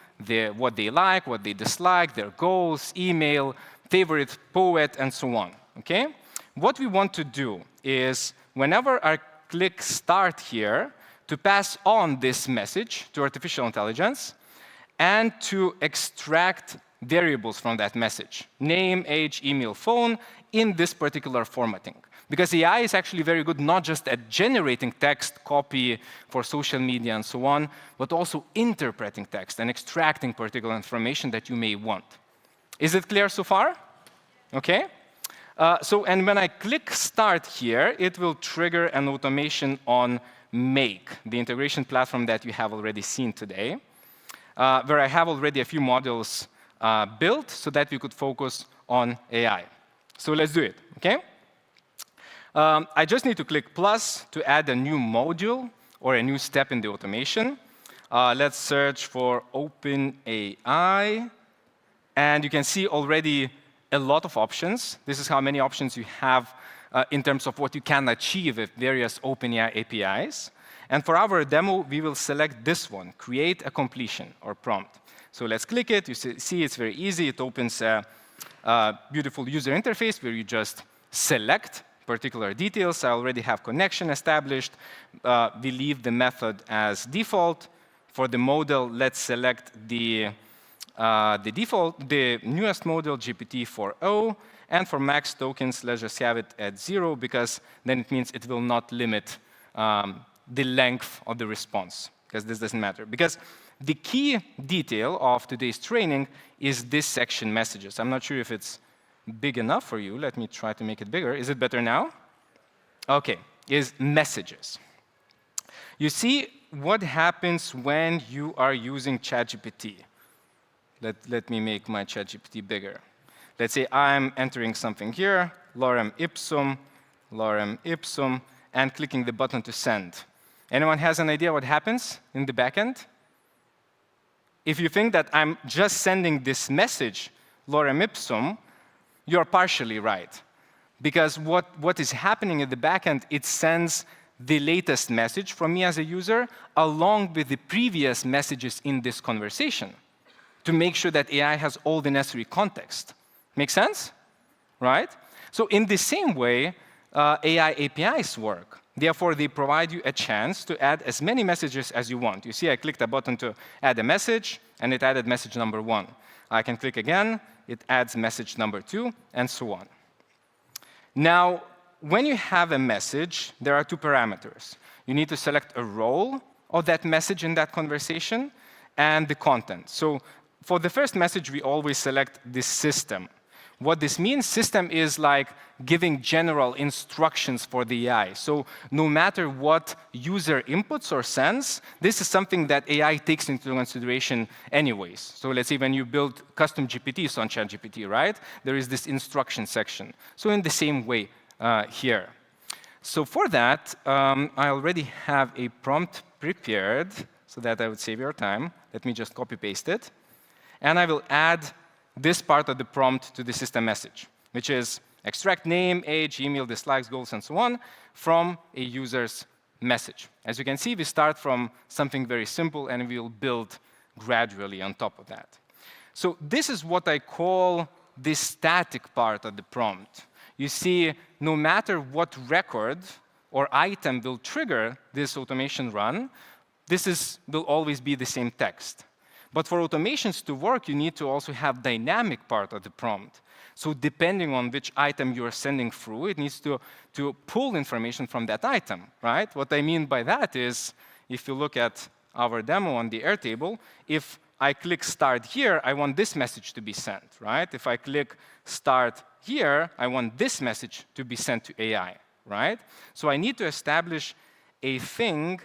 what they like, what they dislike, their goals, email, favorite poet, and so on. Okay? What we want to do is, whenever I click Start here, to pass on this message to artificial intelligence and to extract variables from that message, name, age, email, phone, in this particular formatting. Because AI is actually very good not just at generating text, copy for social media and so on, but also interpreting text and extracting particular information that you may want. Is it clear so far? OK. And when I click Start here, it will trigger an automation on Make, the integration platform that you have already seen today, where I have already a few modules built so that we could focus on AI. So let's do it, OK? I just need to click plus to add a new module or a new step in the automation. Let's search for OpenAI. And you can see already a lot of options. This is how many options you have in terms of what you can achieve with various OpenAI APIs. And for our demo, we will select this one, create a completion or prompt. So let's click it. You see it's very easy. It opens a beautiful user interface where you just select particular details. I already have connection established. We leave the method as default. For the model, let's select the newest model, GPT-4o. And for max tokens, let's just have it at 0, because then it means it will not limit the length of the response, because this doesn't matter. Because the key detail of today's training is this section, messages. I'm not sure if it's big enough for you. Let me try to make it bigger. Is it better now? OK, is messages. You see what happens when you are using ChatGPT. Let me make my ChatGPT bigger. Let's say I'm entering something here, lorem ipsum, and clicking the button to send. Anyone has an idea what happens in the backend? If you think that I'm just sending this message, lorem ipsum, you're partially right. Because what is happening in the backend, it sends the latest message from me as a user along with the previous messages in this conversation to make sure that AI has all the necessary context. Make sense? Right? So in the same way, AI APIs work. Therefore, they provide you a chance to add as many messages as you want. You see, I clicked a button to add a message, and it added message number 1. I can click again. It adds message number 2, and so on. Now, when you have a message, there are 2 parameters. You need to select a role of that message in that conversation and the content. So for the first message, we always select the system. What this means, system is like giving general instructions for the AI. So no matter what user inputs or sends, this is something that AI takes into consideration anyways. So let's say when you build custom GPTs on ChatGPT, right? There is this instruction section. So in the same way here. So for that, I already have a prompt prepared so that I would save your time. Let me just copy-paste it. And I will add this part of the prompt to the system message, which is extract name, age, email, dislikes, goals, and so on from a user's message. As you can see, we start from something very simple, and we'll build gradually on top of that. So this is what I call the static part of the prompt. You see, no matter what record or item will trigger this automation run, will always be the same text. But for automations to work, you need to also have dynamic part of the prompt. So depending on which item you are sending through, it needs to pull information from that item, right? What I mean by that is, if you look at our demo on the Airtable, if I click Start here, I want this message to be sent, right? If I click Start here, I want this message to be sent to AI, right? So I need to establish a thing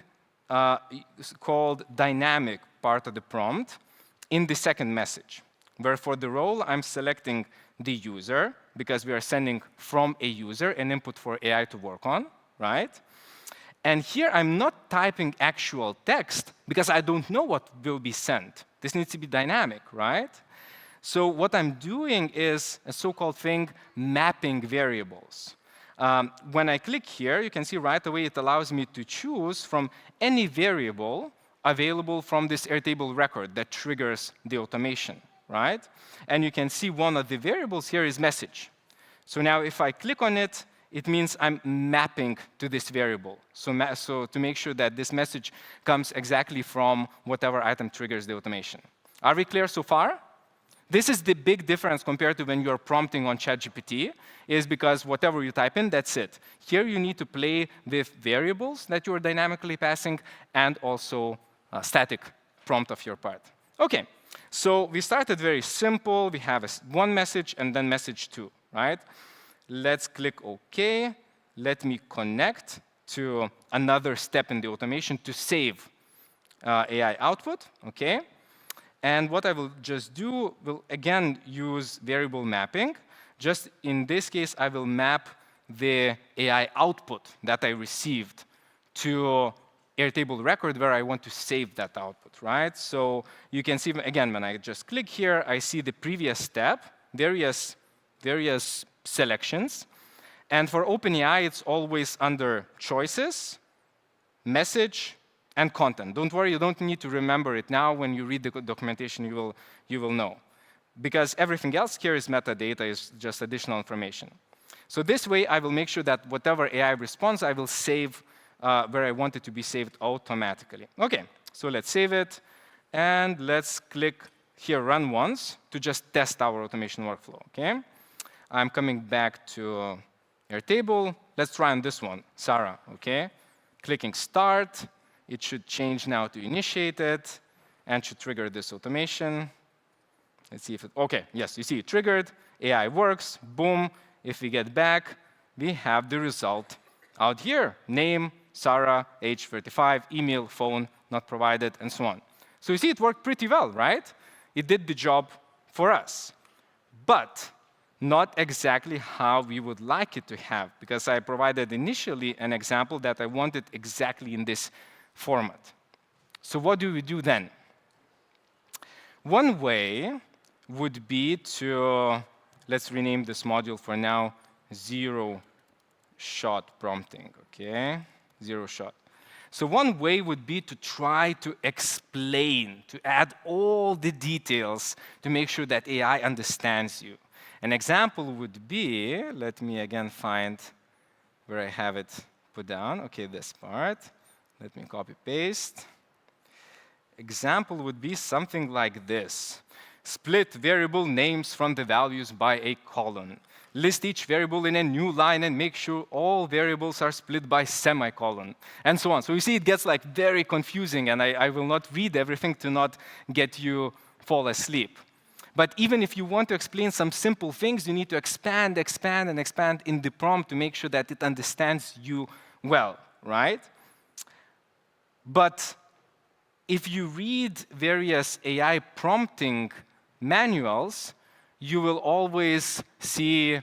called dynamic part of the prompt in the second message, where for the role, I'm selecting the user, because we are sending from a user an input for AI to work on, right? And here, I'm not typing actual text, because I don't know what will be sent. This needs to be dynamic, right? So what I'm doing is a so-called thing, mapping variables. When I click here, you can see right away it allows me to choose from any variable available from this Airtable record that triggers the automation, right? And you can see one of the variables here is message. So now if I click on it, it means I'm mapping to this variable. So to make sure that this message comes exactly from whatever item triggers the automation. Are we clear so far? This is the big difference compared to when you're prompting on ChatGPT, is because whatever you type in, that's it. Here you need to play with variables that you're dynamically passing and also a static prompt of your part. OK, so we started very simple. We have one message and then message 2, right? Let's click OK. Let me connect to another step in the automation to save AI output, OK? And what I will just do will, again, use variable mapping. Just in this case, I will map the AI output that I received to Airtable record where I want to save that output, right? So you can see, again, when I just click here, I see the previous step, various selections. And for OpenAI, it's always under choices, message, and content. Don't worry, you don't need to remember it now. When you read the documentation, you will know. Because everything else here is metadata, is just additional information. So this way, I will make sure that whatever AI responds, I will save where I want it to be saved automatically. OK, so let's save it. And let's click here, Run Once, to just test our automation workflow. OK, I'm coming back to Airtable. Let's try on this one, Sarah. OK, clicking Start. It should change now to initiated and should trigger this automation. Let's see if it, OK, yes, you see it triggered. AI works, boom. If we get back, we have the result out here. Name, Sarah, age 35, email, phone, not provided, and so on. So you see it worked pretty well, right? It did the job for us. But not exactly how we would like it to have, because I provided initially an example that I wanted exactly in this format. So what do we do then? One way would be to, let's rename this module for now, zero-shot prompting, OK? Zero shot. So one way would be to try to explain, to add all the details to make sure that AI understands you. An example would be, let me again find where I have it put down. OK, this part. Let me copy paste. Example would be something like this. Split variable names from the values by a colon. List each variable in a new line and make sure all variables are split by semicolon, and so on. So you see, it gets like very confusing, and I will not read everything to not get you fall asleep. But even if you want to explain some simple things, you need to expand, expand, and expand in the prompt to make sure that it understands you well, right? But if you read various AI prompting manuals, you will always see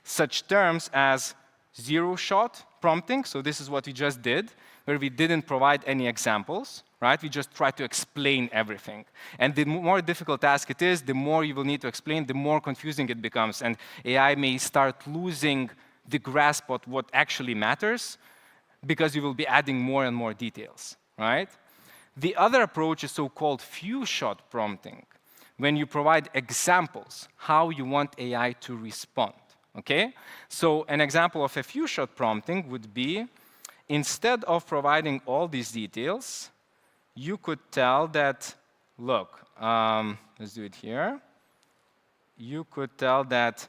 such terms as zero-shot prompting. So this is what we just did, where we didn't provide any examples, right? We just tried to explain everything. And the more difficult task it is, the more you will need to explain, the more confusing it becomes. And AI may start losing the grasp of what actually matters because you will be adding more and more details, right? The other approach is so-called few-shot prompting, when you provide examples how you want AI to respond, okay? So an example of a few-shot prompting would be, instead of providing all these details, you could tell that, look, let's do it here. You could tell that,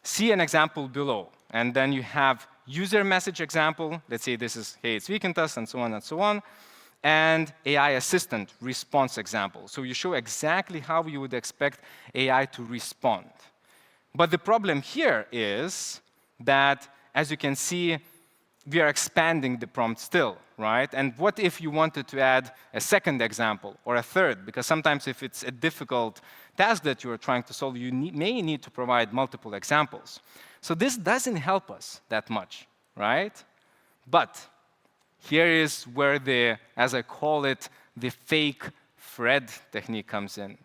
see an example below, and then you have user message example. Let's say this is, hey, it's weekend test, and so on and so on. And AI assistant response example. So you show exactly how you would expect AI to respond. But the problem here is that, as you can see, we are expanding the prompt still, right? And what if you wanted to add a second example or a third? Because sometimes if it's a difficult task that you are trying to solve, you may need to provide multiple examples. So this doesn't help us that much, right? But here is where the, as I call it, the fake thread technique comes in,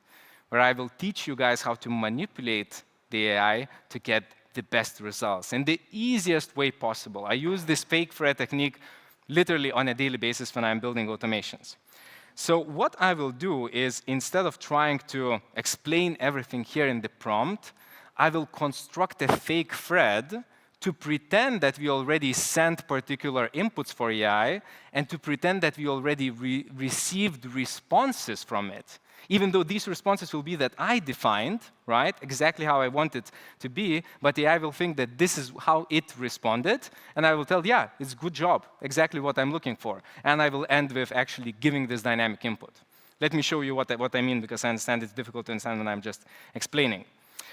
where I will teach you guys how to manipulate the AI to get the best results in the easiest way possible. I use this fake thread technique literally on a daily basis when I'm building automations. So what I will do is, instead of trying to explain everything here in the prompt, I will construct a fake thread to pretend that we already sent particular inputs for AI and to pretend that we already received responses from it. Even though these responses will be that I defined, right, exactly how I want it to be, but AI will think that this is how it responded, and I will tell, yeah, it's good job, exactly what I'm looking for. And I will end with actually giving this dynamic input. Let me show you what I mean, because I understand it's difficult to understand when I'm just explaining.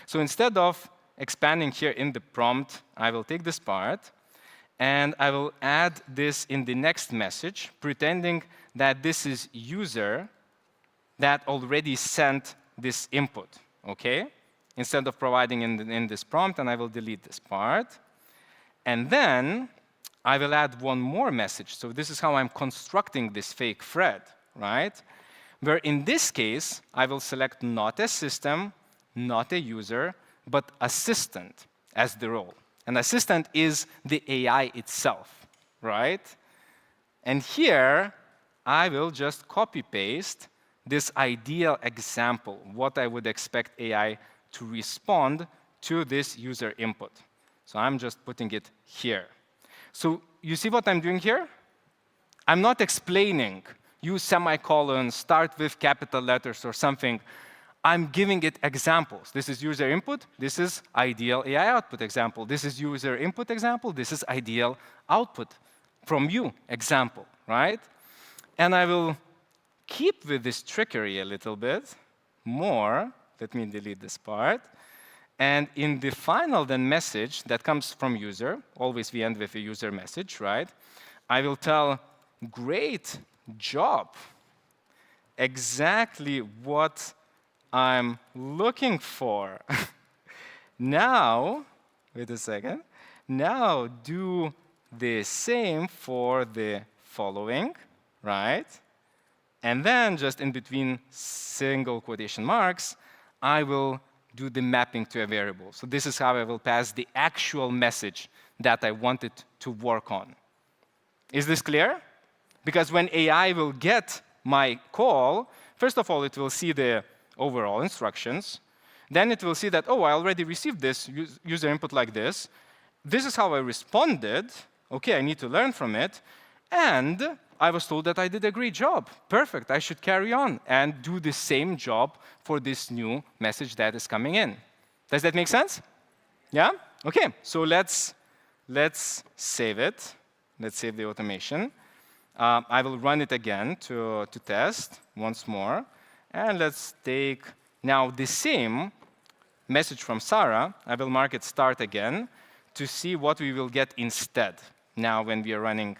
So instead of expanding here in the prompt, I will take this part, and I will add this in the next message, pretending that this is user that already sent this input, okay? Instead of providing in this prompt, and I will delete this part. And then I will add one more message. So this is how I'm constructing this fake thread, right? Where in this case, I will select not a system, not a user, but assistant as the role. And assistant is the AI itself, right? And here, I will just copy-paste this ideal example, what I would expect AI to respond to this user input. So I'm just putting it here. So you see what I'm doing here? I'm not explaining, use semicolons, start with capital letters or something. I'm giving it examples. This is user input. This is ideal AI output example. This is user input example. This is ideal output from you example, right? And I will keep with this trickery a little bit more. Let me delete this part. And in the final then message that comes from user, always we end with a user message, right? I will tell, great job. Exactly what I'm looking for. Now, wait a second. Now do the same for the following, right? And then just in between single quotation marks, I will do the mapping to a variable. So this is how I will pass the actual message that I wanted to work on. Is this clear? Because when AI will get my call, first of all, it will see the overall instructions. Then it will see that, oh, I already received this user input like this. This is how I responded. OK, I need to learn from it. And I was told that I did a great job. Perfect. I should carry on and do the same job for this new message that is coming in. Does that make sense? Yeah? OK, so let's save it. Let's save the automation. I will run it again to test once more. And let's take Now, the same message from Sarah, I will mark it start again to see what we will get instead now when we are running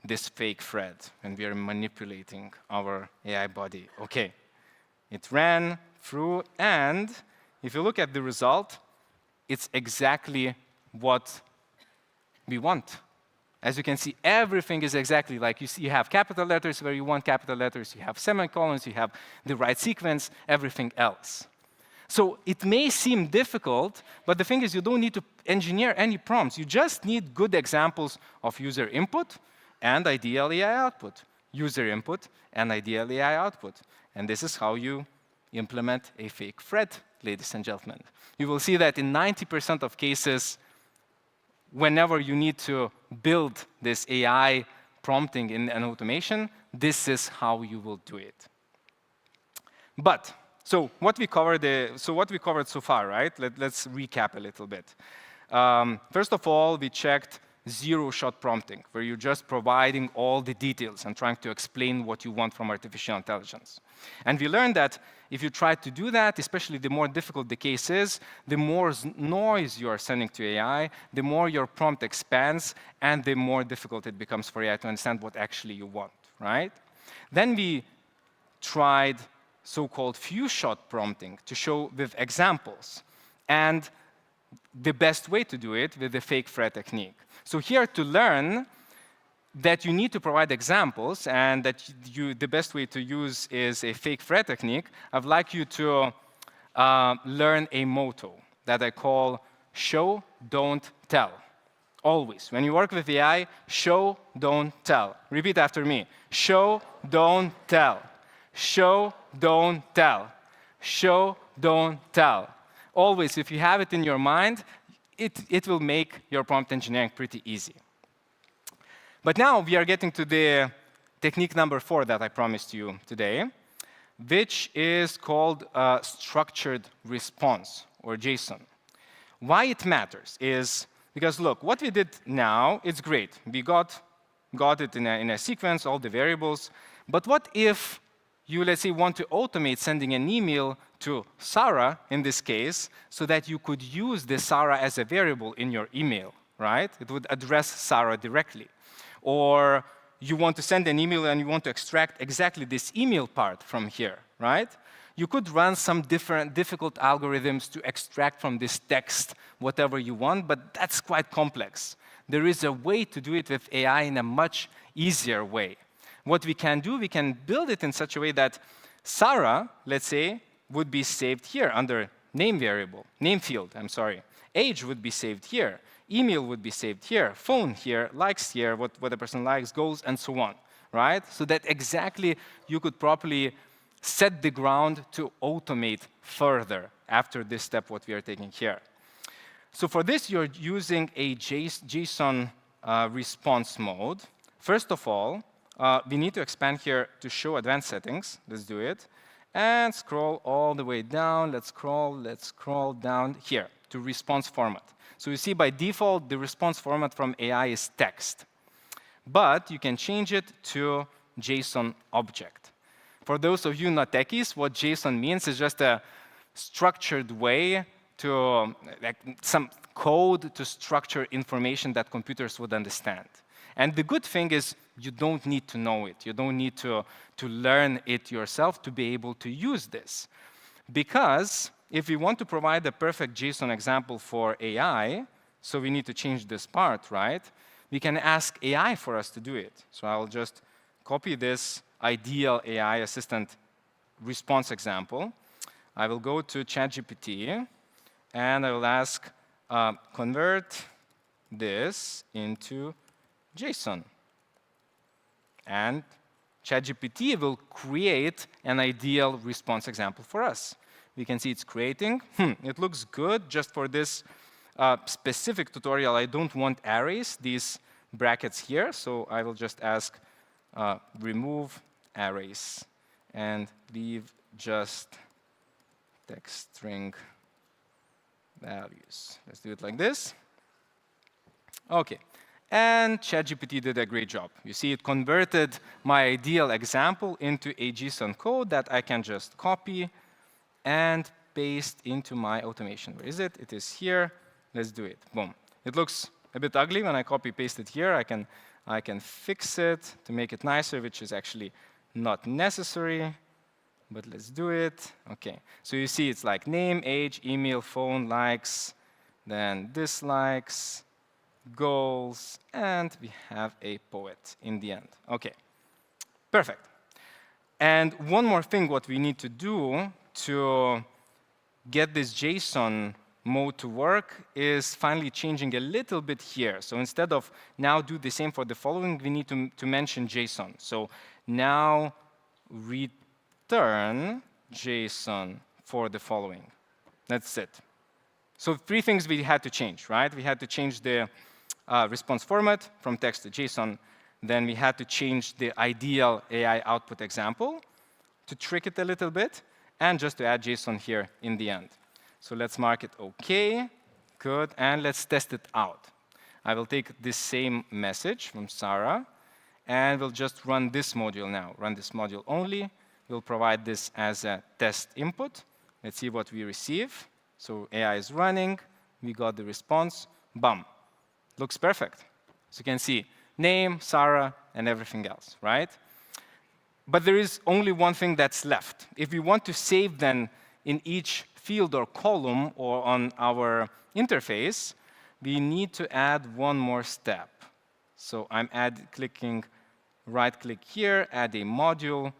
this fake thread, when we are manipulating our AI body. OK, it ran through, and if you look at the result, it's exactly what we want. As you can see, everything is exactly like you see. You have capital letters where you want capital letters. You have semicolons. You have the right sequence, everything else. So it may seem difficult, but the thing is you don't need to engineer any prompts. You just need good examples of user input and ideal AI output. User input and ideal AI output. And this is how you implement a fake thread, ladies and gentlemen. You will see that in 90% of cases, whenever you need to build this AI prompting in an automation, this is how you will do it. But so what we covered so far, right? Let's recap a little bit. First of all, we checked zero-shot prompting, where you're just providing all the details and trying to explain what you want from artificial intelligence. And we learned that if you try to do that, especially the more difficult the case is, the more noise you are sending to AI, the more your prompt expands, and the more difficult it becomes for AI to understand what actually you want, right? Then we tried so-called few-shot prompting to show with examples, and the best way to do it with the fake thread technique. So here to learn that you need to provide examples and that the best way to use is a fake thread technique, I'd like you to learn a motto that I call show, don't tell. Always. When you work with AI, show, don't tell. Repeat after me. Show, don't tell. Show, don't tell. Show, don't tell. Always, if you have it in your mind, it will make your prompt engineering pretty easy. But now we are getting to the technique number 4 that I promised you today, which is called structured response, or JSON. Why it matters is because, look, what we did now, it's great. We got it in a sequence, all the variables. But what if you, let's say, want to automate sending an email to Sarah, in this case, so that you could use the Sarah as a variable in your email, right? It would address Sarah directly. Or you want to send an email and you want to extract exactly this email part from here, right? You could run some different difficult algorithms to extract from this text whatever you want, but that's quite complex. There is a way to do it with AI in a much easier way. What we can do, we can build it in such a way that Sarah, let's say, would be saved here under name field, I'm sorry. Age would be saved here. Email would be saved here. Phone here, likes here, what the person likes, goals, and so on, right? So that exactly you could properly set the ground to automate further after this step, what we are taking here. So for this, you're using a JSON response mode. First of all, we need to expand here to show advanced settings. Let's do it. And scroll all the way down. Let's scroll down here to response format. So you see by default, the response format from AI is text. But you can change it to JSON object. For those of you not techies, what JSON means is just a structured way to, like some code to structure information that computers would understand. And the good thing is you don't need to know it. You don't need to learn it yourself to be able to use this. Because if we want to provide a perfect JSON example for AI, so we need to change this part, right? We can ask AI for us to do it. So I'll just copy this ideal AI assistant response example. I will go to ChatGPT, and I will ask, convert this into JSON. And ChatGPT will create an ideal response example for us. We can see it's creating. It looks good. Just for this specific tutorial, I don't want arrays, these brackets here. So I will just ask remove arrays and leave just text string values. Let's do it like this. OK. And ChatGPT did a great job. You see, it converted my ideal example into a JSON code that I can just copy and paste into my automation. Where is it? It is here. Let's do it. Boom. It looks a bit ugly when I copy paste it here. I can fix it to make it nicer, which is actually not necessary. But let's do it. OK. So you see it's like name, age, email, phone, likes, then dislikes, goals, and we have a poet in the end. OK. Perfect. And one more thing what we need to do to get this JSON mode to work is finally changing a little bit here. So instead of now do the same for the following, we need to mention JSON. So now return JSON for the following. That's it. So 3 things we had to change, right? We had to change the response format from text to JSON. Then we had to change the ideal AI output example to trick it a little bit, and just to add JSON here in the end. So let's mark it OK. Good. And let's test it out. I will take this same message from Sarah, and we'll just run this module now. Run this module only. We'll provide this as a test input. Let's see what we receive. So AI is running. We got the response. Bam. Looks perfect. So you can see name, Sarah, and everything else, right? But there is only one thing that's left. If we want to save then in each field or column or on our interface, we need to add one more step. So I'm clicking right-click here, add a module,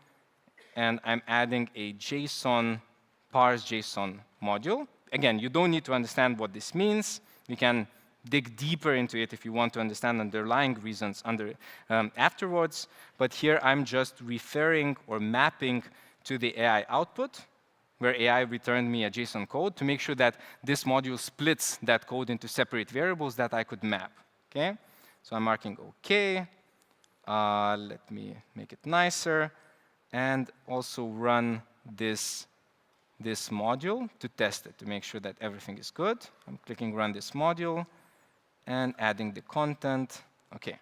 and I'm adding a JSON, parse JSON module. Again, you don't need to understand what this means. We can dig deeper into it if you want to understand underlying reasons afterwards. But here I'm just referring or mapping to the AI output, where AI returned me a JSON code to make sure that this module splits that code into separate variables that I could map. Okay? So I'm marking OK. Let me make it nicer. And also run this module to test it, to make sure that everything is good. I'm clicking Run this module and adding the content. OK.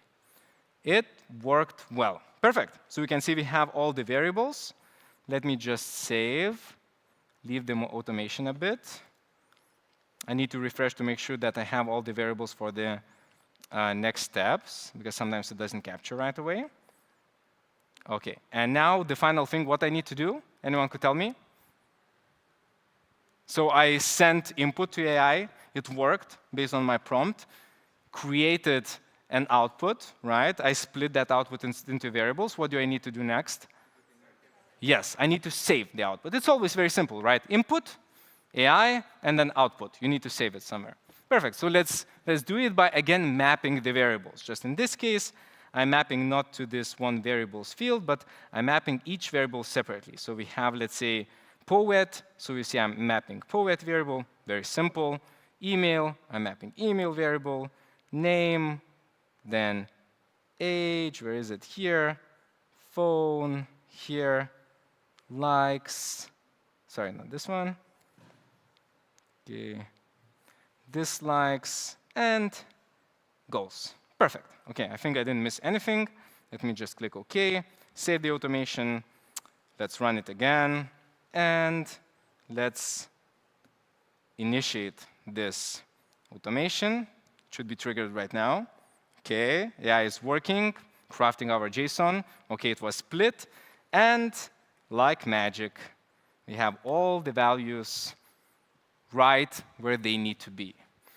It worked well. Perfect. So we can see we have all the variables. Let me just save, leave the automation a bit. I need to refresh to make sure that I have all the variables for the next steps, because sometimes it doesn't capture right away. OK. And now the final thing, what I need to do. Anyone could tell me? So I sent input to AI. It worked based on my prompt. Created an output, right? I split that output into variables. What do I need to do next? Yes, I need to save the output. It's always very simple, right? Input, AI, and then output. You need to save it somewhere. Perfect. So let's do it by, again, mapping the variables. Just in this case, I'm mapping not to this one variables field, but I'm mapping each variable separately. So we have, let's say, poet. So you see I'm mapping poet variable. Very simple. Email, I'm mapping email variable. Name, then age, where is it? Here. Phone, here. Likes, sorry, not this one. Okay. Dislikes, and goals. Perfect. OK, I think I didn't miss anything. Let me just click OK, save the automation. Let's run it again. And let's initiate this automation. It should be triggered right now. OK, AI is working, crafting our JSON. OK, it was split. And like magic, we have all the values right where they need to be.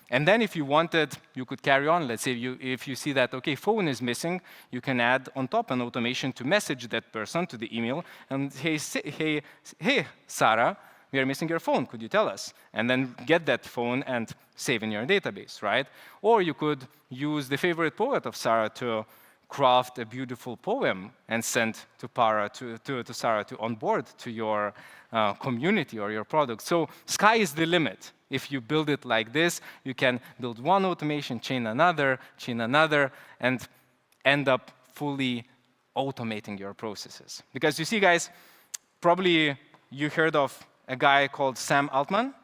And then if you wanted, you could carry on. Let's say if you see that, OK, phone is missing, you can add on top an automation to message that person to the email. And hey, Sarah, we are missing your phone. Could you tell us? And then get that phone and save in your database, right? Or you could use the favorite poet of Sarah to craft a beautiful poem and send to Sarah to onboard to your community or your product. So sky is the limit. If you build it like this, you can build one automation, chain another, and end up fully automating your processes. Because you see, guys, probably you heard of a guy called Sam Altman.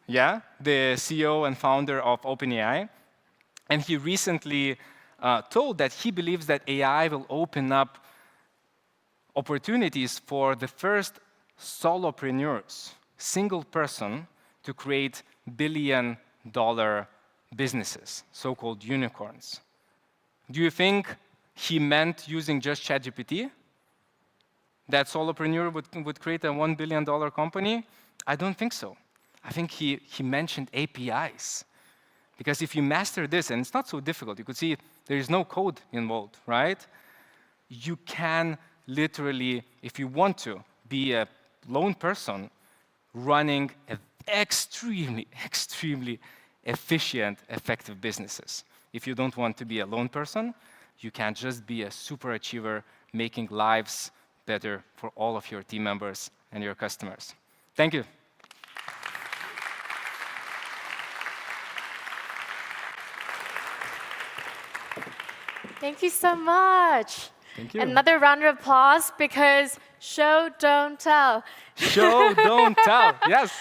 Yeah, the CEO and founder of OpenAI. And he recently told that he believes that AI will open up opportunities for the first solopreneurs, single person, to create billion-dollar businesses, so-called unicorns. Do you think he meant using just ChatGPT? That solopreneur would create a $1 billion company? I don't think so. I think he mentioned APIs. Because if you master this, and it's not so difficult, you could see there is no code involved, right? You can literally, if you want to, be a lone person running extremely, extremely efficient, effective businesses. If you don't want to be a lone person, you can just be a super achiever, making lives better for all of your team members and your customers. Thank you. Thank you so much. Thank you. Another round of applause because show, don't tell. Show, don't tell. Yes.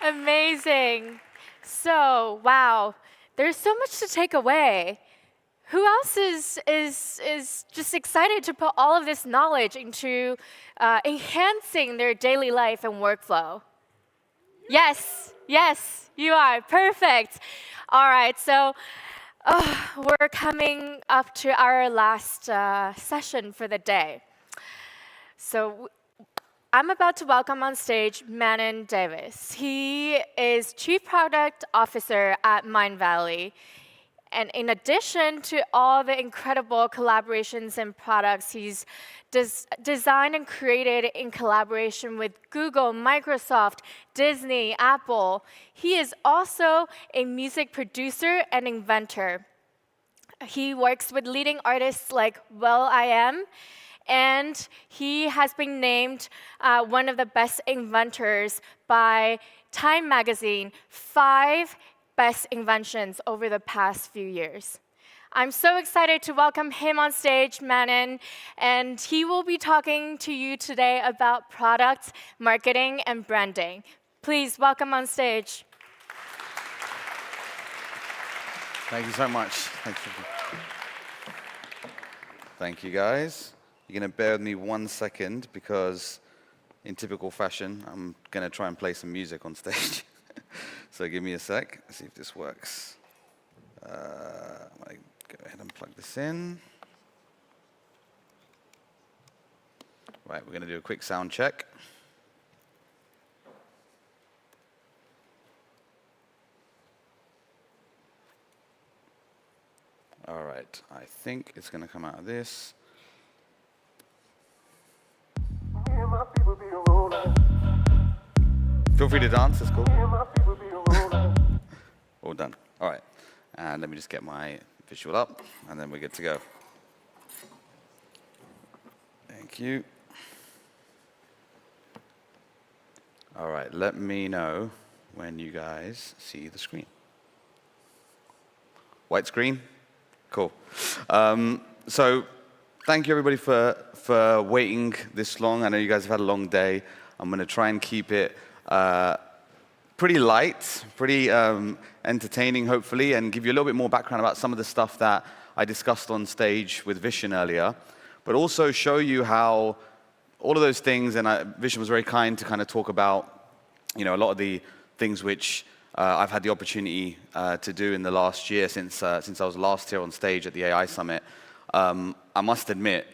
Amazing. So, wow, there's so much to take away. Who else is just excited to put all of this knowledge into enhancing their daily life and workflow? Yes, yes, you are. Perfect. All right, so we're coming up to our last session for the day. So I'm about to welcome on stage Manon Davis. He is Chief Product Officer at Mindvalley. And in addition to all the incredible collaborations and products he's designed and created in collaboration with Google, Microsoft, Disney, Apple, he is also a music producer and inventor. He works with leading artists like will.i.am, and he has been named one of the best inventors by Time Magazine, 5 best inventions over the past few years. I'm so excited to welcome him on stage, Manon, and he will be talking to you today about product, marketing, and branding. Please welcome on stage. Thank you so much. Thank you, guys. You're going to bear with me 1 second because, in typical fashion, I'm going to try and play some music on stage. So give me a sec. Let's see if this works. I'm going to go ahead and plug this in. Right, we're going to do a quick sound check. All right, I think it's going to come out of this. Feel free to dance, it's cool. All done. All right, and let me just get my visual up, and then we're good to go. Thank you. All right, let me know when you guys see the screen. White screen? Cool. So thank you, everybody, for waiting this long. I know you guys have had a long day. I'm going to try and keep it pretty light, pretty entertaining, hopefully, and give you a little bit more background about some of the stuff that I discussed on stage with Vishen earlier, but also show you how all of those things, and Vishen was very kind to kind of talk about, a lot of the things which I've had the opportunity to do in the last year since I was last here on stage at the AI Summit. I must admit,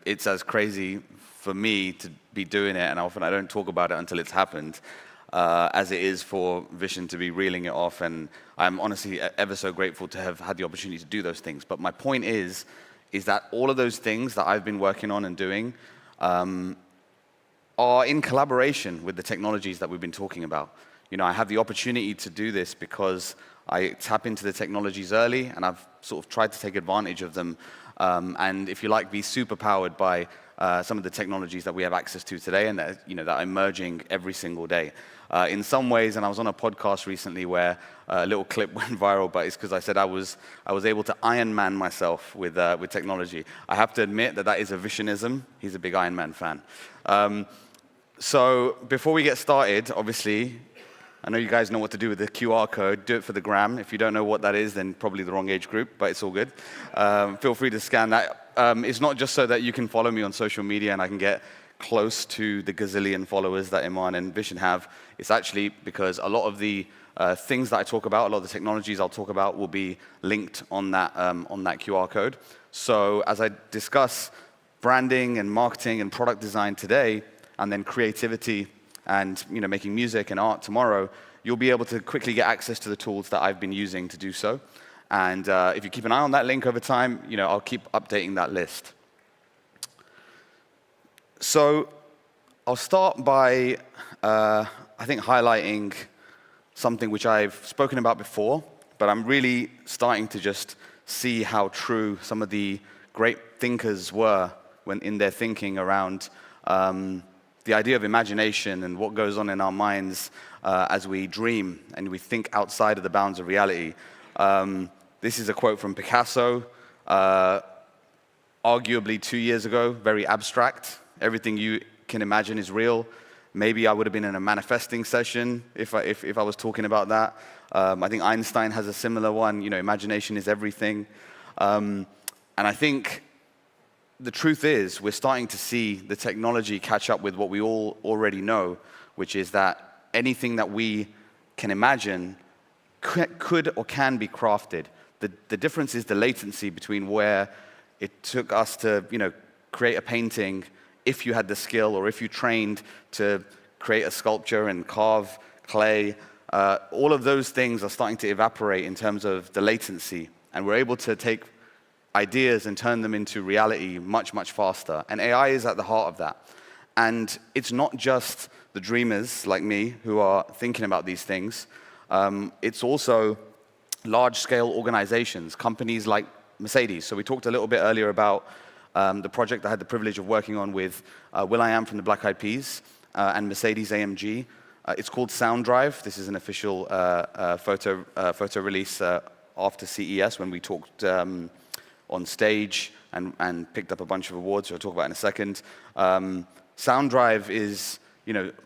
it's as crazy for me to be doing it, and often I don't talk about it until it's happened, as it is for Vishen to be reeling it off, and I'm honestly ever so grateful to have had the opportunity to do those things. But my point is that all of those things that I've been working on and doing are in collaboration with the technologies that we've been talking about. I have the opportunity to do this because I tap into the technologies early, and I've sort of tried to take advantage of them, and if you like, be superpowered by some of the technologies that we have access to today, and that are emerging every single day. In some ways, and I was on a podcast recently where a little clip went viral, but it's because I said I was able to Iron Man myself with technology. I have to admit that is a Vishenism. He's a big Iron Man fan. So before we get started, obviously, I know you guys know what to do with the QR code. Do it for the gram. If you don't know what that is, then probably the wrong age group, but it's all good. Feel free to scan that. It's not just so that you can follow me on social media and I can get close to the gazillion followers that Iman and Vishen have. It's actually because a lot of the things that I talk about, a lot of the technologies I'll talk about will be linked on that QR code. So as I discuss branding and marketing and product design today, and then creativity and making music and art tomorrow, you'll be able to quickly get access to the tools that I've been using to do so. And if you keep an eye on that link over time, I'll keep updating that list. So I'll start by, I think, highlighting something which I've spoken about before, but I'm really starting to just see how true some of the great thinkers were when in their thinking around the idea of imagination and what goes on in our minds as we dream and we think outside of the bounds of reality. This is a quote from Picasso, arguably 2 years ago, very abstract. Everything you can imagine is real. Maybe I would have been in a manifesting session if I was talking about that. I think Einstein has a similar one, imagination is everything. And I think the truth is, we're starting to see the technology catch up with what we all already know, which is that anything that we can imagine could or can be crafted. The difference is the latency between where it took us to, create a painting if you had the skill or if you trained to create a sculpture and carve clay. All of those things are starting to evaporate in terms of the latency, and we're able to take ideas and turn them into reality much, much faster. And AI is at the heart of that. And it's not just the dreamers like me who are thinking about these things. It's also large-scale organizations, companies like Mercedes. So we talked a little bit earlier about the project I had the privilege of working on with will.i.am from the Black Eyed Peas and Mercedes-AMG. It's called Sound Drive. This is an official photo release after CES when we talked on stage and picked up a bunch of awards, which I'll talk about in a second. Sound Drive is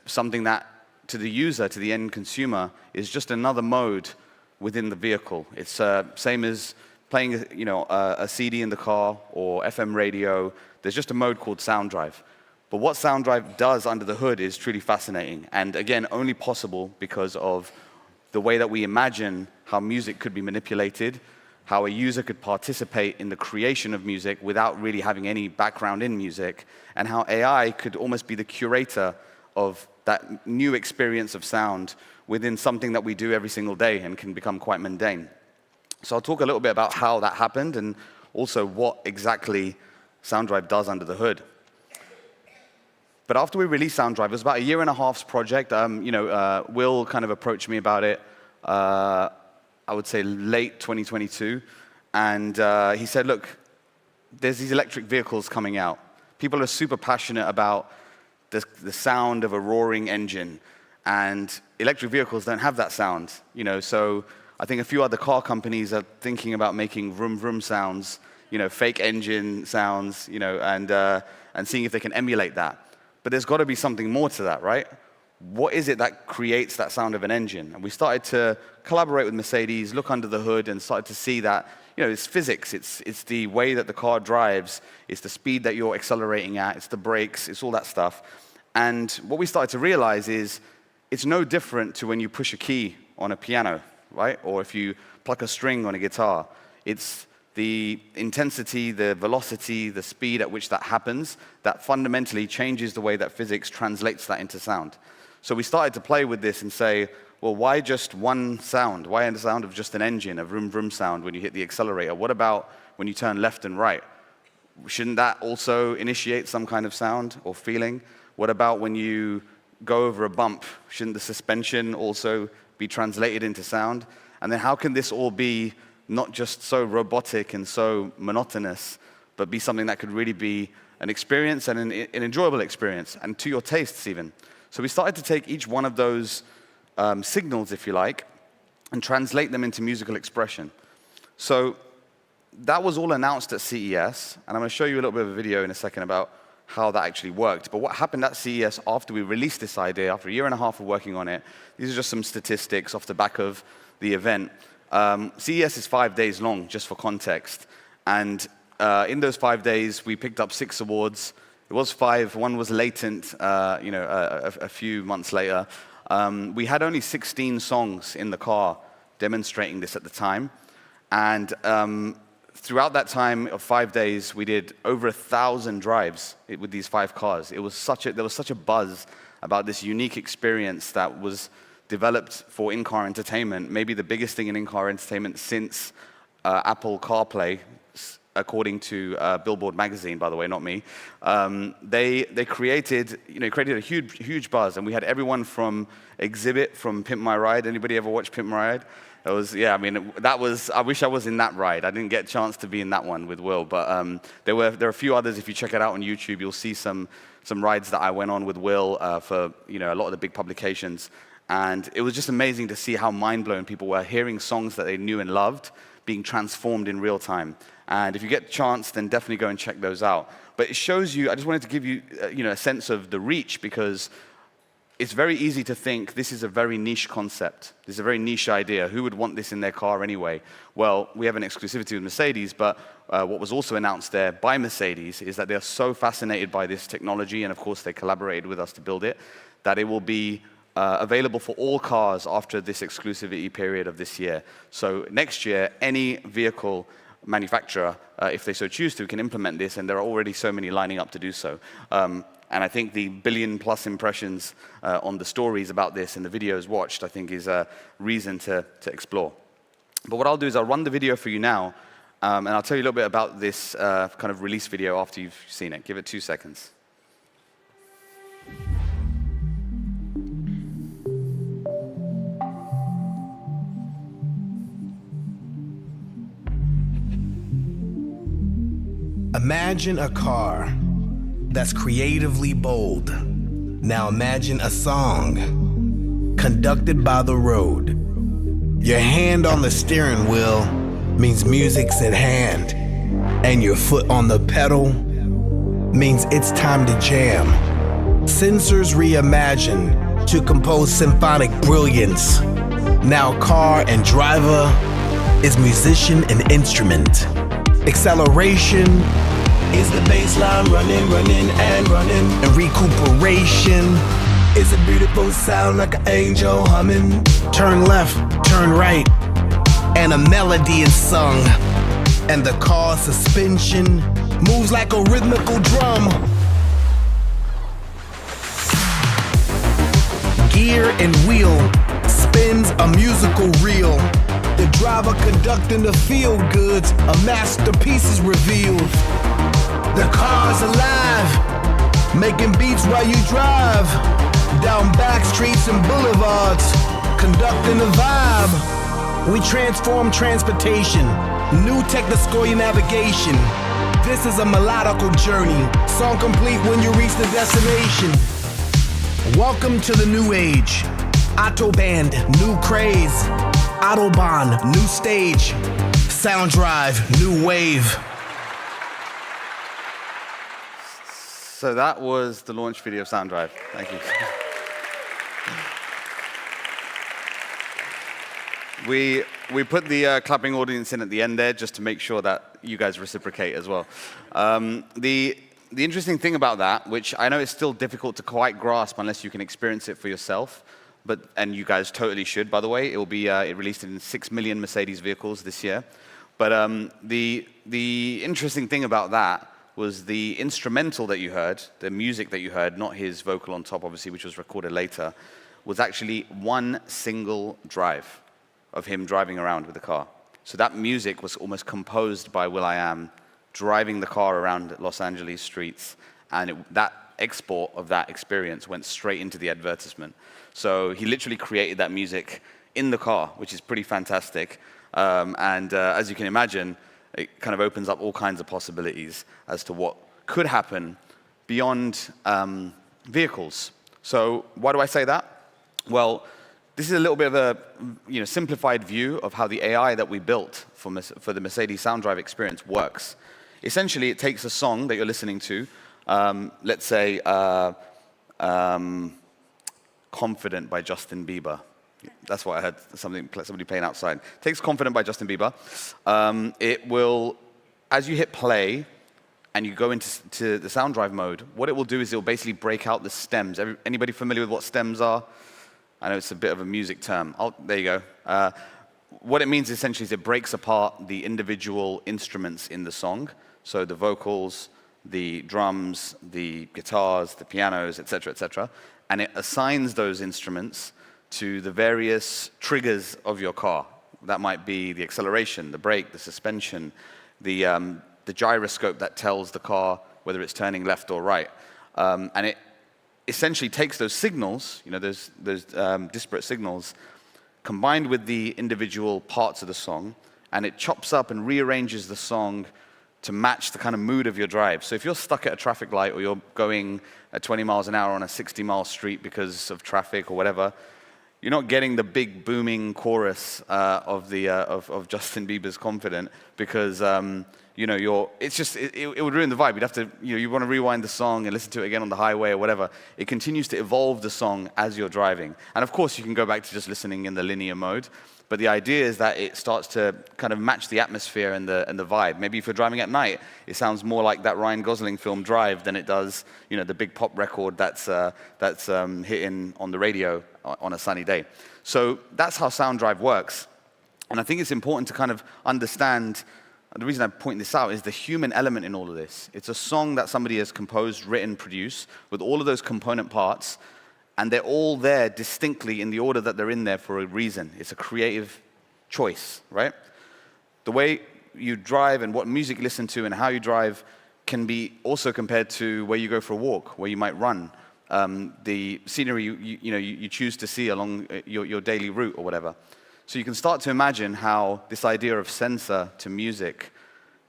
something that to the user, to the end consumer, is just another mode within the vehicle. It's same as playing a CD in the car or FM radio. There's just a mode called Sound Drive. But what Sound Drive does under the hood is truly fascinating, and again, only possible because of the way that we imagine how music could be manipulated, how a user could participate in the creation of music without really having any background in music, and how AI could almost be the curator of that new experience of sound within something that we do every single day and can become quite mundane. So I'll talk a little bit about how that happened and also what exactly Sound Drive does under the hood. But after we released Sound Drive, it was about 1.5 years project. Will kind of approached me about it, I would say late 2022. And he said, look, there's these electric vehicles coming out. People are super passionate about the sound of a roaring engine. And electric vehicles don't have that sound. So I think a few other car companies are thinking about making vroom vroom sounds, fake engine sounds, and seeing if they can emulate that. But there's got to be something more to that, right? What is it that creates that sound of an engine? And we started to collaborate with Mercedes, look under the hood, and started to see that, it's physics. It's the way that the car drives. It's the speed that you're accelerating at. It's the brakes. It's all that stuff. And what we started to realize is it's no different to when you push a key on a piano, right? Or if you pluck a string on a guitar. It's the intensity, the velocity, the speed at which that happens that fundamentally changes the way that physics translates that into sound. So we started to play with this and say, well, why just one sound? Why the sound of just an engine, a vroom vroom sound when you hit the accelerator? What about when you turn left and right? Shouldn't that also initiate some kind of sound or feeling? What about when you go over a bump? Shouldn't the suspension also be translated into sound? And then how can this all be not just so robotic and so monotonous, but be something that could really be an experience and an enjoyable experience, and to your tastes even? So we started to take each one of those signals, if you like, and translate them into musical expression. So that was all announced at CES, and I'm going to show you a little bit of a video in a second about how that actually worked. But what happened at CES after we released this idea, after a year and a half of working on it, these are just some statistics off the back of the event. CES is 5 days long, just for context. And in those 5 days, we picked up 6 awards. It was 5. One was latent, a few months later. We had only 16 songs in the car demonstrating this at the time. And throughout that time of 5 days, we did over 1,000 drives with these 5 cars. There was such a buzz about this unique experience that was developed for in-car entertainment, maybe the biggest thing in in-car entertainment since Apple CarPlay, according to Billboard magazine, by the way, not me. They created a huge buzz, and we had everyone from Exhibit, from Pimp My Ride. Anybody ever watch Pimp My Ride? It was, yeah, I mean, that was, I wish I was in that ride. I didn't get a chance to be in that one with Will, but there are a few others. If you check it out on YouTube, you'll see some rides that I went on with Will for a lot of the big publications. And it was just amazing to see how mind-blown people were hearing songs that they knew and loved being transformed in real time. And if you get a chance, then definitely go and check those out. But it shows you, I just wanted to give you, a sense of the reach, because it's very easy to think this is a very niche concept. This is a very niche idea. Who would want this in their car anyway? Well, we have an exclusivity with Mercedes, but what was also announced there by Mercedes is that they're so fascinated by this technology, and of course they collaborated with us to build it, that it will be available for all cars after this exclusivity period of this year. So next year, any vehicle manufacturer, if they so choose to, can implement this, and there are already so many lining up to do so. And I think the 1 billion+ impressions on the stories about this and the videos watched, I think, is a reason to explore. But what I'll do is I'll run the video for you now, and I'll tell you a little bit about this kind of release video after you've seen it. Give it 2 seconds. Imagine a car that's creatively bold. Now imagine a song conducted by the road. Your hand on the steering wheel means music's at hand, and your foot on the pedal means it's time to jam. Sensors reimagine to compose symphonic brilliance. Now car and driver is musician and instrument. Acceleration is the baseline running and running. And recuperation is a beautiful sound like an angel humming. Turn left, turn right, and a melody is sung. And the car suspension moves like a rhythmical drum. Gear and wheel spins a musical reel. The driver conducting the feel-goods, a masterpiece is revealed. The car's alive, making beats while you drive. Down back streets and boulevards, conducting the vibe. We transform transportation, new technoscoria navigation. This is a melodical journey, song complete when you reach the destination. Welcome to the new age. Autobahn, new craze. Autobahn, new stage. Sound drive, new wave. So that was the launch video of Sound Drive. Thank you. We put the clapping audience in at the end there just to make sure that you guys reciprocate as well. The interesting thing about that, which I know is still difficult to quite grasp unless you can experience it for yourself, and you guys totally should, by the way. It will be released in 6 million Mercedes vehicles this year. But the interesting thing about that was the instrumental that you heard, the music that you heard, not his vocal on top, obviously, which was recorded later, was actually one single drive of him driving around with the car. So that music was almost composed by will.i.am, driving the car around Los Angeles streets, and that export of that experience went straight into the advertisement. So he literally created that music in the car, which is pretty fantastic. As you can imagine, it kind of opens up all kinds of possibilities as to what could happen beyond vehicles. So why do I say that? Well, this is a little bit of a simplified view of how the AI that we built for the Mercedes Sound Drive experience works. Essentially, it takes a song that you're listening to, Let's say Confident by Justin Bieber. That's what I heard, somebody playing outside. Takes Confident by Justin Bieber. It will, as you hit play and you go into the sound drive mode, what it will do is it will basically break out the stems. Anybody familiar with what stems are? I know it's a bit of a music term. There you go. What it means essentially is it breaks apart the individual instruments in the song. So the vocals, the drums, the guitars, the pianos, etc., etc. And it assigns those instruments to the various triggers of your car. That might be the acceleration, the brake, the suspension, the gyroscope that tells the car whether it's turning left or right. And it essentially takes those signals, those disparate signals, combined with the individual parts of the song, and it chops up and rearranges the song to match the kind of mood of your drive. So if you're stuck at a traffic light or you're going at 20 miles an hour on a 60-mile street because of traffic or whatever, you're not getting the big booming chorus of Justin Bieber's Confident because it would ruin the vibe. You'd have to, you want to rewind the song and listen to it again on the highway or whatever. It continues to evolve the song as you're driving. And of course, you can go back to just listening in the linear mode. But the idea is that it starts to kind of match the atmosphere and the vibe. Maybe if you're driving at night, it sounds more like that Ryan Gosling film Drive than it does, the big pop record that's hitting on the radio on a sunny day. So that's how Sound Drive works. And I think it's important to kind of understand, the reason I point this out is the human element in all of this. It's a song that somebody has composed, written, produced, with all of those component parts, and they're all there distinctly in the order that they're in there for a reason. It's a creative choice, right? The way you drive and what music you listen to and how you drive can be also compared to where you go for a walk, where you might run, the scenery you choose to see along your daily route or whatever. So you can start to imagine how this idea of sensor to music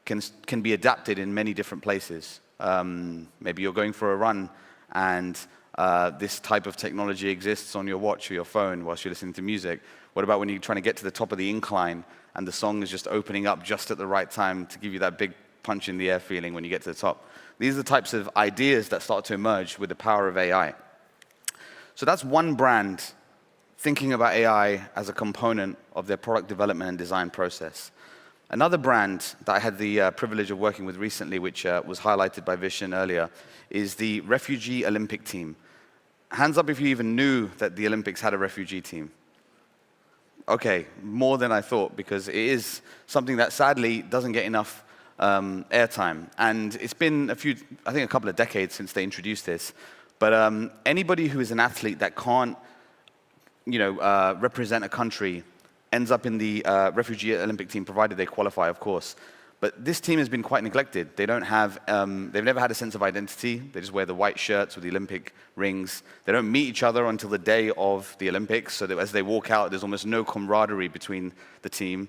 can be adapted in many different places. Maybe you're going for a run and this type of technology exists on your watch or your phone whilst you're listening to music. What about when you're trying to get to the top of the incline and the song is just opening up just at the right time to give you that big punch in the air feeling when you get to the top? These are the types of ideas that start to emerge with the power of AI. So that's one brand thinking about AI as a component of their product development and design process. Another brand that I had the privilege of working with recently, which was highlighted by Vishen earlier, is the Refugee Olympic Team. Hands up if you even knew that the Olympics had a refugee team. Okay, more than I thought, because it is something that sadly doesn't get enough airtime. And it's been a couple of decades since they introduced this. But anybody who is an athlete that can't represent a country ends up in the Refugee Olympic Team, provided they qualify, of course. But this team has been quite neglected. They don't have, they've never had a sense of identity. They just wear the white shirts with the Olympic rings. They don't meet each other until the day of the Olympics, so that as they walk out, there's almost no camaraderie between the team.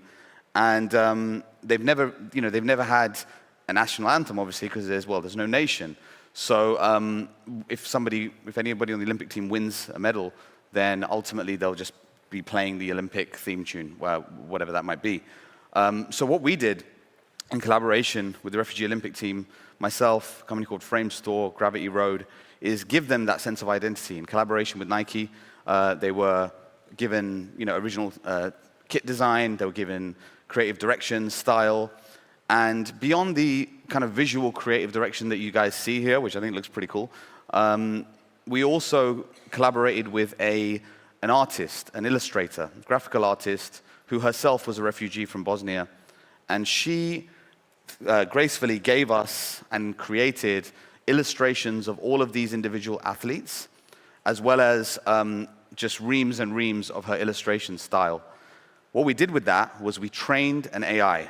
And they've never had a national anthem, obviously, because there's no nation. So if anybody on the Olympic team wins a medal, then ultimately they'll just be playing the Olympic theme tune, whatever that might be. So what we did in collaboration with the Refugee Olympic team, myself, a company called Frame Store, Gravity Road, is give them that sense of identity. In collaboration with Nike, they were given original kit design, they were given creative direction, style, and beyond the kind of visual creative direction that you guys see here, which I think looks pretty cool, we also collaborated with an artist, an illustrator, graphical artist, who herself was a refugee from Bosnia, and she gracefully gave us and created illustrations of all of these individual athletes, as well as just reams and reams of her illustration style. What we did with that was we trained an AI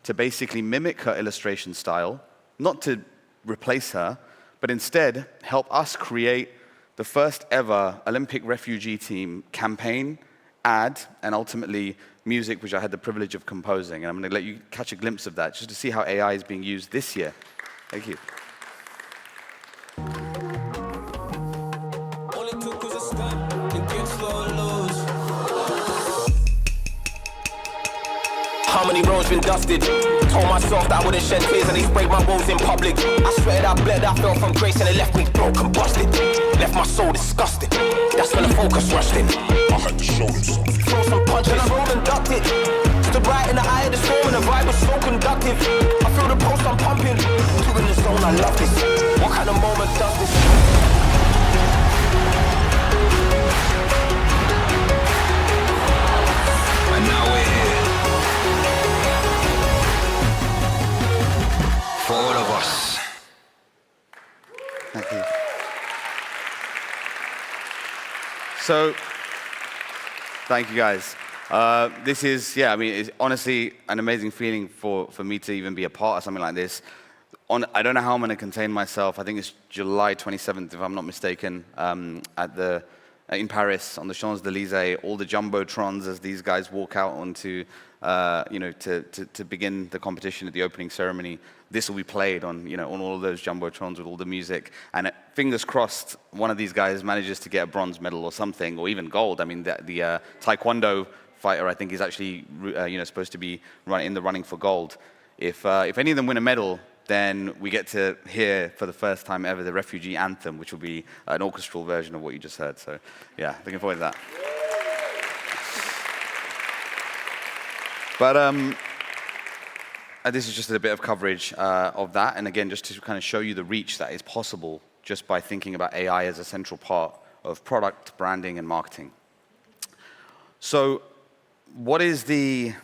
to basically mimic her illustration style, not to replace her, but instead help us create the first ever Olympic refugee team campaign, ad, and ultimately music, which I had the privilege of composing. And I'm going to let you catch a glimpse of that just to see how AI is being used this year. Thank you. How many roads been dusted? Told myself that I wouldn't shed tears and they sprayed my woes in public. I swear that I bled, I fell from grace and it left me broken, busted. Left my soul disgusted. That's when the focus rushed in. I had to show them something. Throw some punch and I rolled and ducked it. Stood right in the eye of the storm and the vibe was so conductive. I feel the pulse I'm pumping. Two in the zone, I love this. What kind of moment does this? And now we're here. For all of us. Thank you. So, thank you guys. This is, yeah, I mean, it's honestly an amazing feeling for me to even be a part of something like this. I don't know how I'm going to contain myself. I think it's July 27th, if I'm not mistaken, in Paris on the Champs-Élysées, all the jumbotrons as these guys walk out onto, to begin the competition at the opening ceremony. This will be played on, on all of those jumbotrons with all the music. And fingers crossed, one of these guys manages to get a bronze medal or something, or even gold. I mean, the Taekwondo fighter, I think, is actually, supposed to be in the running for gold. If any of them win a medal, then we get to hear for the first time ever the refugee anthem, which will be an orchestral version of what you just heard. So, yeah, looking forward to that. But this is just a bit of coverage of that, and again, just to kind of show you the reach that is possible just by thinking about AI as a central part of product, branding, and marketing. So, what is the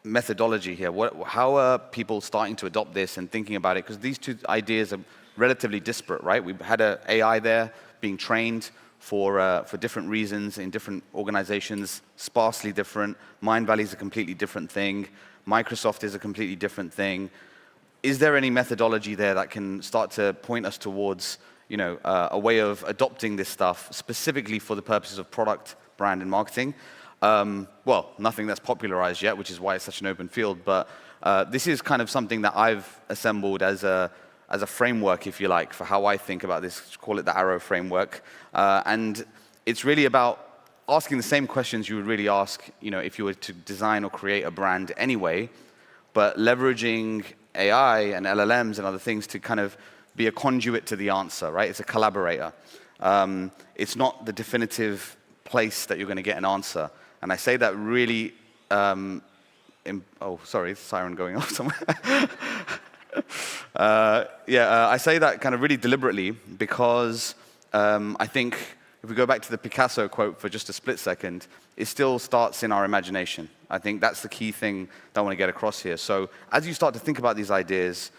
methodology here? How are people starting to adopt this and thinking about it? Because these two ideas are relatively disparate, right? We've had an AI there being trained for different reasons in different organizations, sparsely different. Mindvalley is a completely different thing. Microsoft is a completely different thing. Is there any methodology there that can start to point us towards, a way of adopting this stuff specifically for the purposes of product, brand, and marketing? Well, nothing that's popularized yet, which is why it's such an open field, but this is kind of something that I've assembled as a framework, if you like, for how I think about this. Call it the Arrow framework. And it's really about asking the same questions you would really ask, if you were to design or create a brand anyway, but leveraging AI and LLMs and other things to kind of be a conduit to the answer, right? It's a collaborator. It's not the definitive place that you're going to get an answer. And I say that really, oh, sorry, siren going off somewhere. I say that kind of really deliberately because I think if we go back to the Picasso quote for just a split second, it still starts in our imagination. I think that's the key thing that I want to get across here. So as you start to think about these ideas,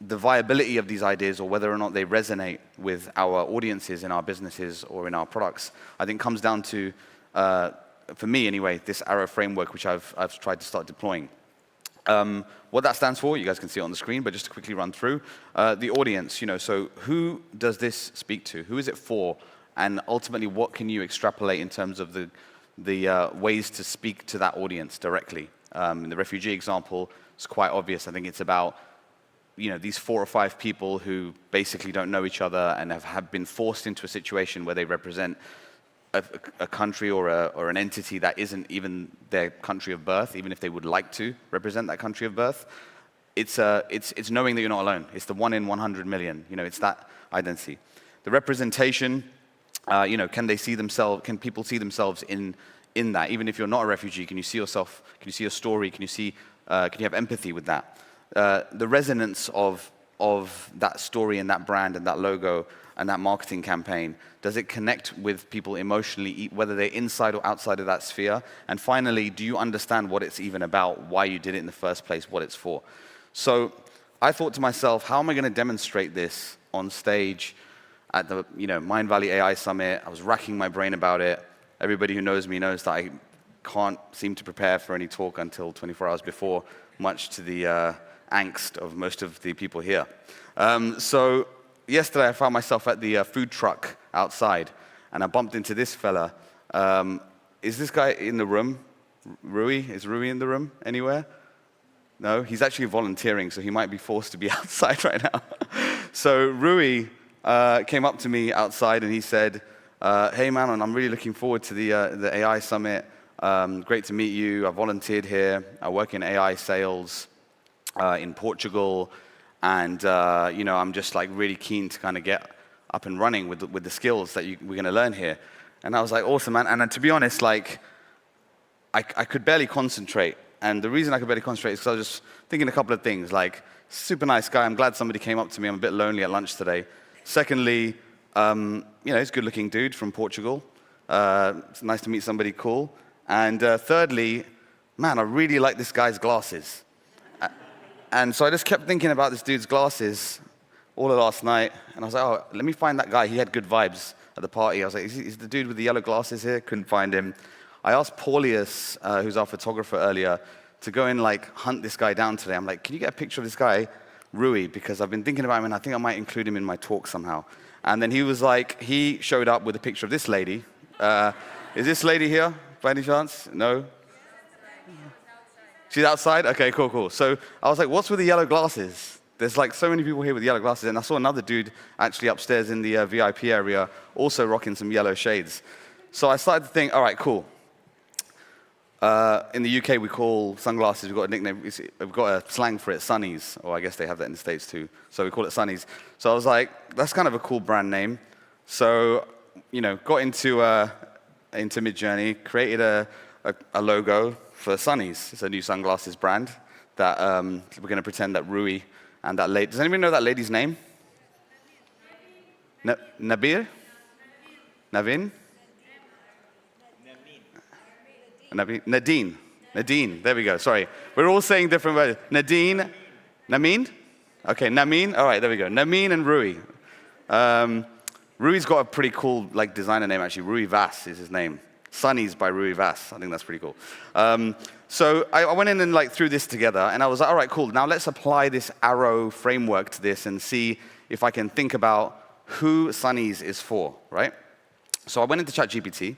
the viability of these ideas or whether or not they resonate with our audiences in our businesses or in our products, I think comes down to, for me anyway, this Arrow framework, which I've tried to start deploying. What that stands for, you guys can see it on the screen, but just to quickly run through, the audience, so who does this speak to? Who is it for? And ultimately, what can you extrapolate in terms of the ways to speak to that audience directly? In the refugee example, it's quite obvious. I think it's about these 4 or 5 people who basically don't know each other and have been forced into a situation where they represent a country or an entity that isn't even their country of birth, even if they would like to represent that country of birth. It's knowing that you're not alone. It's the 1 in 100 million. It's that identity. The representation, can they see themselves? Can people see themselves in that? Even if you're not a refugee, can you see yourself? Can you see your story? Can you have empathy with that? The resonance of that story and that brand and that logo and that marketing campaign, does it connect with people emotionally, whether they're inside or outside of that sphere? And finally, do you understand what it's even about, why you did it in the first place, what it's for? So I thought to myself, how am I going to demonstrate this on stage at the Mindvalley AI Summit? I was racking my brain about it. Everybody who knows me knows that I can't seem to prepare for any talk until 24 hours before, much to the angst of most of the people here. So yesterday I found myself at the food truck outside, and I bumped into this fella. Is this guy in the room? Rui? Is Rui in the room anywhere? No? He's actually volunteering, so he might be forced to be outside right now. So Rui came up to me outside, and he said, hey man, I'm really looking forward to the AI Summit. Great to meet you. I volunteered here. I work in AI sales in Portugal. And I'm just like really keen to kind of get up and running with the skills that we're going to learn here. And I was like, awesome, man. And to be honest, like, I could barely concentrate. And the reason I could barely concentrate is because I was just thinking a couple of things, like, super nice guy. I'm glad somebody came up to me. I'm a bit lonely at lunch today. Secondly, he's a good-looking dude from Portugal. It's nice to meet somebody cool. And thirdly, man, I really like this guy's glasses. And so I just kept thinking about this dude's glasses all of last night. And I was like, oh, let me find that guy. He had good vibes at the party. I was like, is the dude with the yellow glasses here? Couldn't find him. I asked Paulius, who's our photographer earlier, to go and like hunt this guy down today. I'm like, can you get a picture of this guy, Rui? Because I've been thinking about him and I think I might include him in my talk somehow. And then he was like, he showed up with a picture of this lady. Is this lady here by any chance? No? She's outside? Okay, cool. So I was like, what's with the yellow glasses? There's like so many people here with yellow glasses. And I saw another dude actually upstairs in the VIP area also rocking some yellow shades. So I started to think, all right, cool. In the UK, we call sunglasses, we've got a nickname, we've got a slang for it, sunnies. Or I guess they have that in the States too. So we call it sunnies. So I was like, that's kind of a cool brand name. So, got into Midjourney, created a logo for Sunnies. It's a new sunglasses brand that we're going to pretend that Rui and that lady. Does anybody know that lady's name? Nabir? Navin? Nadine. Nadine. There we go. Sorry. We're all saying different words. Nadine. Namin? Okay, Namin. All right, there we go. Namin and Rui. Rui's got a pretty cool designer name, actually. Rui Vass is his name. Sunnies by Rui Vass. I think that's pretty cool. So I went in and threw this together, and I was like, all right, cool. Now let's apply this arrow framework to this and see if I can think about who Sunnies is for, right? So I went into ChatGPT,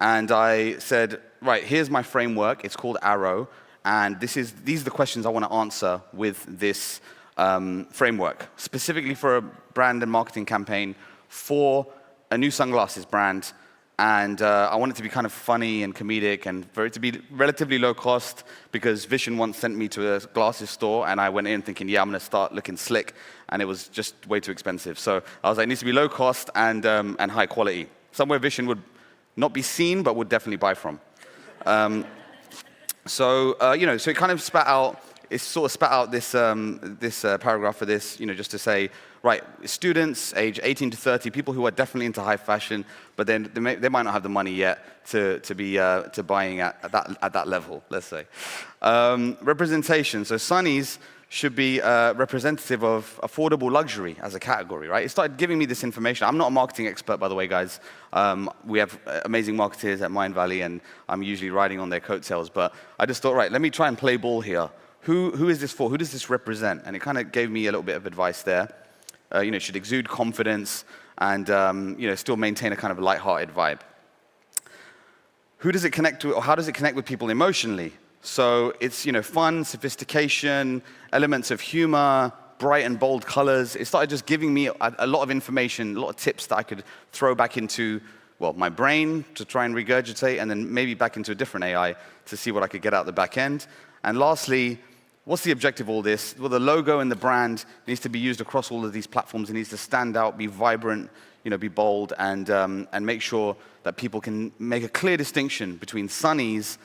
and I said, right, here's my framework. It's called Arrow, and these are the questions I want to answer with this framework, specifically for a brand and marketing campaign for a new sunglasses brand. And I want it to be kind of funny and comedic and for it to be relatively low cost because Vision once sent me to a glasses store and I went in thinking, yeah, I'm going to start looking slick. And it was just way too expensive. So I was like, it needs to be low cost and high quality. Somewhere Vision would not be seen, but would definitely buy from. So it kind of spat out this paragraph for this, just to say, right, students age 18 to 30, people who are definitely into high fashion, but then they might not have the money yet to be buying at that level, let's say. Representation. So Sunnies should be representative of affordable luxury as a category, right? It started giving me this information. I'm not a marketing expert, by the way, guys. We have amazing marketers at Mindvalley, and I'm usually riding on their coattails. But I just thought, right, let me try and play ball here. Who is this for? Who does this represent? And it kind of gave me a little bit of advice there. Should exude confidence and still maintain a kind of lighthearted vibe. Who does it connect to, or how does it connect with people emotionally? So it's fun, sophistication, elements of humor, bright and bold colors. It started just giving me a lot of information, a lot of tips that I could throw back into my brain to try and regurgitate, and then maybe back into a different AI to see what I could get out the back end. And lastly, what's the objective of all this? Well, the logo and the brand needs to be used across all of these platforms. It needs to stand out, be vibrant, be bold, and make sure that people can make a clear distinction between Sunnies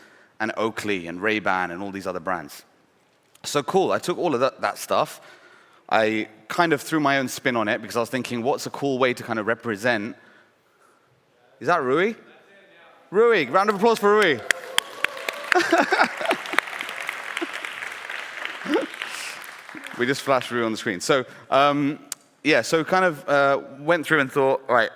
and Oakley and Ray-Ban and all these other brands. So cool. I took all of that stuff. I kind of threw my own spin on it because I was thinking, what's a cool way to kind of represent? Is that Rui? That's it, yeah. Rui. Round of applause for Rui. We just flashed Rui on the screen. So, so kind of went through and thought, all right,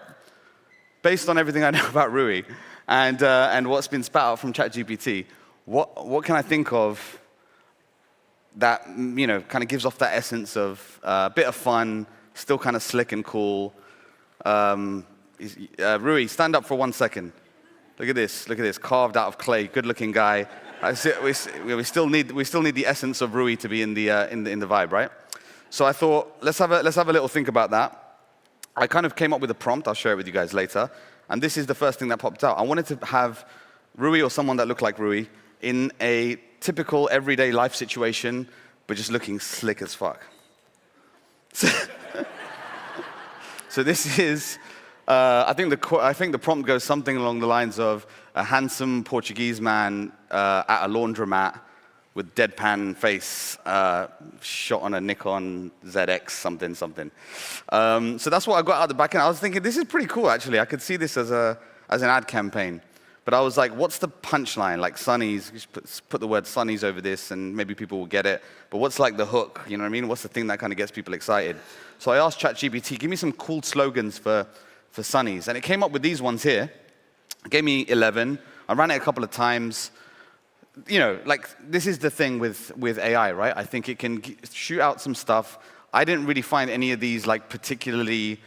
based on everything I know about Rui and what's been spat out from ChatGPT, what can I think of that, kind of gives off that essence of a bit of fun, still kind of slick and cool. Rui, stand up for 1 second. Look at this, carved out of clay, good-looking guy. We still need the essence of Rui to be in the vibe, right? So I thought, let's have a little think about that. I kind of came up with a prompt. I'll share it with you guys later. And this is the first thing that popped out. I wanted to have Rui or someone that looked like Rui in a typical everyday life situation, but just looking slick as fuck. So this is, I think the prompt goes something along the lines of a handsome Portuguese man at a laundromat with deadpan face, shot on a Nikon ZX something. So that's what I got out the back end. I was thinking, this is pretty cool, actually. I could see this as an ad campaign. But I was like, what's the punchline? Like Sunnies, you just put the word Sunnies over this, and maybe people will get it. But what's like the hook? You know what I mean? What's the thing that kind of gets people excited? So I asked ChatGPT, give me some cool slogans for Sunnies. And it came up with these ones here. It gave me 11. I ran it a couple of times. You know, like, this is the thing with AI, right? I think it can shoot out some stuff. I didn't really find any of these, like, particularly,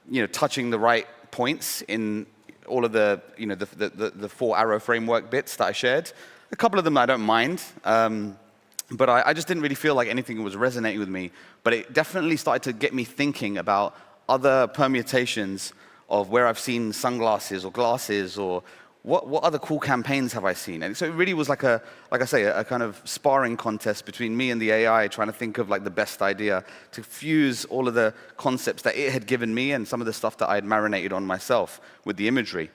you know, touching the right points in all of the, you know, the 4-arrow framework bits that I shared. A couple of them I don't mind, but I just didn't really feel like anything was resonating with me. But it definitely started to get me thinking about other permutations of where I've seen sunglasses or glasses, or what other cool campaigns have I seen? And so it really was like a kind of sparring contest between me and the AI, trying to think of like the best idea to fuse all of the concepts that it had given me and some of the stuff that I had marinated on myself with the imagery.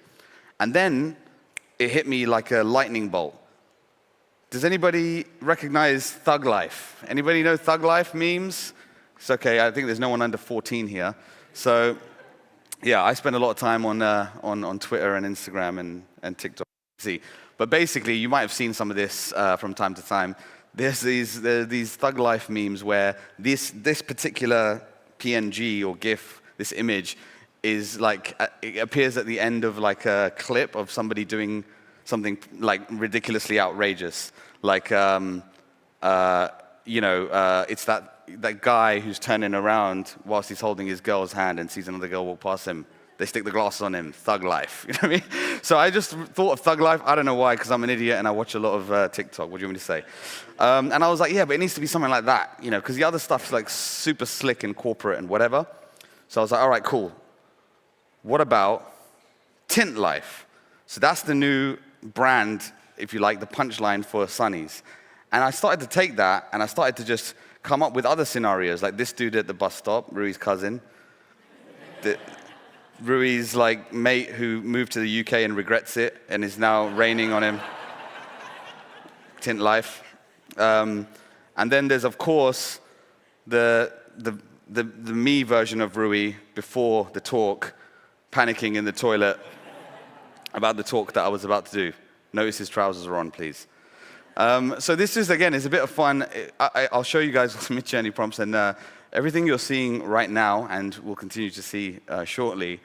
And then it hit me like a lightning bolt. Does anybody recognize Thug Life? Anybody know Thug Life memes? It's okay, I think there's no one under 14 here. So yeah, I spend a lot of time on Twitter and Instagram and TikTok. But basically, you might have seen some of this from time to time. There's these Thug Life memes where this particular PNG or GIF, this image, is like, it appears at the end of like a clip of somebody doing something like ridiculously outrageous. Like, you know, it's that guy who's turning around whilst he's holding his girl's hand and sees another girl walk past him. They stick the glasses on him. Thug Life. You know what I mean? So I just thought of Thug Life. I don't know why, because I'm an idiot and I watch a lot of TikTok. What do you want me to say? And I was like, yeah, but it needs to be something like that, you know, because the other stuff's like super slick and corporate and whatever. So I was like, all right, cool. What about Tint Life? So that's the new brand, if you like, the punchline for Sunnies. And I started to take that and I started to just come up with other scenarios, like this dude at the bus stop, Rui's cousin. Rui's like mate who moved to the UK and regrets it and is now raining on him. Tint Life. And then there's, of course, the me version of Rui before the talk, panicking in the toilet about the talk that I was about to do. Notice his trousers are on, please. So this is, again, is a bit of fun. I'll show you guys some mid-journey prompts, and everything you're seeing right now, and we'll continue to see shortly,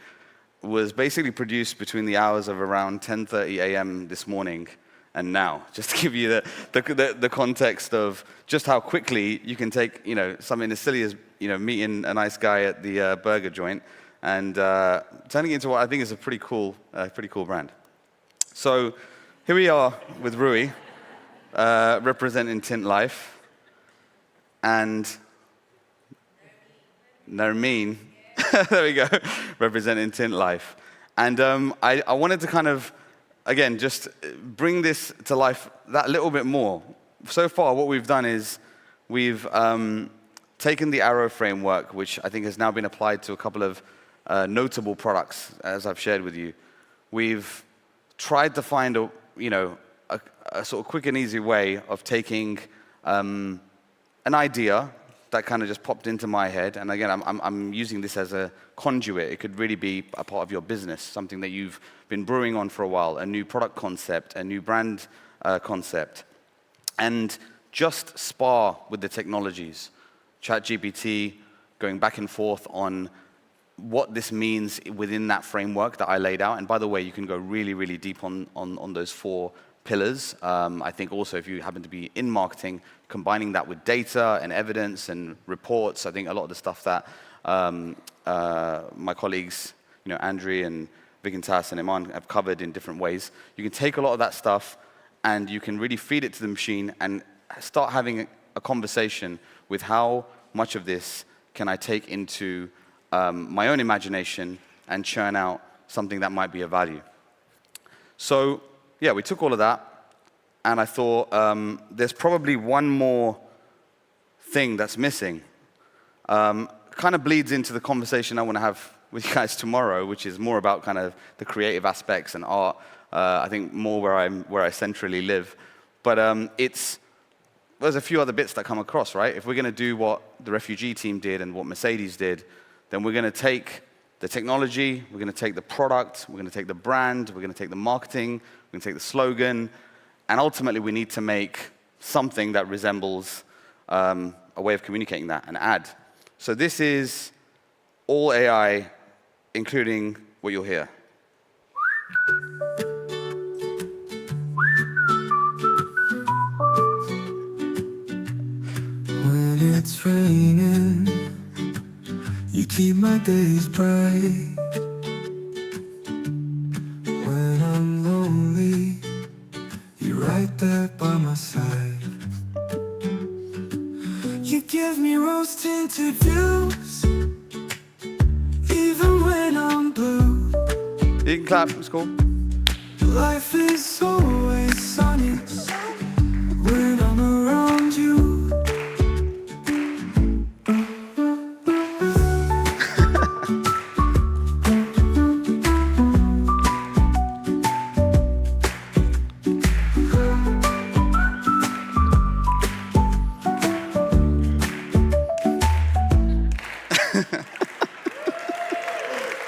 was basically produced between the hours of around 10:30 a.m. this morning and now, just to give you the context of just how quickly you can take, you know, something as silly as, you know, meeting a nice guy at the burger joint and turning it into what I think is a pretty cool brand. So here we are with Rui, representing Tint Life, and Nermeen, there we go, representing Tint Life. And I wanted to kind of, again, just bring this to life that little bit more. So far, what we've done is we've taken the Arrow framework, which I think has now been applied to a couple of notable products, as I've shared with you. We've tried to find a sort of quick and easy way of taking an idea that kind of just popped into my head. And again, I'm using this as a conduit. It could really be a part of your business, something that you've been brewing on for a while, a new product concept, a new brand concept. And just spar with the technologies. ChatGPT, going back and forth on what this means within that framework that I laid out. And by the way, you can go really, really deep on those 4 pillars. I think also if you happen to be in marketing, combining that with data and evidence and reports, I think a lot of the stuff that my colleagues, you know, Andrew and Vikintas and Iman have covered in different ways, you can take a lot of that stuff and you can really feed it to the machine and start having a conversation with how much of this can I take into my own imagination and churn out something that might be of value. So, yeah, we took all of that, and I thought there's probably one more thing that's missing. Kind of bleeds into the conversation I want to have with you guys tomorrow, which is more about kind of the creative aspects and art. I think more where I centrally live. But there's a few other bits that come across, right? If we're going to do what the refugee team did and what Mercedes did, then we're going to take the technology, we're going to take the product, we're going to take the brand, we're going to take the marketing, we're going to take the slogan, and ultimately we need to make something that resembles a way of communicating that, an ad. So this is all AI, including what you'll hear. When it's raining, you keep my days bright. When I'm lonely, you're right there by my side. You give me rose-tinted views, even when I'm blue. You can clap, it's cool. Life is always sunny when I'm around you.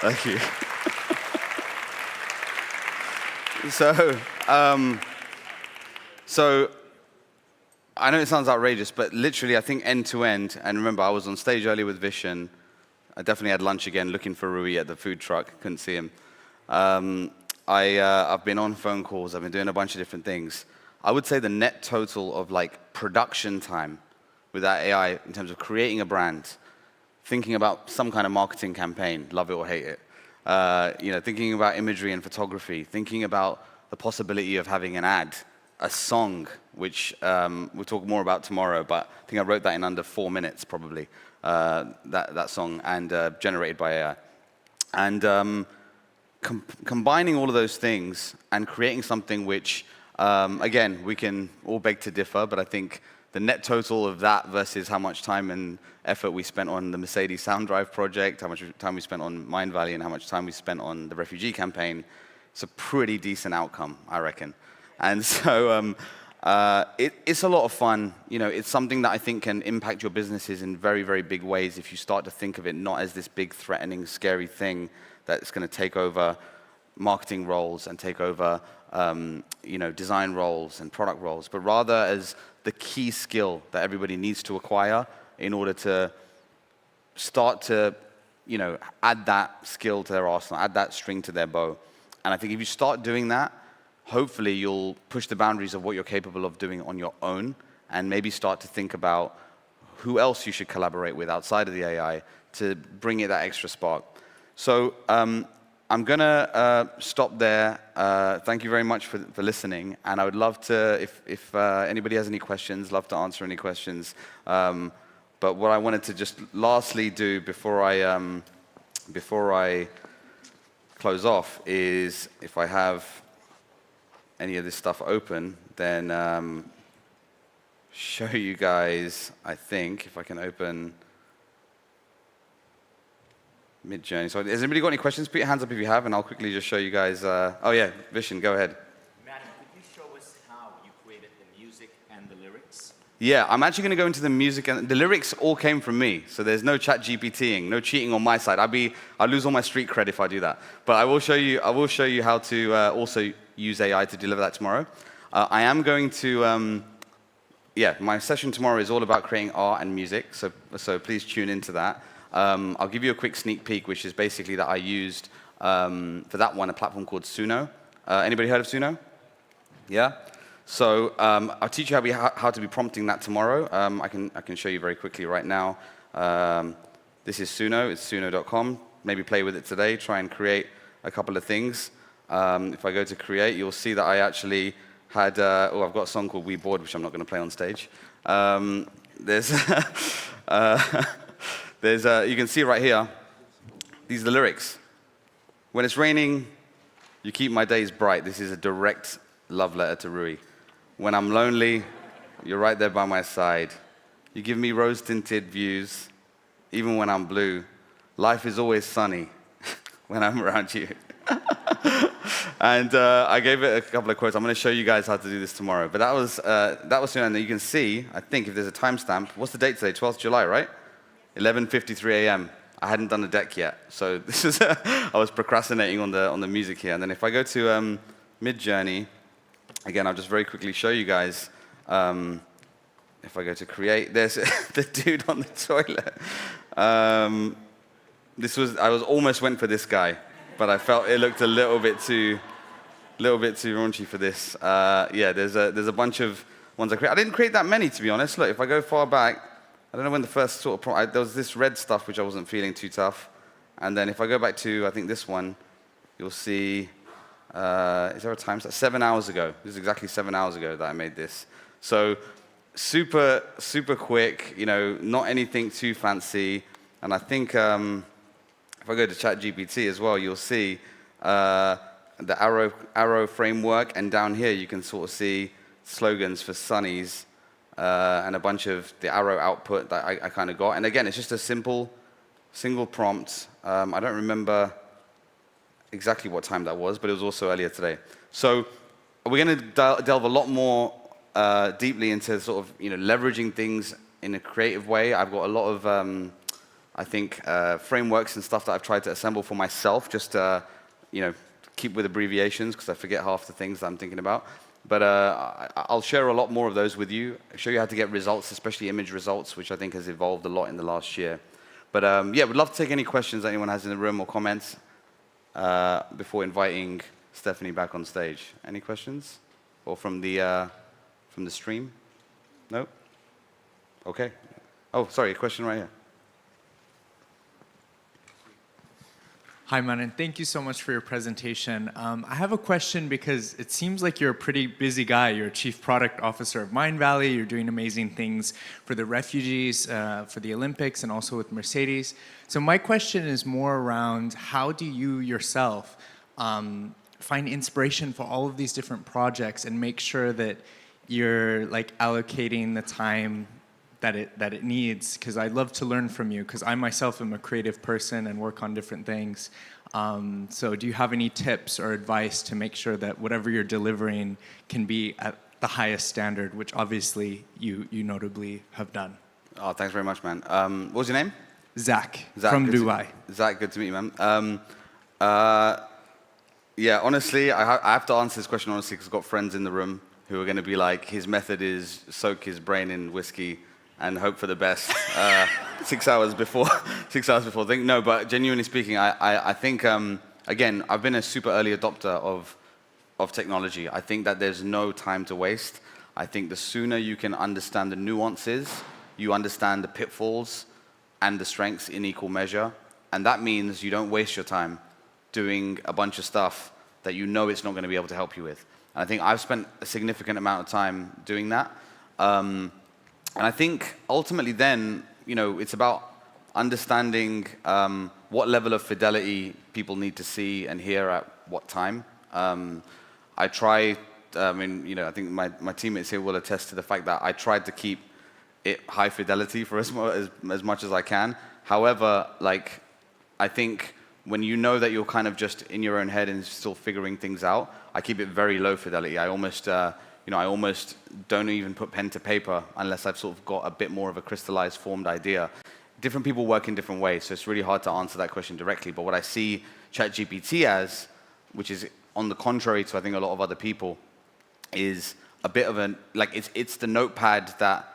Thank you. So I know it sounds outrageous, but literally I think end to end, and remember I was on stage earlier with Vishen. I definitely had lunch again looking for Rui at the food truck, couldn't see him. I've been on phone calls, I've been doing a bunch of different things. I would say the net total of like production time with that AI in terms of creating a brand, thinking about some kind of marketing campaign, love it or hate it, thinking about imagery and photography, thinking about the possibility of having an ad, a song, which we'll talk more about tomorrow, but I think I wrote that in under 4 minutes probably, that song, and generated by AI. And combining all of those things and creating something which, again, we can all beg to differ, but I think the net total of that versus how much time and effort we spent on the Mercedes Sound Drive project, how much time we spent on Mindvalley, and how much time we spent on the refugee campaign, it's a pretty decent outcome, I reckon. And so it's a lot of fun. It's something that I think can impact your businesses in very, very big ways if you start to think of it not as this big, threatening, scary thing that's going to take over marketing roles and take over design roles and product roles, but rather as the key skill that everybody needs to acquire in order to start to add that skill to their arsenal, add that string to their bow. And I think if you start doing that, hopefully you'll push the boundaries of what you're capable of doing on your own and maybe start to think about who else you should collaborate with outside of the AI to bring it that extra spark. So I'm going to stop there. Thank you very much for listening. And I would love to, if anybody has any questions, love to answer any questions. But what I wanted to just lastly do before I close off is, if I have any of this stuff open, then show you guys, I think, if I can open Mid-Journey. So has anybody got any questions? Put your hands up if you have, and I'll quickly just show you guys. Oh yeah, Vishen, go ahead. Madam, could you show us how you created the music and the lyrics? Yeah, I'm actually going to go into the music, and the lyrics all came from me. So there's no chat GPTing, no cheating on my side. I'd lose all my street cred if I do that. But I will show you how to also use AI to deliver that tomorrow. I am going to, my session tomorrow is all about creating art and music. So please tune into that. I'll give you a quick sneak peek, which is basically that I used, for that one, a platform called Suno. Anybody heard of Suno? Yeah? So I'll teach you how to be prompting that tomorrow. I can show you very quickly right now. This is Suno. It's suno.com. Maybe play with it today. Try and create a couple of things. If I go to create, you'll see that I actually had, I've got a song called We Bored, which I'm not going to play on stage. You can see right here, these are the lyrics. When it's raining, you keep my days bright. This is a direct love letter to Rui. When I'm lonely, you're right there by my side. You give me rose-tinted views, even when I'm blue. Life is always sunny when I'm around you. And I gave it a couple of quotes. I'm going to show you guys how to do this tomorrow. But that was soon, and you can see, I think, if there's a timestamp. What's the date today? 12th July, right? 11:53 a.m. I hadn't done the deck yet, so this is I was procrastinating on the music here. And then if I go to Mid-Journey, again, I'll just very quickly show you guys. If I go to create, there's the dude on the toilet. I almost went for this guy, but I felt it looked a little bit too raunchy for this. Yeah, there's a bunch of ones I created. I didn't create that many, to be honest. Look, if I go far back, I don't know when the first sort of there was this red stuff which I wasn't feeling too tough, and then if I go back to I think this one, you'll see. Is there a time? 7 hours ago. This is exactly 7 hours ago that I made this. So super quick. You know, not anything too fancy. And I think if I go to ChatGPT as well, you'll see the arrow framework, and down here you can sort of see slogans for Sunnies and a bunch of the arrow output that I kind of got. And again, it's just a single prompt. I don't remember exactly what time that was, but it was also earlier today. So we're going to delve a lot more deeply into sort of leveraging things in a creative way. I've got a lot of I think frameworks and stuff that I've tried to assemble for myself, just to keep with abbreviations because I forget half the things that I'm thinking about. But I'll share a lot more of those with you. I'll show you how to get results, especially image results, which I think has evolved a lot in the last year. But yeah, we'd love to take any questions that anyone has in the room or comments before inviting Stephanie back on stage. Any questions? Or from the stream? No? Okay. Oh, sorry, a question right here. Hi, Manan. Thank you so much for your presentation. I have a question because it seems like you're a pretty busy guy. You're a chief product officer of Mindvalley. You're doing amazing things for the refugees, for the Olympics, and also with Mercedes. So my question is more around how do you yourself find inspiration for all of these different projects and make sure that you're allocating the time that it needs, because I'd love to learn from you, because I myself am a creative person and work on different things. So do you have any tips or advice to make sure that whatever you're delivering can be at the highest standard, which obviously you notably have done? Oh, thanks very much, man. What was your name? Zach from Dubai. Zach, good to meet you, man. Yeah, honestly, I have to answer this question honestly because I've got friends in the room who are going to be like, his method is soak his brain in whiskey and hope for the best 6 hours before. 6 hours before. No, but genuinely speaking, I think again, I've been a super early adopter of technology. I think that there's no time to waste. I think the sooner you can understand the nuances, you understand the pitfalls and the strengths in equal measure, and that means you don't waste your time doing a bunch of stuff that you know it's not going to be able to help you with. And I think I've spent a significant amount of time doing that. And I think ultimately then, it's about understanding what level of fidelity people need to see and hear at what time. I try, I think my teammates here will attest to the fact that I tried to keep it high fidelity for as much as I can. However, I think when you know that you're kind of just in your own head and still figuring things out, I keep it very low fidelity. I almost don't even put pen to paper unless I've sort of got a bit more of a crystallized, formed idea. Different people work in different ways, so it's really hard to answer that question directly. But what I see ChatGPT as, which is on the contrary to I think a lot of other people, is a bit of it's the notepad that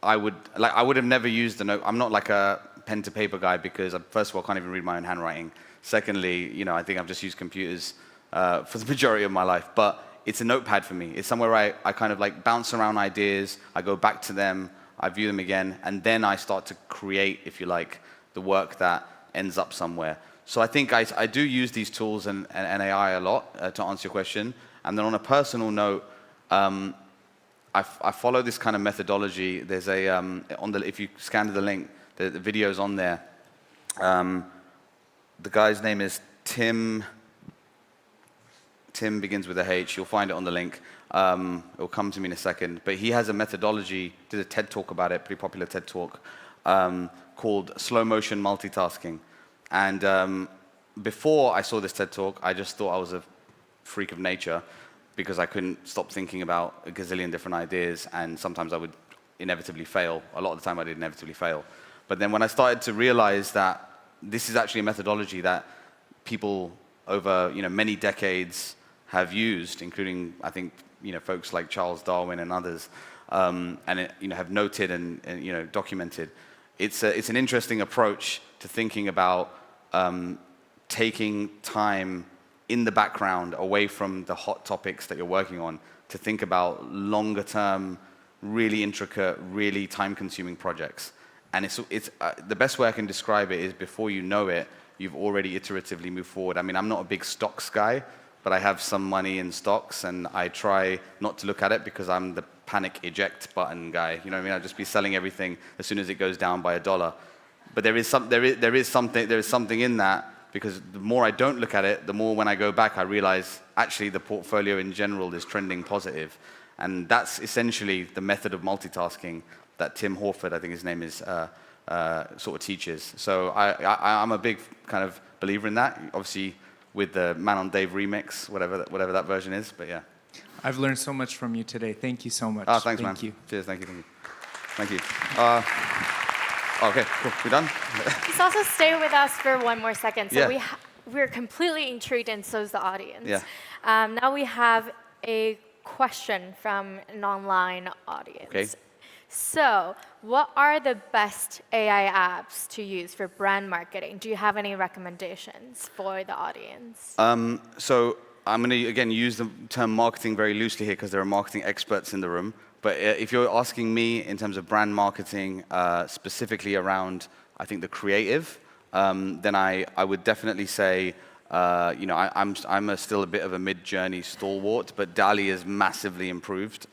I would have never used the note. I'm not like a pen to paper guy because first of all, I can't even read my own handwriting. Secondly, I think I've just used computers for the majority of my life. But it's a notepad for me. It's somewhere I kind of bounce around ideas, I go back to them, I view them again, and then I start to create, if you like, the work that ends up somewhere. So I think I do use these tools and AI a lot to answer your question. And then on a personal note, I follow this kind of methodology. There's if you scan the link, the video's on there. The guy's name is Tim Tim begins with a H. You'll find it on the link. It'll come to me in a second. But he has a methodology, did a TED talk about it, pretty popular TED talk, called slow motion multitasking. And before I saw this TED talk, I just thought I was a freak of nature because I couldn't stop thinking about a gazillion different ideas, and sometimes I would inevitably fail. A lot of the time I did inevitably fail. But then when I started to realize that this is actually a methodology that people over many decades have used, including I think folks like Charles Darwin and others, and have noted and documented. It's an interesting approach to thinking about taking time in the background away from the hot topics that you're working on to think about longer term, really intricate, really time-consuming projects. And it's the best way I can describe it is before you know it, you've already iteratively moved forward. I mean, I'm not a big stocks guy, but I have some money in stocks, and I try not to look at it because I'm the panic eject button guy. You know what I mean? I'll just be selling everything as soon as it goes down by $1. But there is something in that, because the more I don't look at it, the more when I go back I realize actually the portfolio in general is trending positive. And that's essentially the method of multitasking that Tim Horford, I think his name is, sort of teaches. So I'm a big kind of believer in that, obviously with the Man on Dave remix, whatever that version is, but yeah. I've learned so much from you today. Thank you so much. Oh, thanks, man. Thank you. Cheers, thank you. Thank you. Okay, cool. We done? Please also stay with us for one more second. So Yeah. we're completely intrigued, and so is the audience. Yeah. Now we have a question from an online audience. Okay. So, what are the best AI apps to use for brand marketing? Do you have any recommendations for the audience? So I'm going to, again, use the term marketing very loosely here because there are marketing experts in the room. But if you're asking me in terms of brand marketing, specifically around, I think, the creative, then I would definitely say, I'm still a bit of a mid-journey stalwart, but DALL-E is massively improved.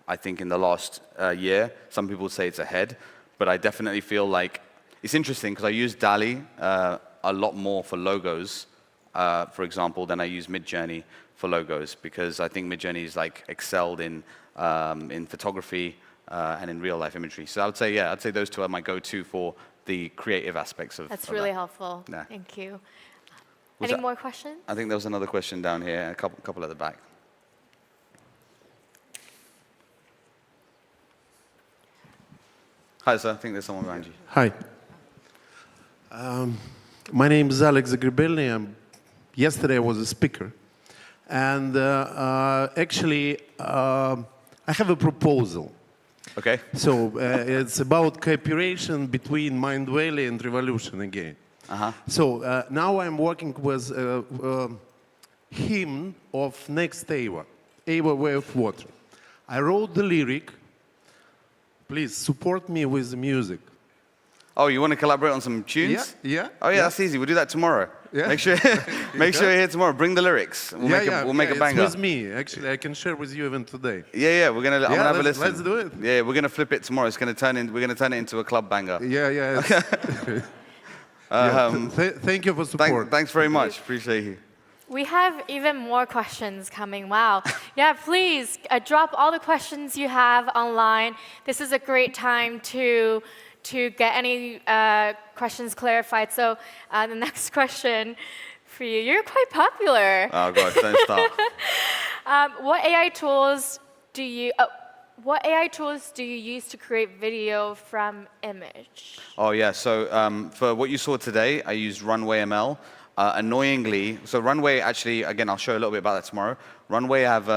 I think in the last year. Some people say it's ahead, but I definitely feel like it's interesting because I use DALL-E a lot more for logos, for example, than I use Midjourney for logos, because I think Midjourney is like excelled in photography and in real life imagery. So I'd say those two are my go-to for the creative aspects of. That's really helpful. Yeah. Thank you. Was Any that- more questions? I think there was another question down here, a couple at the back. Hi, sir. I think there's someone behind you. Hi. My name is Alex Zagribelny. Yesterday I was a speaker. And actually, I have a proposal. Okay. So it's about cooperation between Mindvalley and Revolution again. So now I'm working with a hymn of Next Ava, Ava Way of Water. I wrote the lyric. Please support me with the music. Oh, you want to collaborate on some tunes? Yeah. Oh yeah, that's easy. We'll do that tomorrow. Yeah. Make sure you're here tomorrow. Bring the lyrics. We'll make a banger. It's with me. Actually, I can share with you even today. Yeah. I'm gonna have a listen. Let's do it. Yeah, we're gonna flip it tomorrow. We're gonna turn it into a club banger. Yeah. Thank you for support. Thanks very much. Appreciate you. We have even more questions coming. Wow. Yeah, please drop all the questions you have online. This is a great time to get any questions clarified. So the next question for you, you're quite popular. Oh God, don't start. What AI tools do you use to create video from image? Oh yeah, so for what you saw today, I used Runway ML. Annoyingly, so Runway actually, again, I'll show you a little bit about that tomorrow. Runway have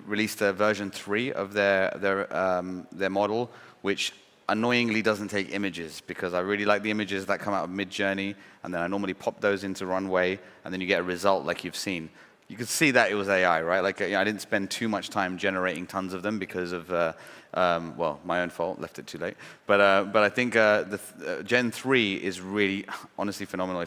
released a version 3 of their model, which annoyingly doesn't take images, because I really like the images that come out of Midjourney, and then I normally pop those into Runway, and then you get a result like you've seen. You could see that it was AI, right? Like, I didn't spend too much time generating tons of them because of, well, my own fault, left it too late. But I think the Gen 3 is really, honestly phenomenal.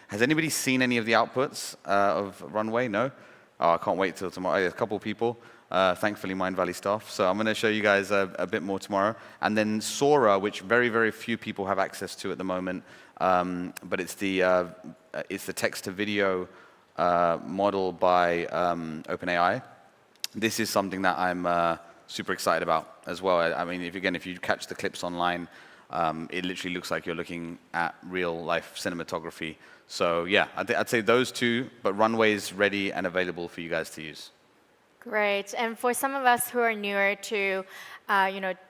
Has anybody seen any of the outputs of Runway? No? Oh, I can't wait till tomorrow. A couple people, thankfully Mindvalley staff. So I'm going to show you guys a bit more tomorrow. And then Sora, which very, very few people have access to at the moment, but it's the text-to-video model by OpenAI. This is something that I'm super excited about as well. I mean, if you catch the clips online, it literally looks like you're looking at real-life cinematography. So yeah, I'd say those two, but Runway's ready and available for you guys to use. Great. And for some of us who are newer to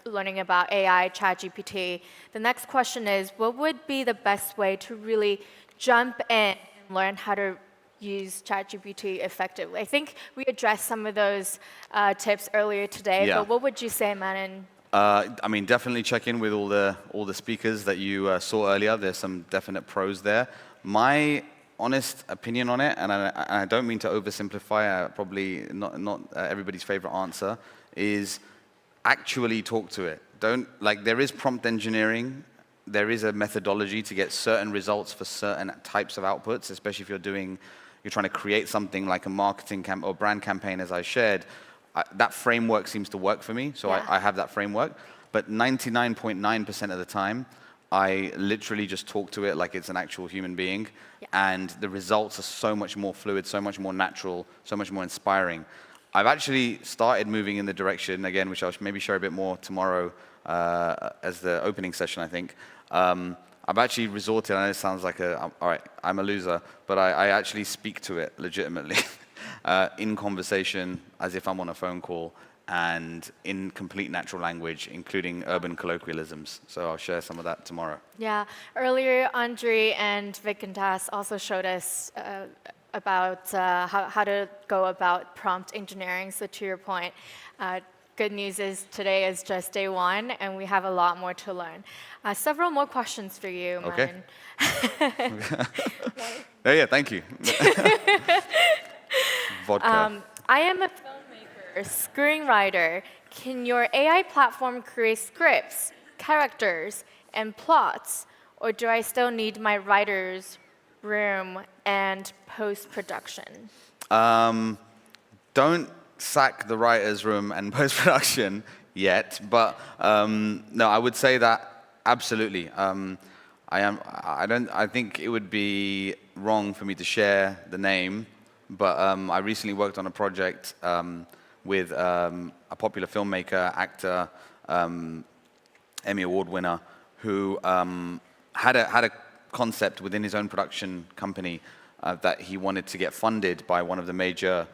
learning about AI, ChatGPT, the next question is, what would be the best way to really jump in and learn how to use ChatGPT effectively? I think we addressed some of those tips earlier today, but what would you say, Manan? I mean, definitely check in with all the speakers that you saw earlier. There's some definite pros there. My honest opinion on it, and I don't mean to oversimplify, probably not everybody's favorite answer, is actually talk to it. There is prompt engineering. There is a methodology to get certain results for certain types of outputs, especially if you're trying to create something like a marketing or brand campaign, as I shared. That framework seems to work for me, so I have that framework. But 99.9% of the time, I literally just talk to it like it's an actual human being, and the results are so much more fluid, so much more natural, so much more inspiring. I've actually started moving in the direction, again, which I'll maybe share a bit more tomorrow as the opening session, I think. I've actually resorted, I know it sounds like all right, I'm a loser, but I actually speak to it legitimately in conversation as if I'm on a phone call, and in complete natural language, including urban colloquialisms. So I'll share some of that tomorrow. Yeah, earlier Andre and Vic and Das also showed us about how to go about prompt engineering. So to your point, good news is today is just day one, and we have a lot more to learn. Several more questions for you, Okay. Manan. Yeah, thank you. Vodka. I am a filmmaker, screenwriter. Can your AI platform create scripts, characters, and plots? Or do I still need my writer's room and post-production? Don't sack the writer's room and post-production yet, but no, I would say that absolutely. I think it would be wrong for me to share the name, but I recently worked on a project with a popular filmmaker, actor, Emmy Award winner, who had a concept within his own production company that he wanted to get funded by one of the major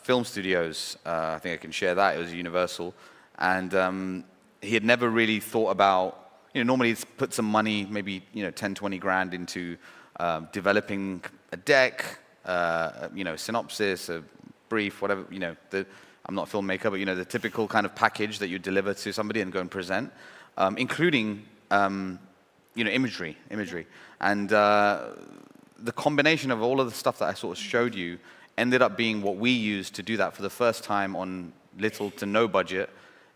film studios. I think I can share that. It was Universal. And he had never really thought about, normally it's put some money, maybe 10, 20 grand into developing a deck, synopsis, a brief, whatever, I'm not a filmmaker, but the typical kind of package that you deliver to somebody and go and present, including imagery. And the combination of all of the stuff that I sort of showed you ended up being what we used to do that for the first time on little to no budget.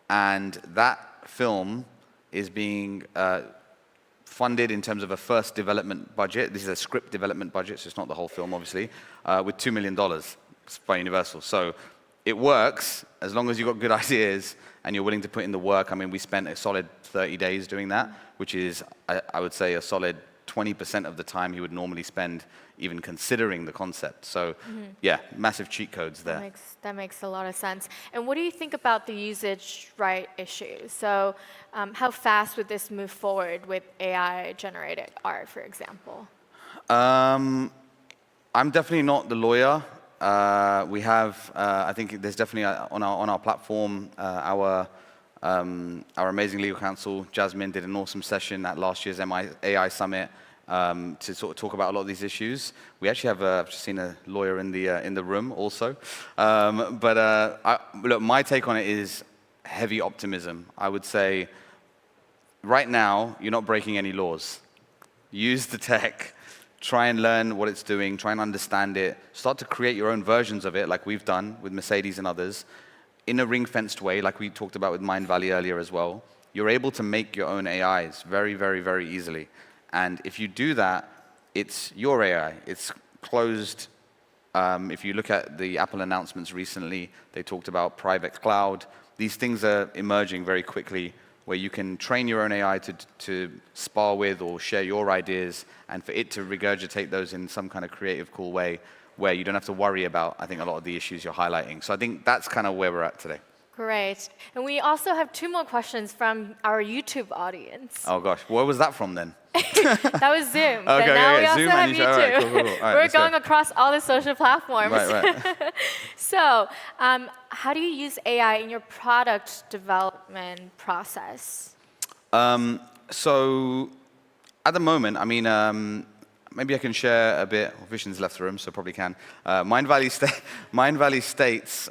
And that film is being funded in terms of a first development budget. This is a script development budget, so it's not the whole film, obviously, with $2 million by Universal. So it works as long as you've got good ideas and you're willing to put in the work. I mean, we spent a solid 30 days doing that, which is, I would say, a solid 20% of the time he would normally spend even considering the concept. So yeah, massive cheat codes there. That makes a lot of sense. And what do you think about the usage right issue? So how fast would this move forward with AI-generated art, for example? I'm definitely not the lawyer. We have, I think there's definitely on our platform, our amazing legal counsel, Jasmine, did an awesome session at last year's AI Summit to sort of talk about a lot of these issues. We actually have I've just seen a lawyer in the room also. Look, my take on it is heavy optimism. I would say right now, you're not breaking any laws. Use the tech. Try and learn what it's doing. Try and understand it. Start to create your own versions of it, like we've done with Mercedes and others, in a ring-fenced way, like we talked about with Mindvalley earlier as well. You're able to make your own AIs very, very, very easily. And if you do that, it's your AI. It's closed. If you look at the Apple announcements recently, they talked about private cloud. These things are emerging very quickly, where you can train your own AI to spar with or share your ideas, and for it to regurgitate those in some kind of creative, cool way where you don't have to worry about, I think, a lot of the issues you're highlighting. So I think that's kind of where we're at today. Great. And we also have 2 more questions from our YouTube audience. Oh gosh, where was that from then? That was Zoom. But Okay, now we also Zoom have and YouTube. All right, cool. All right, We're let's go. going across all the social platforms. Right. So, how do you use AI in your product development process? So at the moment, I mean, maybe I can share a bit. Well, Vishen's left the room, so probably can. Mindvalley states,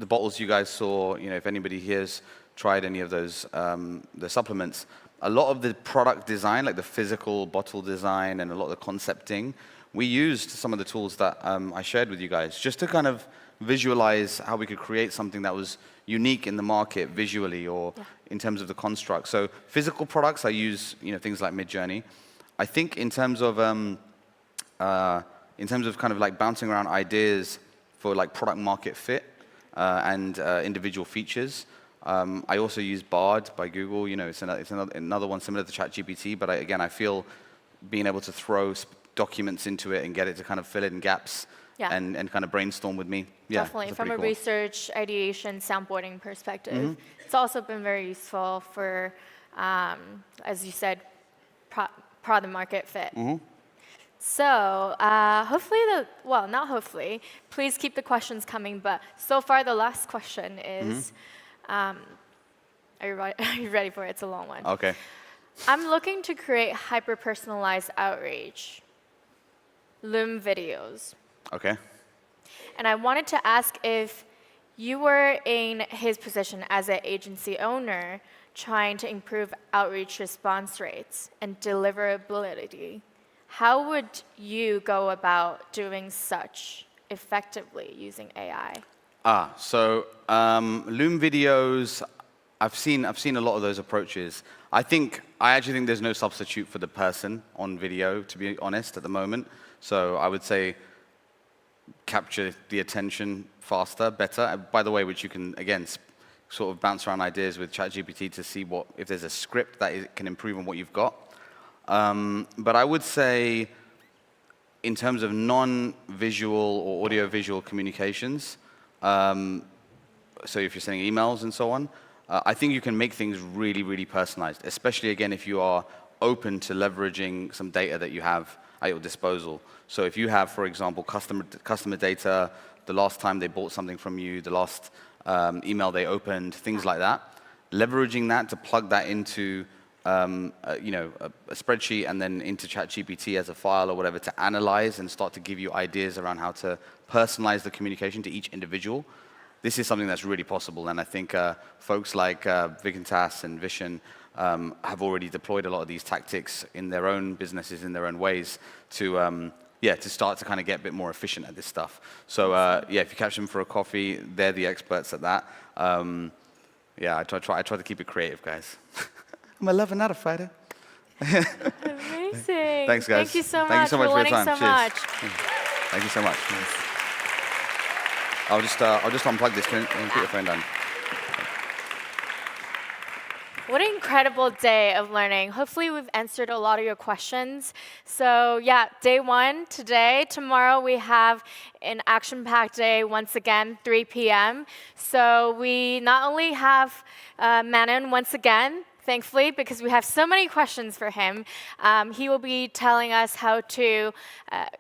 the bottles you guys saw, if anybody here's tried any of those, the supplements, a lot of the product design, like the physical bottle design and a lot of the concepting, we used some of the tools that I shared with you guys just to kind of visualize how we could create something that was unique in the market visually or in terms of the construct. So physical products, I use things like Midjourney. I think in terms of kind of like bouncing around ideas for like product market fit and individual features, I also use Bard by Google. It's another one similar to ChatGPT, but again, I feel being able to throw documents into it and get it to kind of fill in gaps and kind of brainstorm with me. Yeah, definitely. From a cool. research, ideation, soundboarding perspective, it's also been very useful for, as you said, product market fit. So hopefully, not hopefully, please keep the questions coming, but so far the last question is, are you ready for it? It's a long one. Okay. I'm looking to create hyper-personalized outreach, Loom videos. Okay. And I wanted to ask if you were in his position as an agency owner trying to improve outreach response rates and deliverability, how would you go about doing such effectively using AI? So Loom videos, I've seen a lot of those approaches. I actually think there's no substitute for the person on video, to be honest, at the moment. So I would say capture the attention faster, better. By the way, which you can, again, sort of bounce around ideas with ChatGPT to see if there's a script that can improve on what you've got. But I would say in terms of non-visual or audio-visual communications, so if you're sending emails and so on, I think you can make things really, really personalized, especially, again, if you are open to leveraging some data that you have at your disposal. So if you have, for example, customer data, the last time they bought something from you, the last email they opened, things like that, leveraging that to plug that into a spreadsheet and then into ChatGPT as a file or whatever to analyze and start to give you ideas around how to personalize the communication to each individual. This is something that's really possible, and I think folks like Vikintas and Vishen have already deployed a lot of these tactics in their own businesses, in their own ways, to start to kind of get a bit more efficient at this stuff. So if you catch them for a coffee, they're the experts at that. I try to keep it creative, guys. I'm 11 out of Friday. Amazing. Thanks, guys. Thank you so much. Thank you so much for your time. So Cheers. much. Thank you so much. I'll just unplug this and put your phone down. What an incredible day of learning. Hopefully we've answered a lot of your questions. So day 1 today. Tomorrow we have an action-packed day once again, 3 p.m. So we not only have Manon once again, thankfully, because we have so many questions for him. He will be telling us how to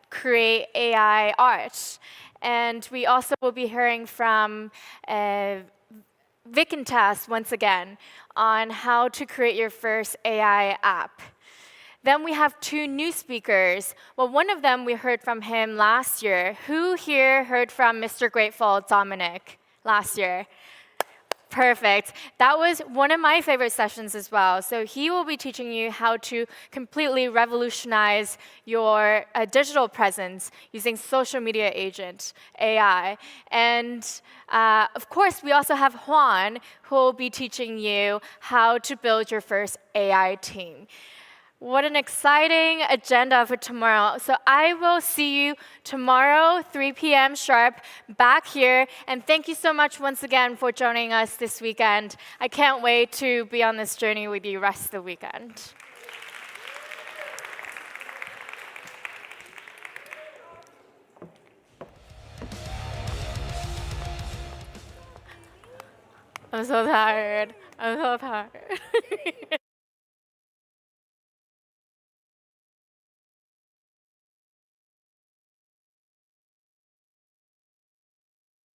create AI art. And we also will be hearing from Vikintas once again on how to create your first AI app. Then we have 2 new speakers. Well, one of them we heard from him last year. Who here heard from Mr. Grateful, Dominic, last year? Perfect. That was one of my favorite sessions as well. So he will be teaching you how to completely revolutionize your digital presence using social media agent, AI. And of course, we also have Juan, who will be teaching you how to build your first AI team. What an exciting agenda for tomorrow. So I will see you tomorrow, 3 p.m. sharp, back here. And thank you so much once again for joining us this weekend. I can't wait to be on this journey with you rest of the weekend. I'm so tired. I'm so tired.